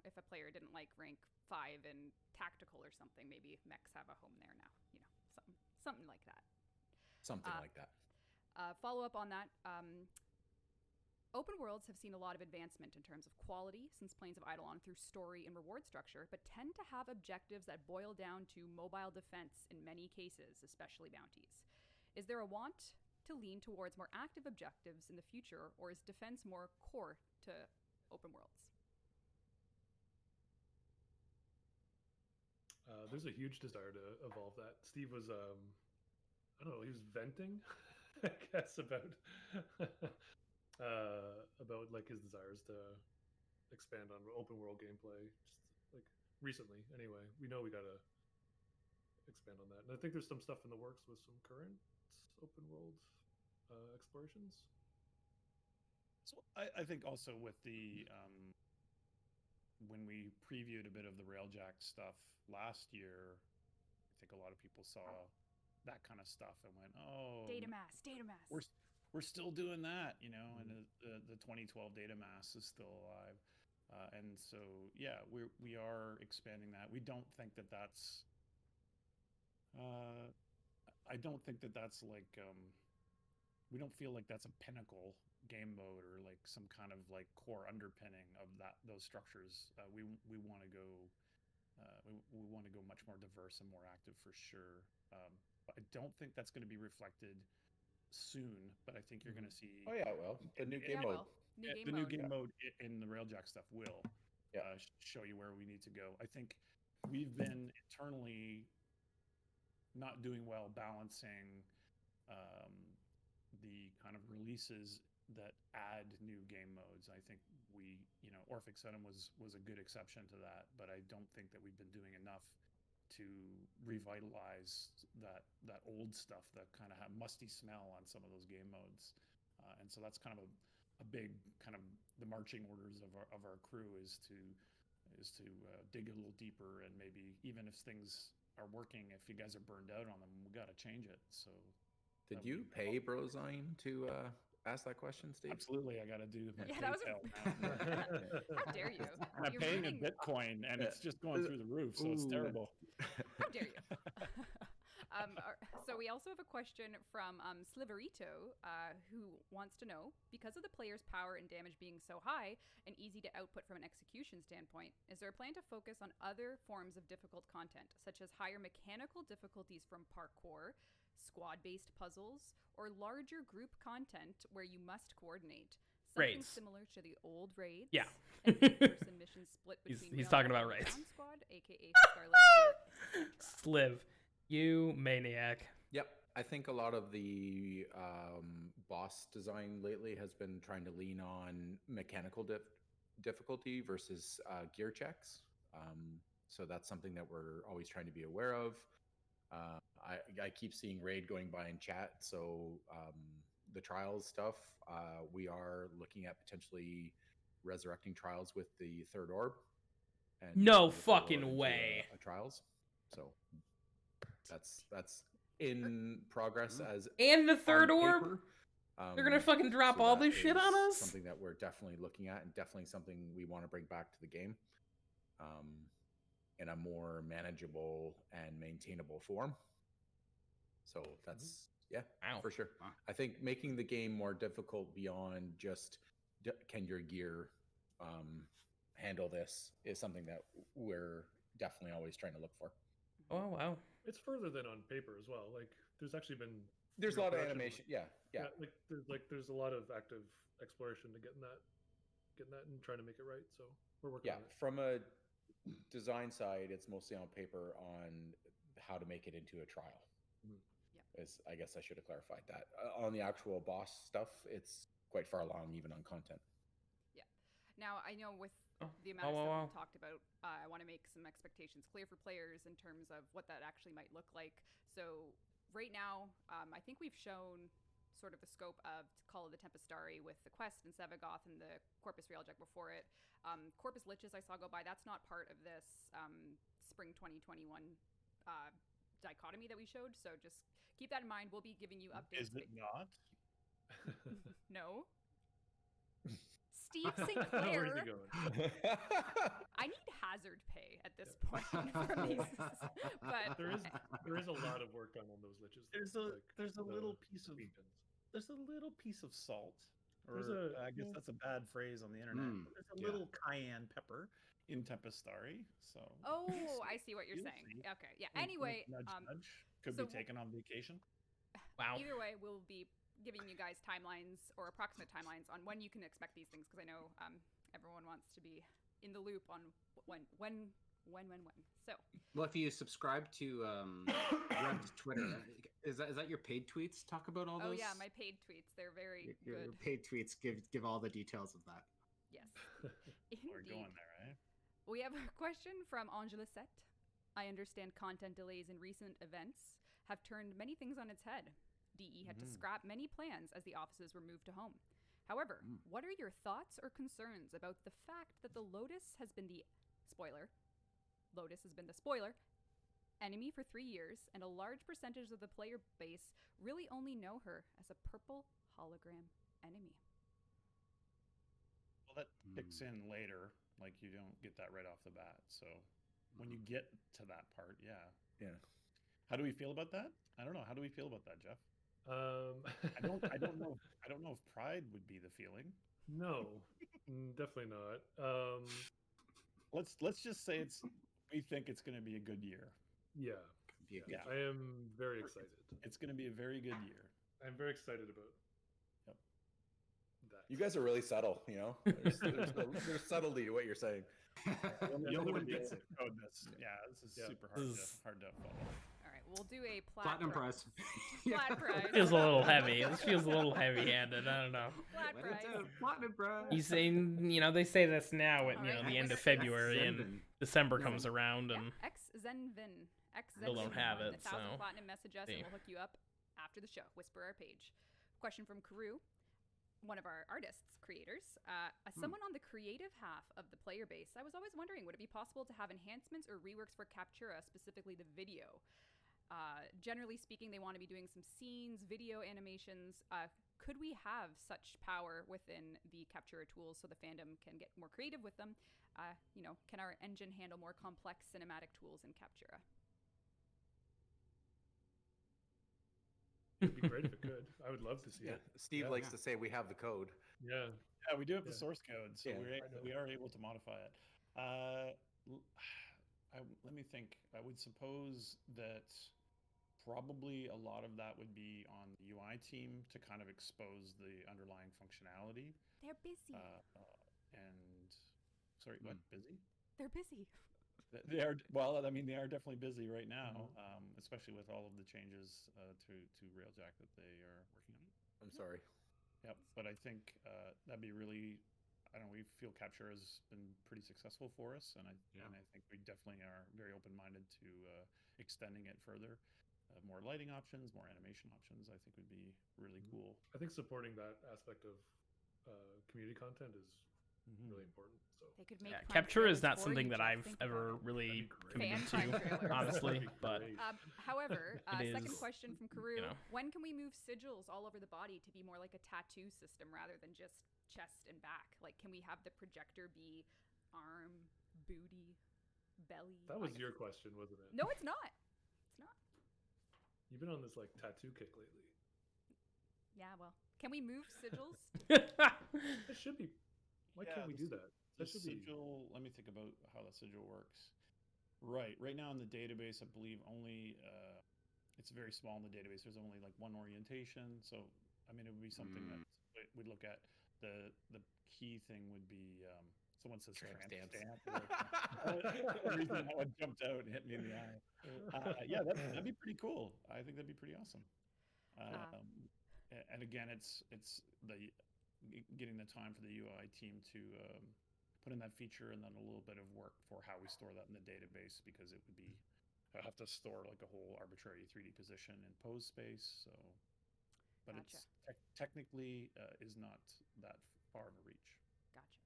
if a player didn't like rank 5 in tactical or something, maybe mechs have a home there now. Something like that. Something like that. Follow up on that. Open worlds have seen a lot of advancement in terms of quality since Plains of Eidolon through story and reward structure, but tend to have objectives that boil down to mobile defense in many cases, especially bounties. Is there a want to lean towards more active objectives in the future, or is defense more core to open worlds? There's a huge desire to evolve that. Steve was, I don't know, he was venting, I guess, about like his desires to expand on open world gameplay. Just like recently, anyway. We know we gotta expand on that, and I think there's some stuff in the works with some current open world explorations. So I think also with the when we previewed a bit of the Railjack stuff last year, I think a lot of people saw that kind of stuff and went, "Oh, data mass. We're still doing that, and the 2012 data mass is still alive." And so, yeah, we are expanding that. We don't think that that's. I don't think that that's like. We don't feel like that's a pinnacle game mode or like some kind of like core underpinning of those structures. We want to go. We want to go much more diverse and more active for sure. But I don't think that's going to be reflected soon. But I think you're going to see. Oh yeah, well, the new game mode. The new game mode in the Railjack stuff will show you where we need to go. I think we've been internally not doing well balancing the kind of releases that add new game modes. I think Orphic Sunum was a good exception to that, but I don't think that we've been doing enough to revitalize that old stuff that kind of have musty smell on some of those game modes. And so that's kind of a big kind of the marching orders of our crew is to dig a little deeper, and maybe even if things are working, if you guys are burned out on them, we got to change it. So did you pay Brozine to ask that question, Steve? Absolutely, I got to do my PayPal now. How dare you? And I'm paying in Bitcoin, and it's just going through the roof, so it's terrible. How dare you? So we also have a question from Sliverito, who wants to know, because of the player's power and damage being so high and easy to output from an execution standpoint, is there a plan to focus on other forms of difficult content, such as higher mechanical difficulties from parkour, squad-based puzzles, or larger group content where you must coordinate? Something Raids. Similar to the old raids. Yeah. And in-person missions split between He's talking about raids. Squad, aka Scarlet Spirit, etc. Sliv, you maniac. Yep. I think a lot of the boss design lately has been trying to lean on mechanical difficulty versus gear checks. So that's something that we're always trying to be aware of. I keep seeing raid going by in chat. So the trials stuff, we are looking at potentially resurrecting trials with the third orb. And no fucking way. Trials. So that's in progress as and the third orb. Paper. They're gonna fucking drop all this shit on us. Something that we're definitely looking at, and definitely something we want to bring back to the game, in a more manageable and maintainable form. So that's for sure. Wow. I think making the game more difficult beyond just can your gear handle this is something that we're definitely always trying to look for. Oh wow. It's further than on paper as well. Like there's actually been a lot of animation. Yeah. There's a lot of active exploration to getting that and trying to make it right. So we're working on it. From a design side, it's mostly on paper on how to make it into a trial. I guess I should have clarified that. On the actual boss stuff, it's quite far along, even on content. Yeah. Now I know with the amount of stuff we've talked about, I want to make some expectations clear for players in terms of what that actually might look like. So right now, I think we've shown sort of the scope of Call of the Tempestari with the Quest and Sevagoth and the Corpus Railjack before it. Corpus Liches I saw go by. That's not part of this spring 2021 dichotomy that we showed. So just keep that in mind. We'll be giving you updates. Is it not? No. Steve Where's Sinclair. he going? I need hazard pay at this point from these. But there is a lot of work done on those liches. There's a little piece of salt. Or I guess that's a bad phrase on the internet. But there's a little cayenne pepper in Tempestari. So I see what you're saying. Okay, yeah. Anyway, nudge. Could be taken on vacation. Wow. Either way, we'll be giving you guys timelines or approximate timelines on when you can expect these things, because I know everyone wants to be in the loop on when. So, well, if you subscribe to Rev's Twitter, is that your paid tweets? Talk about all those. Oh yeah, my paid tweets. They're very your good. Paid tweets give all the details of that. Yes. We're going there, right? We have a question from Angela Set. I understand content delays in recent events have turned many things on its head. DE had to scrap many plans as the offices were moved to home. However, what are your thoughts or concerns about the fact that the Lotus has been the spoiler enemy for 3 years, and a large percentage of the player base really only know her as a purple hologram enemy? Well, that kicks in later. Like, you don't get that right off the bat. So when you get to that part, yeah. How do we feel about that? I don't know. How do we feel about that, Jeff? I don't know. I don't know if pride would be the feeling. No, definitely not. Let's just say we think it's going to be a good year. Yeah. I am very excited. It's going to be a very good year. I'm very excited about that. You guys are really subtle, you know? There's subtlety to what you're saying. No one gets it. This is super hard to follow. All right, we'll do a platinum prize. Flat prize. Feels a little heavy. This feels a little heavy-handed. I don't know. Flat prize. Platinum prize. You saying, they say this now at the end of February, and December comes around, and Xzenvin. Still don't have it, 1,000 so platinum, message us, and we'll hook you up after the show. Whisper our page. Question from Karu, one of our artists, creators. As someone on the creative half of the player base, I was always wondering, would it be possible to have enhancements or reworks for Captura, specifically the video? Generally speaking, they want to be doing some scenes, video animations. Could we have such power within the Captura tools so the fandom can get more creative with them? Can our engine handle more complex cinematic tools in Captura? It'd be great if it could. I would love to see it. Steve likes to say we have the code. Yeah, we do have the source code, so we are able to modify it. Let me think. I would suppose that probably a lot of that would be on the UI team to kind of expose the underlying functionality. They're busy. Sorry, what? Busy? They're busy. They are. Well, I mean, they are definitely busy right now, especially with all of the changes to Railjack that they are working on. I'm sorry. Yep, but I think that'd be really. I don't know. We feel Capture has been pretty successful for us, and I think we definitely are very open-minded to extending it further. More lighting options, more animation options. I think would be really cool. I think supporting that aspect of community content is really important. So they could make Capture is not something that I've ever really committed to, honestly. But however, second question from Karu: when can we move sigils all over the body to be more like a tattoo system rather than just chest and back? Like, can we have the projector be arm, booty, belly? That was your question, wasn't it? No, it's not. It's not. You've been on this tattoo kick lately. Yeah, well, can we move sigils? It should be. Why can't we do that? The sigil. Let me think about how the sigil works. Right now in the database, I believe only it's very small in the database. There's only like one orientation, so I mean it would be something that we'd look at. The key thing would be someone says tramp stamp. The reason that one jumped out and hit me in the eye. That'd be pretty cool. I think that'd be pretty awesome. And again, it's the getting the time for the UI team to put in that feature, and then a little bit of work for how we store that in the database, because it would be I have to store like a whole arbitrary 3D position in pose space. So, but it's technically is not that far of a reach. Gotcha.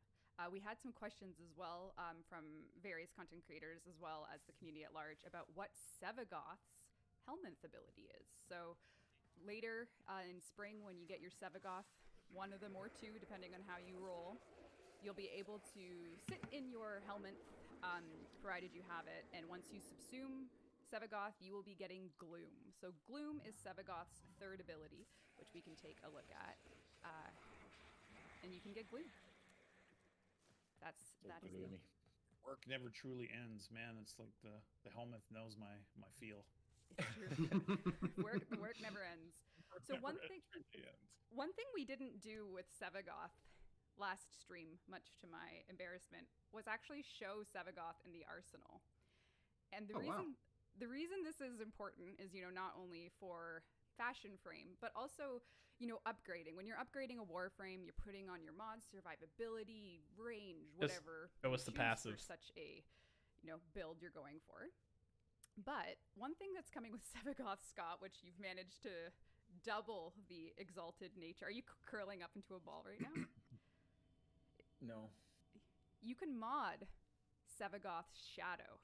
We had some questions as well from various content creators, as well as the community at large, about what Sevagoths Helminth ability is. So later in spring, when you get your Sevagoth, one of them or two, depending on how you roll, you'll be able to sit in your Helminth, provided you have it, and once you subsume Sevagoth, you will be getting Gloom. So Gloom is Sevagoth's third ability, which we can take a look at, and you can get Gloom. That is the Work never truly ends, man. It's like the helmet knows my feel. It's true. The work never ends. So one thing we didn't do with Sevagoth last stream, much to my embarrassment, was actually show Sevagoth in the arsenal. And the reason this is important is, not only for fashion frame, but also, upgrading. When you're upgrading a Warframe, you're putting on your mods, survivability, range, whatever. That was the passive. For such a, build you're going for. But one thing that's coming with Sevagoth, Scott, which you've managed to double the exalted nature. Are you curling up into a ball right now? No. You can mod Sevagoth's shadow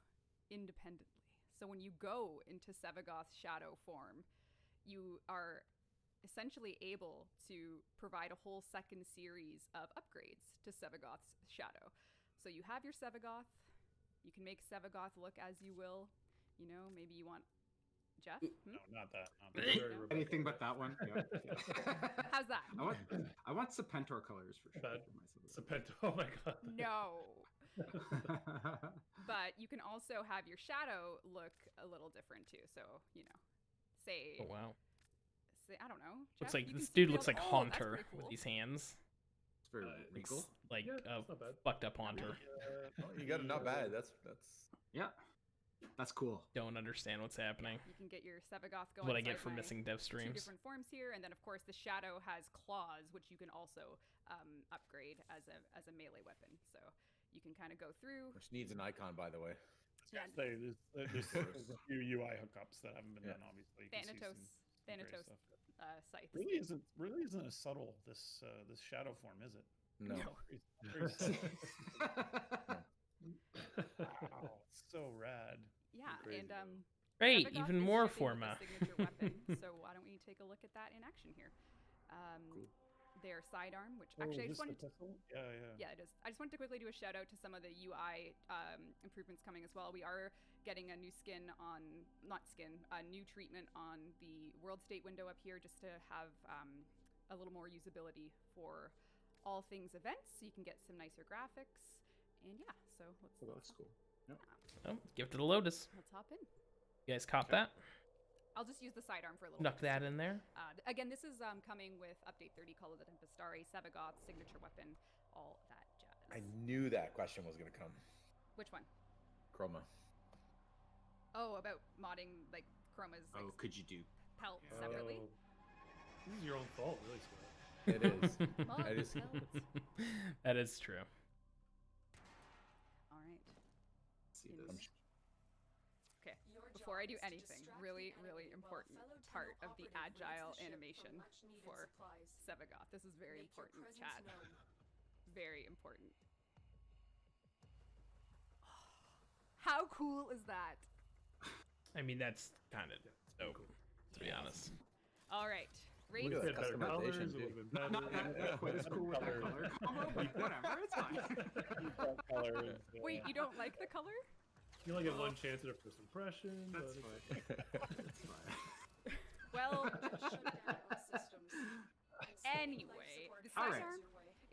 independently. So when you go into Sevagoth's shadow form, you are essentially able to provide a whole second series of upgrades to Sevagoth's shadow. So you have your Sevagoth. You can make Sevagoth look as you will. Maybe you want Jeff? No, not that. No? Anything but that one. Yeah. How's that? I want Serpentor colors for sure. Serpentor, oh my god. No. But you can also have your shadow look a little different too. So, say... Oh, wow. Say, I don't know. Looks Jeff, like you this can dude see looks like that's Haunter pretty cool. with these hands. It's very regal. Like Yeah, it's not bad. fucked up Haunter. You got it. Not bad. That's. Yeah. That's cool. Don't understand what's happening. You can get your Sevagoth going. What I get inside for my missing dev two streams. different forms here, and then of course the shadow has claws, which you can also upgrade as a melee weapon. So you can kind of go through. Which needs an icon, by the way. Yeah. There's a few UI hookups that haven't been done, obviously. Thanatos scythes. Really isn't as subtle this shadow form, is it? No. Very subtle. Wow, it's so rad. Yeah, and Great, Sevagoth even is more shipping with a format. signature weapon. So why don't we take a look at that in action here? Cool. Their sidearm, which Oh, actually I is just this wanted the pistol? Yeah. Yeah, it is. I just wanted to quickly do a shout out to some of the UI improvements coming as well. We are getting a new new treatment on the world state window up here just to have a little more usability for all things events, so you can get some nicer graphics. And yeah, so That's cool. Yep. Oh, give it to the Lotus. Let's hop in. You guys caught that? I'll just use the sidearm for a little Snuck bit. that in there. Again, this is coming with update 30, Call of the Tempestari, Sevagoth, signature weapon, all that jazz. I knew that question was gonna come. Which one? Chroma. Oh, about modding like Chroma's like, could you do? pelt separately. This is your own fault, really, Scott. It is. Mod That is. pelts. That is true. All right. See In- this. Okay. Your Before I job do is to anything, distract really, the really enemy while important fellow part tunnel of the operative brings agile the ship animation for much-needed for supplies. Sevagoth. This is very Make your important, presence chat. known. Very important. How cool is that? I mean, that's kind of dope, to be honest. All right. Look It at had that better colors, customization, it dude. would have been better. Not quite as cool with that color combo, but whatever, it's fine. Wait, you don't like the color? You only get one chance at a first impression. That's but fine. That's fine. Well, Shut down all systems. anyway, the All right. sidearm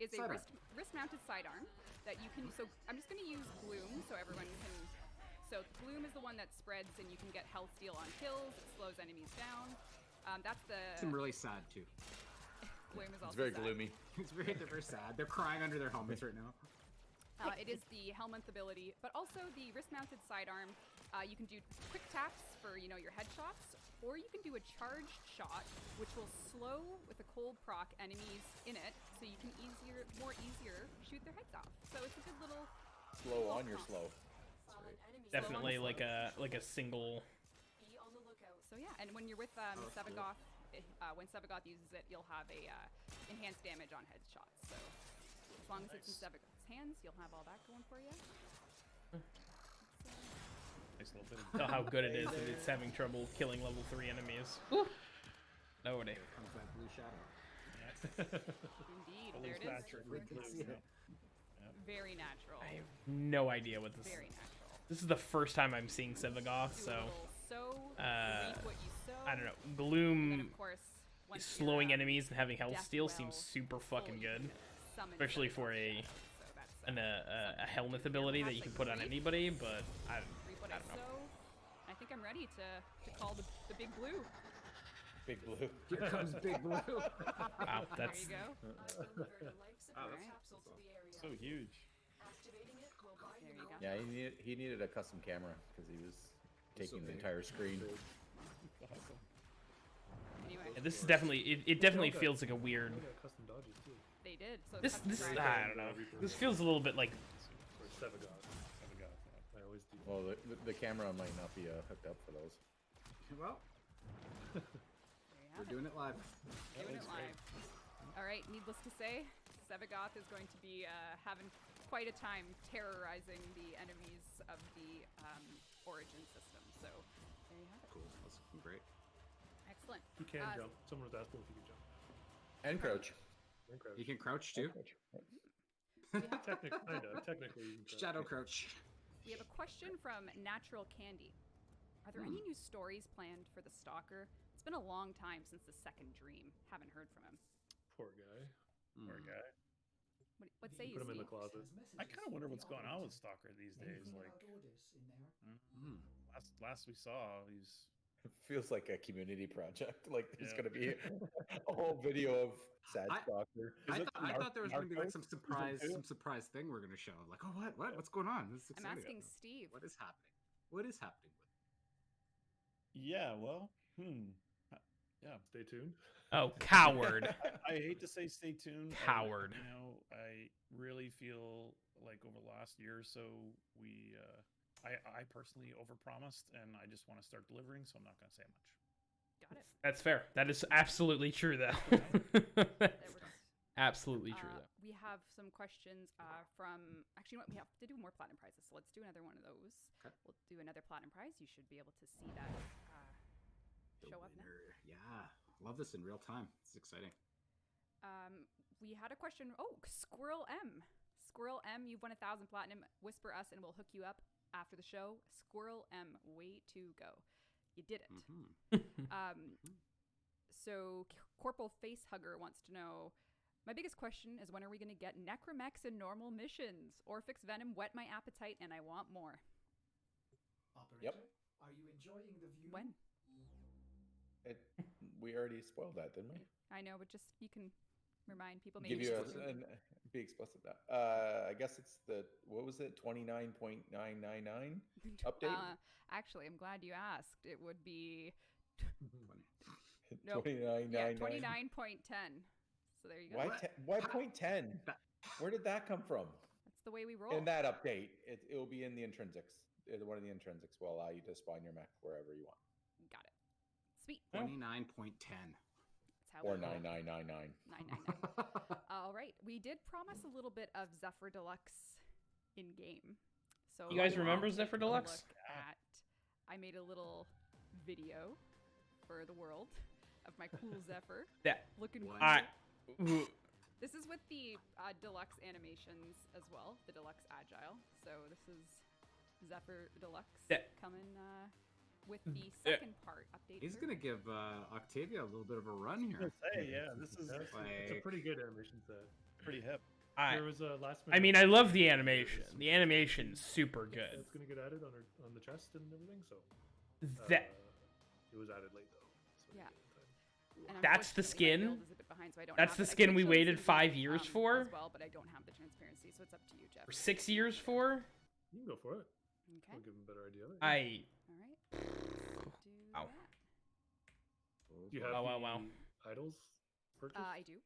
is a Sidearm. wrist-mounted sidearm that you can. So I'm just going to use Gloom so everyone can. So Gloom is the one that spreads and you can get health steal on kills. It slows enemies down. That's the. It's really sad too. Gloom is also It's very sad. gloomy. They're very sad. They're crying under their helmets right now. It is the Helminth ability, but also the wrist-mounted sidearm. You can do quick taps for your headshots, or you can do a charged shot, which will slow with a cold proc enemies in it, so you can more easier shoot their heads off. So it's a good little. Slow on your slow. Fallen enemies. Definitely like a single. Be on the lookout. So yeah, and when you're with Sevagoth, when Sevagoth uses it, you'll have a enhanced damage on headshots. So as long as it's in Sevagoth's hands, you'll have all that going for you. Nice little bit of Tell how good it is that it's having trouble killing level 3 enemies. Nobody. Here comes that blue shadow. Indeed, there it is. Very natural. I have no idea what this is. Very natural. This is the first time I'm seeing Sevagoth, so reap what you sow. I don't know. And then, Gloom of course, once slowing you're, enemies and having health death steal well seems super fucking full, good, you can summon especially Sevagoth for shadow, so that's, a helmet ability that you can put on anybody. But I reap what don't know. sow. I think I'm ready to call the big blue. Big blue. Here comes Big Blue. Wow, that's There you go. I've delivered a life support Alright. capsule to the area. so huge. Activating it will buy There you you go. Yeah, he needed a custom camera because he was taking the entire screen. Awesome. Anyway, yeah, this is definitely it definitely feels like a weird. They got custom dodges too. they did. So This custom dodge. I don't know. This feels a little bit like Or Sevagoth. I always do. Well, the camera might not be hooked up for those. Well, There you we're have it. doing it live. Doing it live. All right, needless to say, Sevagoth is going to be having quite a time terrorizing the enemies of the Origin system. So there you have it. Cool. That's looking great. Excellent. He can jump. Someone was asking if he could jump. And crouch. And crouch. You can crouch too. Technically, you can Shadow crouch. We have a question from Natural Candy. Are there any new stories planned for the Stalker? It's been a long time since the second dream. Haven't heard from him. Poor guy. Poor guy. What say you, Put him in the Steve? closet. I kind of wonder what's going on with Stalker these days. Like, last we saw, he's It feels like a community project. Like there's Yeah. gonna be a whole video of Sad Stalker. I thought there was going to be like some Narcos? surprise thing we're going to show. Like, oh, what's going on? This is I'm exciting. asking Steve. What is happening? What is happening with it? yeah. Well, yeah. Stay tuned. oh coward. I hate to say stay tuned. Coward. You know, I really feel like over the last year or so, I personally overpromised, and I just want to start delivering, so I'm not going to say much. Got it. That's fair. That is absolutely true, though. That works. Absolutely true, though. We have some questions from. Actually, you know what? We have to do more platinum prizes, so let's do another one of those. Okay. We'll do another platinum prize. You should be able to see that The show up now. winner. Yeah, love this in real time. It's exciting. We had a question. Oh, Squirrel M. Squirrel M, you've won 1,000 platinum. Whisper us, and we'll hook you up after the show. Squirrel M, way to go. You did it. So Corporal Facehugger wants to know, my biggest question is when are we going to get Necromex and normal missions? Orphix Venom whet my appetite and I want more. Operator, are you enjoying the view? When? We already spoiled that, didn't we? I know, but just you can remind people. Give Maybe you just- be explicit. I guess it's the what was it 29.999 update. Actually, I'm glad you asked. It would be 29.999. yeah, 29.10. So there you go. Why 0.10? Where did that come from? That's the way we roll. In that update, it will be in the intrinsics. One of the intrinsics will allow you to spawn your mech wherever you want. Got it. Sweet. 29.10. That's how Or we roll. 9999. 999. All right. We did promise a little bit of Zephyr Deluxe in game. So You guys we'll remember take Zephyr a Deluxe? look at- I made a little video for the world of my cool Zephyr. Yeah. Looking cool. This is with the deluxe animations as well, the deluxe agile. So this is Zephyr Deluxe coming with the second part update. He's gonna give Octavia a little bit of a run here. This is It's a pretty good animation set. pretty hip. There was a last minute. I mean, I love the animation. The animation's super good. It's gonna get added on the chest and everything. So That it was added late though. So Yeah. And That's the unfortunately, my skin? build is a bit behind, so I don't That's have the it. I skin could we show you waited some 5 stuff, years for? as well, but I don't have the transparency, so it's up to you, Jeff. Or 6 years for? You can go for it. Okay. I'll give him a better idea. All right. Let's do Ow. that. Do you have Wow. the idols purchased? I do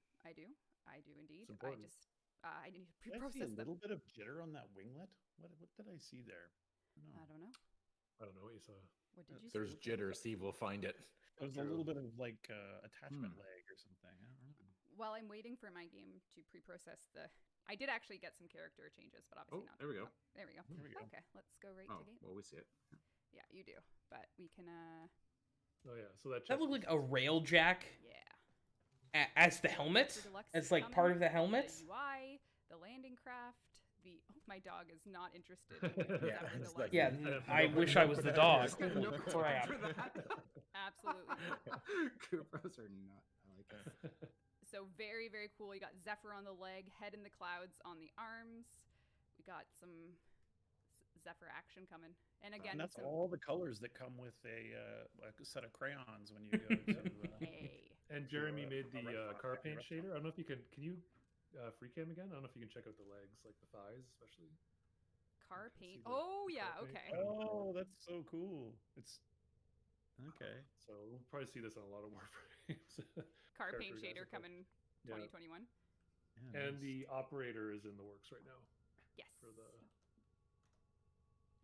indeed. It's important. I need to Did I see pre-process a them. little bit of jitter on that winglet? What did I see there? No. I don't know. I don't know what you saw. What did you There's see? jitter. Steve will find it. There was a little bit of like attachment lag or something. I don't know. While I'm waiting for my game to pre-process the, I did actually get some character changes, but obviously not. there we go. There we go. There we go. Okay, let's go right Oh, to game. well, we see it. Yeah, you do. But we can. Oh yeah, so that. That looked like a rail jack. Yeah. As the helmet, Zephyr Deluxe as is like part of coming, the helmet. The UI, the landing craft. My dog is not interested in Yeah, Zephyr it's Deluxe. like- Yeah, I wish I was the dog. Holy crap. Absolutely. Koopas are not. I like it. So very, very cool. You got Zephyr on the leg, head in the clouds on the arms. We got some Zephyr action coming. And again, and that's some... all the colors that come with a set of crayons when you go to. Hey. And Jeremy a- made a the restaurant, car happy paint restaurant. shader. I don't know if you can you free cam again? I don't know if you can check out the legs, like the thighs, especially. Car You paint. can see Oh the yeah, car paint. okay. Oh, that's so cool! It's okay. So we'll probably see this on a lot of Warframes. Car Character paint guys shader are cool. coming Yeah. 2021. Yeah, And nice. the operator is in the works right now. Yes. For the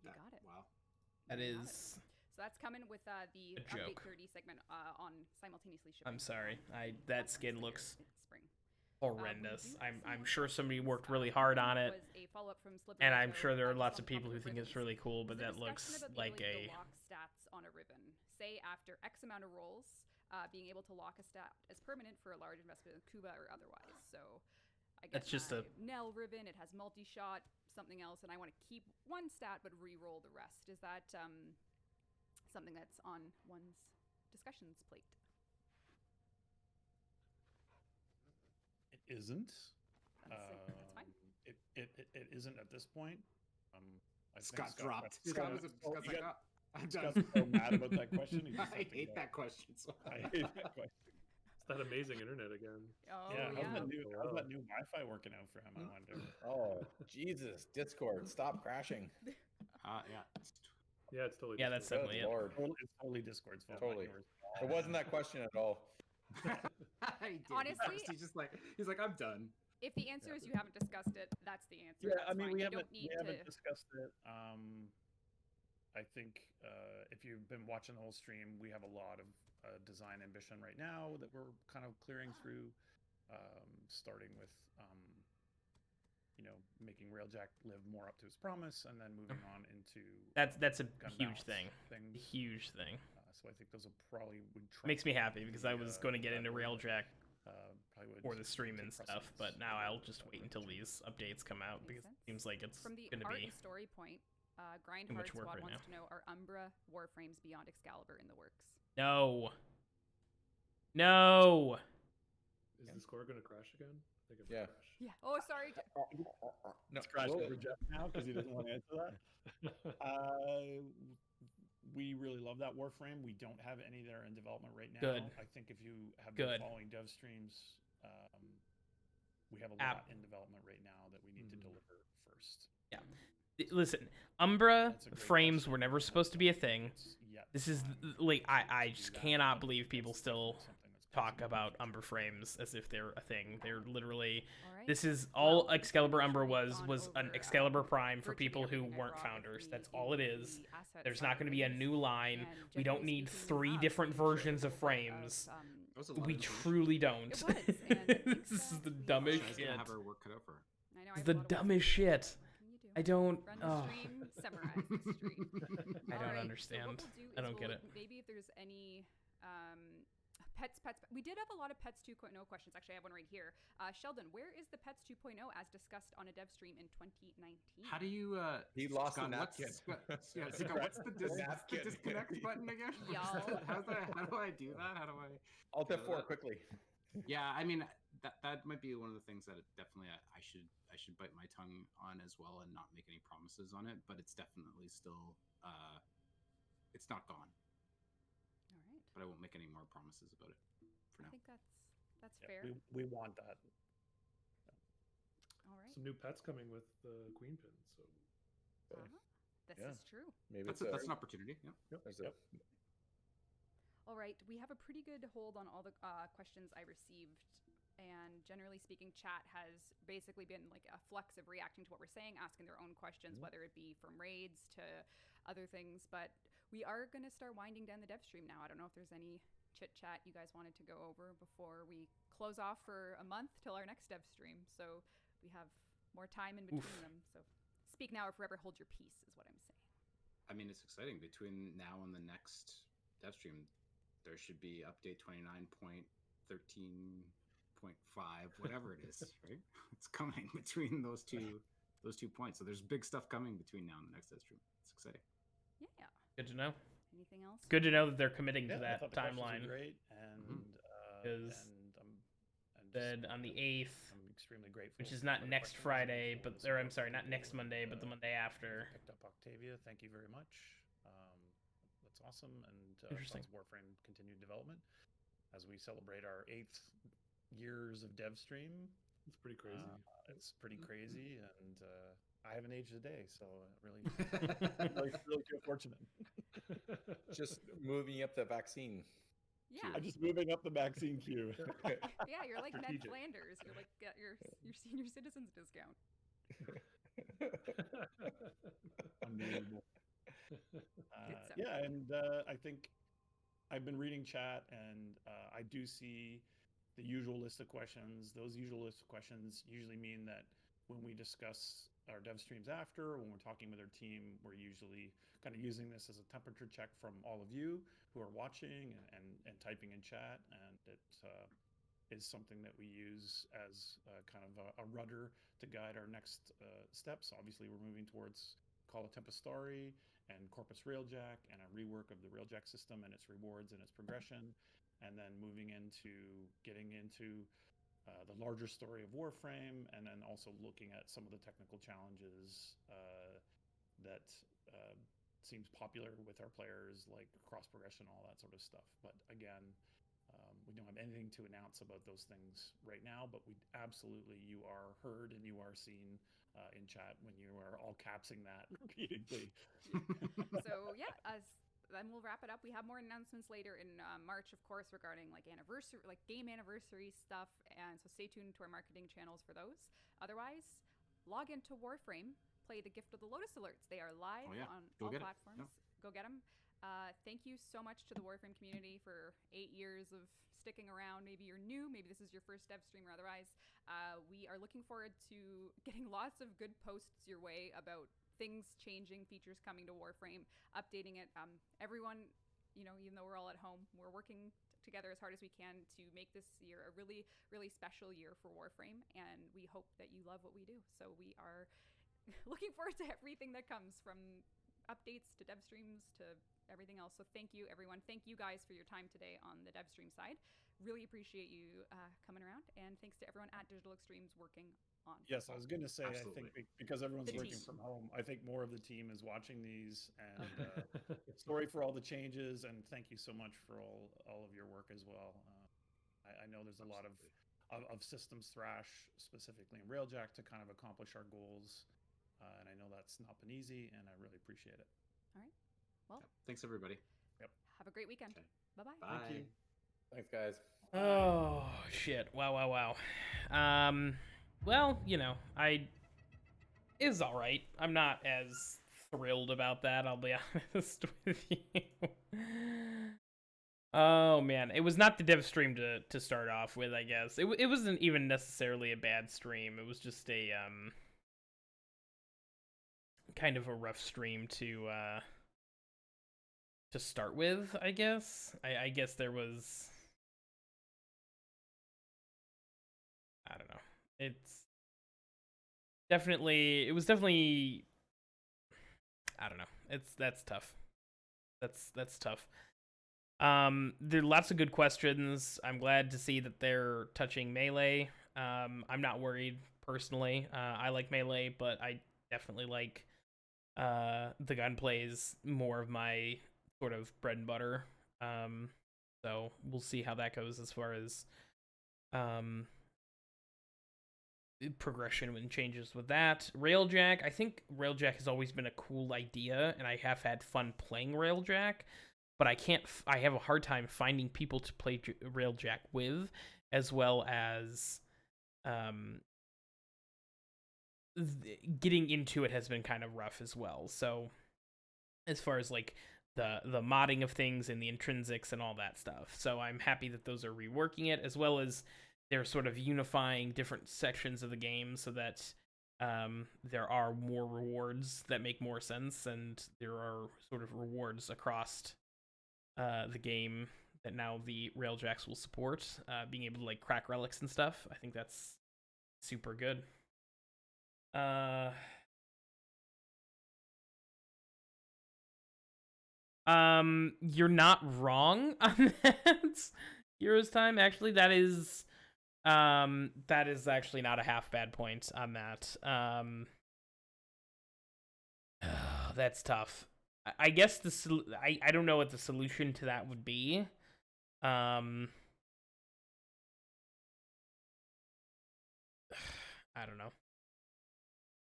You got it. Wow. That You got is. So that's coming with the A update joke. 30 segment on simultaneously shipping. I'm sorry. on That August skin later looks in spring. horrendous. We do have some I'm more sure somebody questions. worked really One hard of on them it, was a follow-up from Slippery and I'm Window, sure there are just lots on of the people who topic of think it's ribbons. really cool, but There's that a looks discussion about the like ability a. to lock stats on a ribbon. Say after X amount of rolls, being able to lock a stat as permanent for a large investment in Kuba or otherwise. So I get That's just my a- Nell ribbon. It has multi-shot, something else, and I want to keep one stat but re-roll the rest. Is that something that's on one's discussions plate? It isn't. That's fine. It isn't at this point. I think Scott dropped. Scott was Scott's like, "Oh, I'm done." Scott's so mad about that question. He just I had to hate go. that question. So I hate that question. It's that amazing internet again. Oh Yeah, yeah. how's that new Wi-Fi working out for him? I wonder. Oh, Jesus. Discord, stop crashing. yeah. Yeah, it's totally. Yeah, that's Discord. definitely Good it. Lord. It's totally Discord's fault. Totally. Not yours. It wasn't that question at all. He did. Honestly- he's just like I'm done. If the answer is you haven't discussed it, that's the answer. Yeah, That's I mean fine. we You haven't don't need to. discussed it. I think if you've been watching the whole stream, we have a lot of design ambition right now that we're kind of clearing through, starting with making Railjack live more up to its promise, and then moving on into That's a gun huge balance thing. things. Huge thing. So I think those will probably would Makes me happy because I was going to get into Railjack probably would for the stream and take stuff, but precedence now I'll over just to- wait until these updates come out Makes because it sense. seems like it's From the going to art be. and story point, Grind too Hard much work Squad right wants now. to know: are Umbra Warframes beyond Excalibur in the works? No. No. Is the score going to crash again? I think it Yeah. might crash. Yeah. Oh, sorry. No, Let's crash whoa. over Jeff now because he doesn't want to answer that. We really love that Warframe. We don't have any that are in development right now. Good. I think if you have Good. been following Devstreams, we have a App. lot in development right now that we need to deliver first. Yeah. Listen, Umbra That's a great frames question. were never supposed to be a thing. It's yet This is time like I to just do that, cannot but believe people it's still definitely something that's talk possible. about Umbra frames as if they're a thing. They're literally. All right. This is all Well, Excalibur I'm sure Umbra we've was gone an over, Excalibur Prime for virtually people who everything I weren't brought with founders. me That's all in it is. the asset There's side not of going to be a things. new line. And We don't generally need speaking, 3 we different have a versions of little bit frames. That was a lot We of information. truly don't. It was, and I think This is that the we dumbest are- She's shit. gonna have her work cut out for her. I know, I It's have the a lot of work to dumbest do. shit. What can you do? I don't. Run the Oh, stream, summarize the stream. I All don't right, understand. So what we'll do I is don't get we'll- it. Maybe if there's any pets. We did have a lot of Pets 2.0 questions. Actually, I have one right here. Sheldon, where is the Pets 2.0 as discussed on a dev stream in 2019? How do you? He lost Scott, a what's, napkin. Scott, what's the, Napkin. disconnect button again? Y'all. How do I do that? How do I? Alt F4 quickly. Yeah, I mean that might be one of the things that definitely I should bite my tongue on as well and not make any promises on it. But it's definitely still it's not gone. All right. But I won't make any more promises about it for I now. think that's Yeah, fair. we want that. All right. Some new pets coming with the queen pin. So This yeah. is true. Maybe That's it's an opportunity. Yeah. there's a- All right, we have a pretty good hold on all the questions I received, and generally speaking, chat has basically been like a flux of reacting to what we're saying, asking their own questions, whether it be from raids to other things. But we are going to start winding down the dev stream now. I don't know if there's any chit chat you guys wanted to go over before we close off for a month till our next dev stream. So we have more time in between them. So speak now or forever hold your peace is what I'm saying. I mean, it's exciting. Between now and the next Devstream, there should be update 29.13.5, whatever it is, right? It's coming between those two points. So there's big stuff coming between now and the next Devstream. It's exciting. Yeah. Good to know. Anything else? It's good to know that they're committing to I that thought the questions timeline. were great, and Because I'm said on the 8th, I'm extremely grateful. which is for not the next questions and Friday, for but the or I'm support sorry, from not people, next Monday, but the Monday after. Picked up Octavia. Thank you very much. That's awesome, and Interesting. Fun's Warframe continued development as we celebrate our 8th years of Devstream. It's pretty crazy. It's pretty crazy, and I haven't aged a day, so really, really feel fortunate. Just moving up the vaccine. Yeah. I'm just moving up the vaccine queue. Yeah, you're like Ned Strategic. Flanders. You're like got your senior citizens discount. Unbelievable. Yeah, and I think I've been reading chat, and I do see the usual list of questions. Those usual list of questions usually mean that when we discuss our dev streams after, when we're talking with our team, we're usually kind of using this as a temperature check from all of you who are watching and typing in chat, and it is something that we use as kind of a rudder to guide our next steps. Obviously, we're moving towards Call of Tempestari and Corpus Railjack and a rework of the Railjack system and its rewards and its progression, and then moving into getting into the larger story of Warframe, and then also looking at some of the technical challenges that seems popular with our players, like cross progression, all that sort of stuff. But again, we don't have anything to announce about those things right now, but we absolutely, you are heard and you are seen in chat when you are all capsing that repeatedly. So yeah, then we'll wrap it up. We have more announcements later in March, of course, regarding like game anniversary stuff, and so stay tuned to our marketing channels for those. Otherwise, log into Warframe, play the Gift of the Lotus alerts. They are live on all platforms. Go get them. Thank you so much to the Warframe community for 8 years of sticking around. Maybe you're new, maybe this is your first dev stream or otherwise. We are looking forward to getting lots of good posts your way about things changing, features coming to Warframe, updating it. Everyone, even though we're all at home, we're working together as hard as we can to make this year a really, really special year for Warframe, and we hope that you love what we do. So we are looking forward to everything that comes, from updates to dev streams to everything else. So thank you, everyone. Thank you guys for your time today on the dev stream side. Really appreciate you coming around, and thanks to everyone at Digital Extremes working on. Yes, I was going to say, Absolutely. I think because everyone's The working team. from home, I think more of the team is watching these, and sorry for all the changes, and thank you so much for all of your work as well. I know there's a lot of systems thrash, specifically in Railjack, to kind of accomplish our goals, and I know that's not been easy, and I really appreciate it. All right. Well, Thanks, everybody. have a great weekend. Okay. Bye-bye. Bye. Thank you. Thanks, guys. Oh shit! Wow. Well, it's all right. I'm not as thrilled about that, I'll be honest with you. Oh man, it was not the dev stream to start off with. I guess it wasn't even necessarily a bad stream. It was just a kind of a rough stream to start with. I guess there was, I don't know. It was definitely, I don't know. That's tough. That's tough. There are lots of good questions. I'm glad to see that they're touching melee. I'm not worried personally. I like melee, but I definitely like the gunplay is more of my sort of bread and butter. So we'll see how that goes as far as progression and changes with that. Railjack, I think Railjack has always been a cool idea, and I have had fun playing Railjack, but I have a hard time finding people to play Railjack with, as well as getting into it has been kind of rough as well. So as far as like the modding of things and the intrinsics and all that stuff. So I'm happy that those are reworking it, as well as they're sort of unifying different sections of the game so that there are more rewards that make more sense, and there are sort of rewards across the game that now the Railjacks will support. Being able to like crack relics and stuff, I think that's super good. You're not wrong on that. Heroes Time, actually, that is actually not a half bad point on that. That's tough. I guess I don't know what the solution to that would be. I don't know.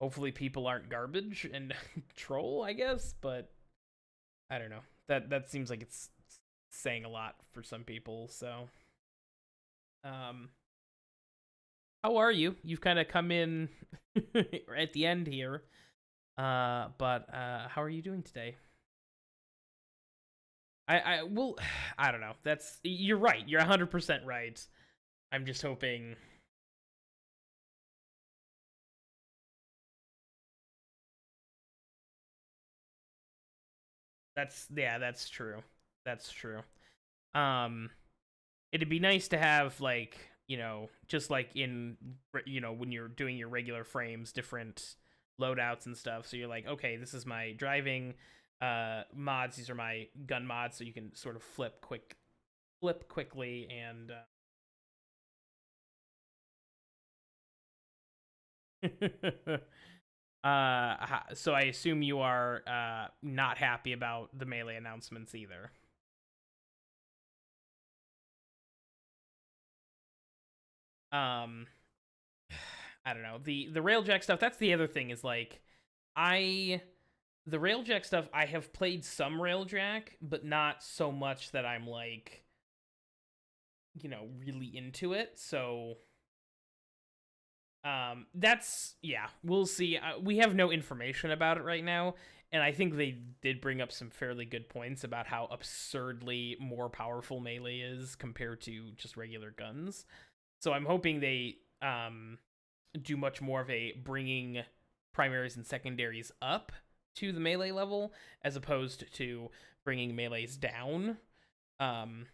Hopefully people aren't garbage and troll, I guess, but I don't know. That seems like it's saying a lot for some people, so how are you? You've kind of come in at the end here. But how are you doing today? Well, I don't know. You're right. You're 100% right. I'm just hoping. That's true. That's true. It'd be nice to have, like, just like in, when you're doing your regular frames, different loadouts and stuff. So you're like, okay, this is my driving mods, these are my gun mods, so you can sort of flip quickly and so I assume you are not happy about the Melee announcements either. I don't know. The Railjack stuff, that's the other thing, is like the Railjack stuff, I have played some Railjack, but not so much that I'm like, really into it. So we'll see. We have no information about it right now, and I think they did bring up some fairly good points about how absurdly more powerful Melee is compared to just regular guns. So I'm hoping they do much more of a bringing primaries and secondaries up to the Melee level, as opposed to bringing Melees down. I'm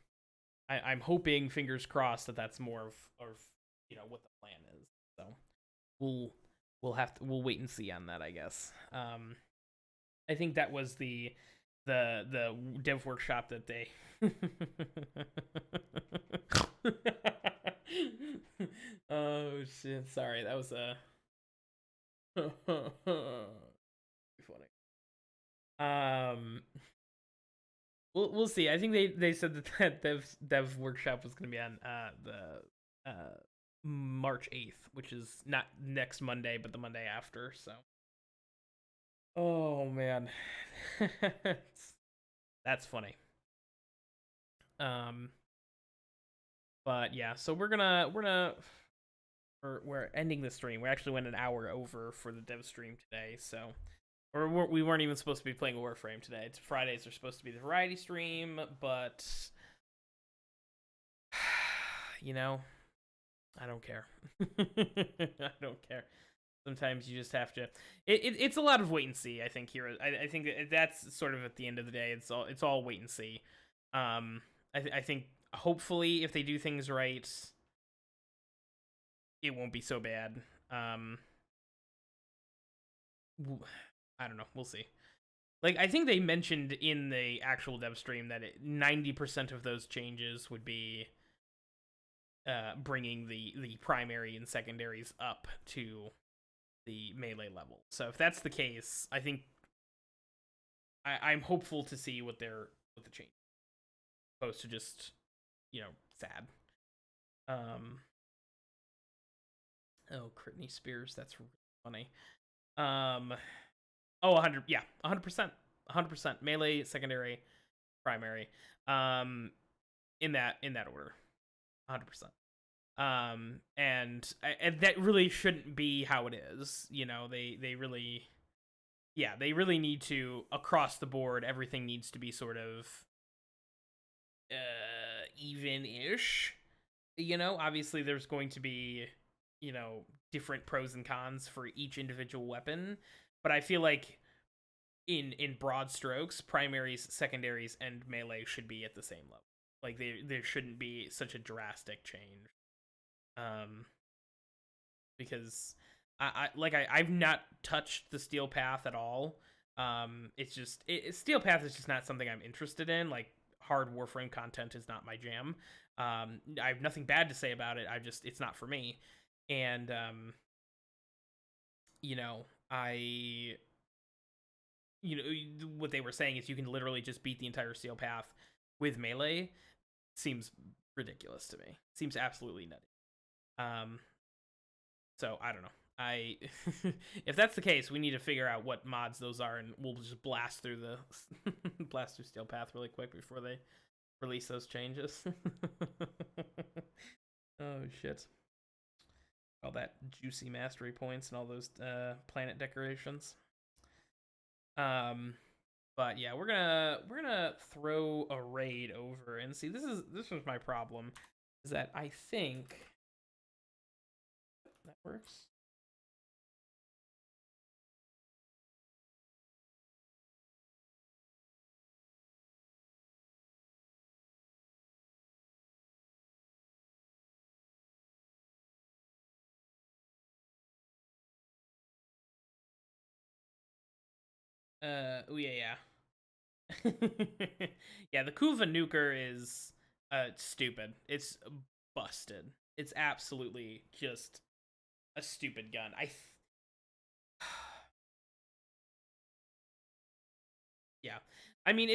hoping, fingers crossed, that that's more of what the plan is. So we'll wait and see on that, I guess. I think that was the dev workshop that they oh shit, sorry, that was funny. We'll see. I think they said that dev workshop was going to be on the March 8th, which is not next Monday, but the Monday after. So, oh man, that's funny. But yeah, so we're ending the stream. We actually went an hour over for the dev stream today, so. Or we weren't even supposed to be playing Warframe today. It's Fridays are supposed to be the variety stream, but I don't care. I don't care. Sometimes you just have to. It's a lot of wait and see. I think here. I think that's sort of at the end of the day. It's all wait and see. I think hopefully if they do things right, it won't be so bad. I don't know. We'll see. Like, I think they mentioned in the actual dev stream that 90% of those changes would be bringing the primary and secondaries up to the Melee level. So if that's the case, I think I'm hopeful to see what the change, opposed to just sad. Oh, Critney Spears, that's really funny. 100%. 100%. Melee, secondary, primary. In that order. 100%. And that really shouldn't be how it is. They really need to, across the board, everything needs to be sort of even-ish. Obviously there's going to be, different pros and cons for each individual weapon, but I feel like in broad strokes, primaries, secondaries, and melee should be at the same level. Like there shouldn't be such a drastic change. Because I've not touched the steel path at all. It's just steel path is just not something I'm interested in. Like hard Warframe content is not my jam. I have nothing bad to say about it. It's not for me. And what they were saying is you can literally just beat the entire steel path with melee. Seems ridiculous to me. Seems absolutely nutty. So I don't know. If that's the case, we need to figure out what mods those are, and we'll just blast through steel path really quick before they release those changes. Oh shit. All that juicy mastery points and all those planet decorations. But yeah, we're gonna throw a raid over and see. This was my problem, is that I think that works. Oh yeah. Yeah, the Kuva nuker is stupid. It's busted. It's absolutely just a stupid gun. Yeah. I mean,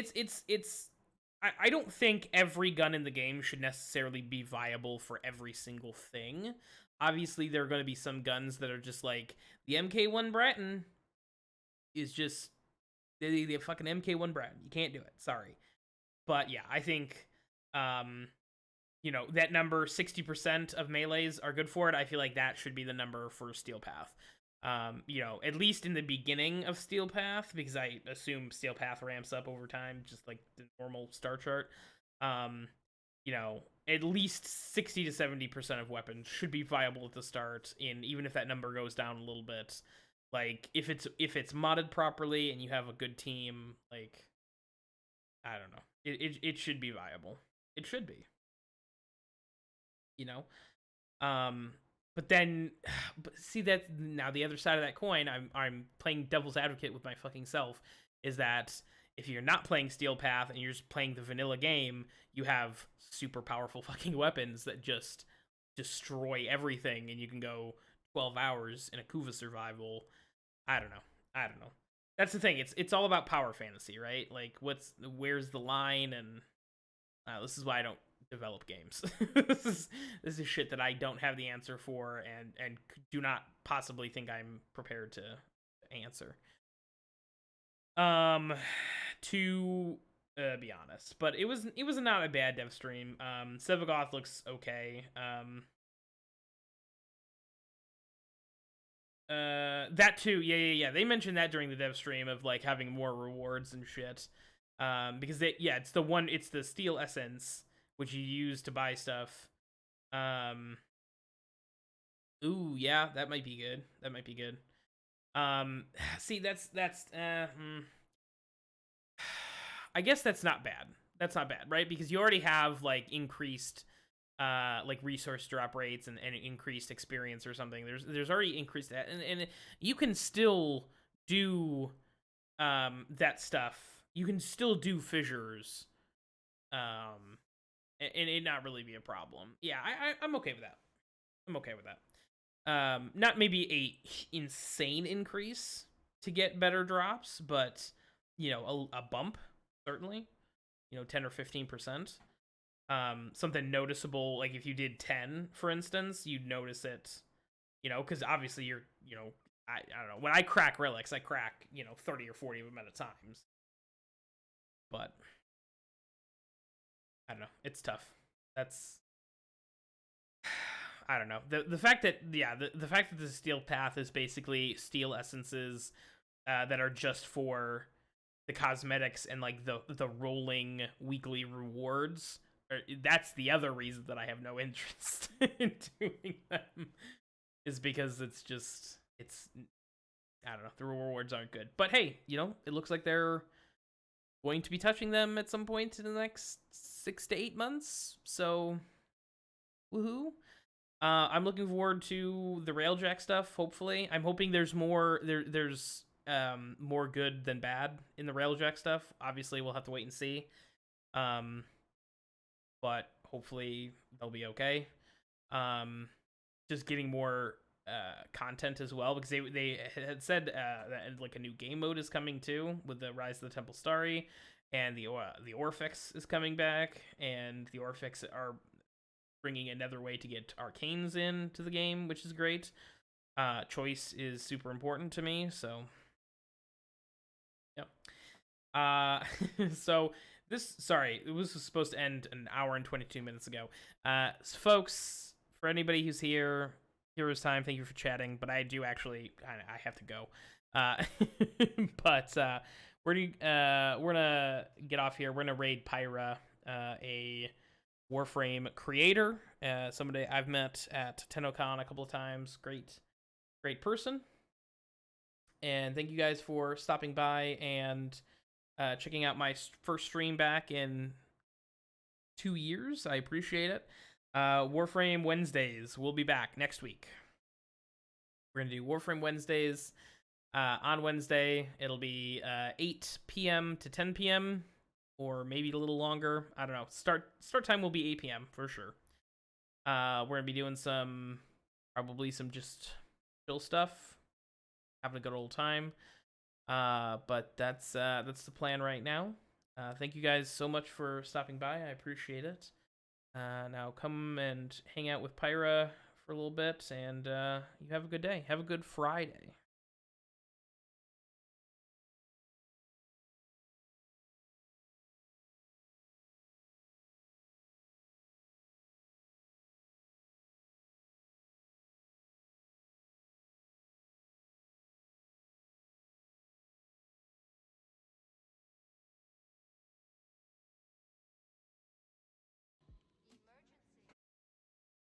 I don't think every gun in the game should necessarily be viable for every single thing. Obviously, there are going to be some guns that are just like the MK1 Bratton is just the fucking MK1 Bratton. You can't do it. Sorry. But yeah, I think that number, 60% of melees are good for it. I feel like that should be the number for Steel Path. At least in the beginning of Steel Path, because I assume Steel Path ramps up over time, just like the normal star chart. At least 60 to 70% of weapons should be viable at the start, and even if that number goes down a little bit, like if it's modded properly and you have a good team, like I don't know, it should be viable. It should be. But see, that now the other side of that coin, I'm playing devil's advocate with my fucking self, is that if you're not playing Steel Path and you're just playing the vanilla game, you have super powerful fucking weapons that just destroy everything, and you can go 12 hours in a Kuva survival. I don't know. That's the thing. It's all about power fantasy, right? Like where's the line? And this is why I don't develop games. this is shit that I don't have the answer for, and do not possibly think I'm prepared to answer. To be honest, but it was not a bad dev stream. Sevagoth looks okay. That too, yeah. They mentioned that during the dev stream of like having more rewards and shit. Because it's the steel essence which you use to buy stuff. Ooh, yeah, that might be good. See, that's I guess that's not bad. That's not bad, right? Because you already have like increased like resource drop rates and increased experience or something. There's already increased that, and you can still do that stuff. You can still do fissures and it not really be a problem. Yeah, I'm okay with that. Not maybe a insane increase to get better drops, but a bump, certainly. 10 or 15%. Something noticeable, like if you did 10, for instance, you'd notice it, because obviously you're, I don't know, when I crack relics, I crack, 30 or 40 of them at a time. But I don't know, it's tough. That's, I don't know. The fact that, the fact that the steel path is basically steel essences that are just for the cosmetics and like the rolling weekly rewards, that's the other reason that I have no interest in doing them. is because it's I don't know, the rewards aren't good. But hey, you know, it looks like they're going to be touching them at some point in the next 6 to 8 months. So, woohoo! I'm looking forward to the Railjack stuff. Hopefully, I'm hoping there's more. There's more good than bad in the Railjack stuff. Obviously, we'll have to wait and see. But hopefully they'll be okay. Just getting more content as well, because they had said that like a new game mode is coming too with the Rise of the Temple Starry, and the Orphix is coming back, and the Orphix are bringing another way to get arcanes into the game, which is great. Choice is super important to me, so yep. So it was supposed to end an hour and 22 minutes ago. Folks, for anybody who's here, hero's time, thank you for chatting, but I do actually, I have to go. But we're gonna get off here. We're gonna raid Pyra, a Warframe creator, somebody I've met at TennoCon a couple of times. Great person. And thank you guys for stopping by and checking out my first stream back in 2 years. I appreciate it. Warframe Wednesdays. We'll be back next week. We're going to do Warframe Wednesdays. On Wednesday, it'll be 8 p.m. to 10 p.m. or maybe a little longer. I don't know. Start time will be 8 p.m. for sure. We're going to be doing probably some just chill stuff. Having a good old time. But that's the plan right now. Thank you guys so much for stopping by. I appreciate it. Now come and hang out with Pyra for a little bit, and you have a good day. Have a good Friday.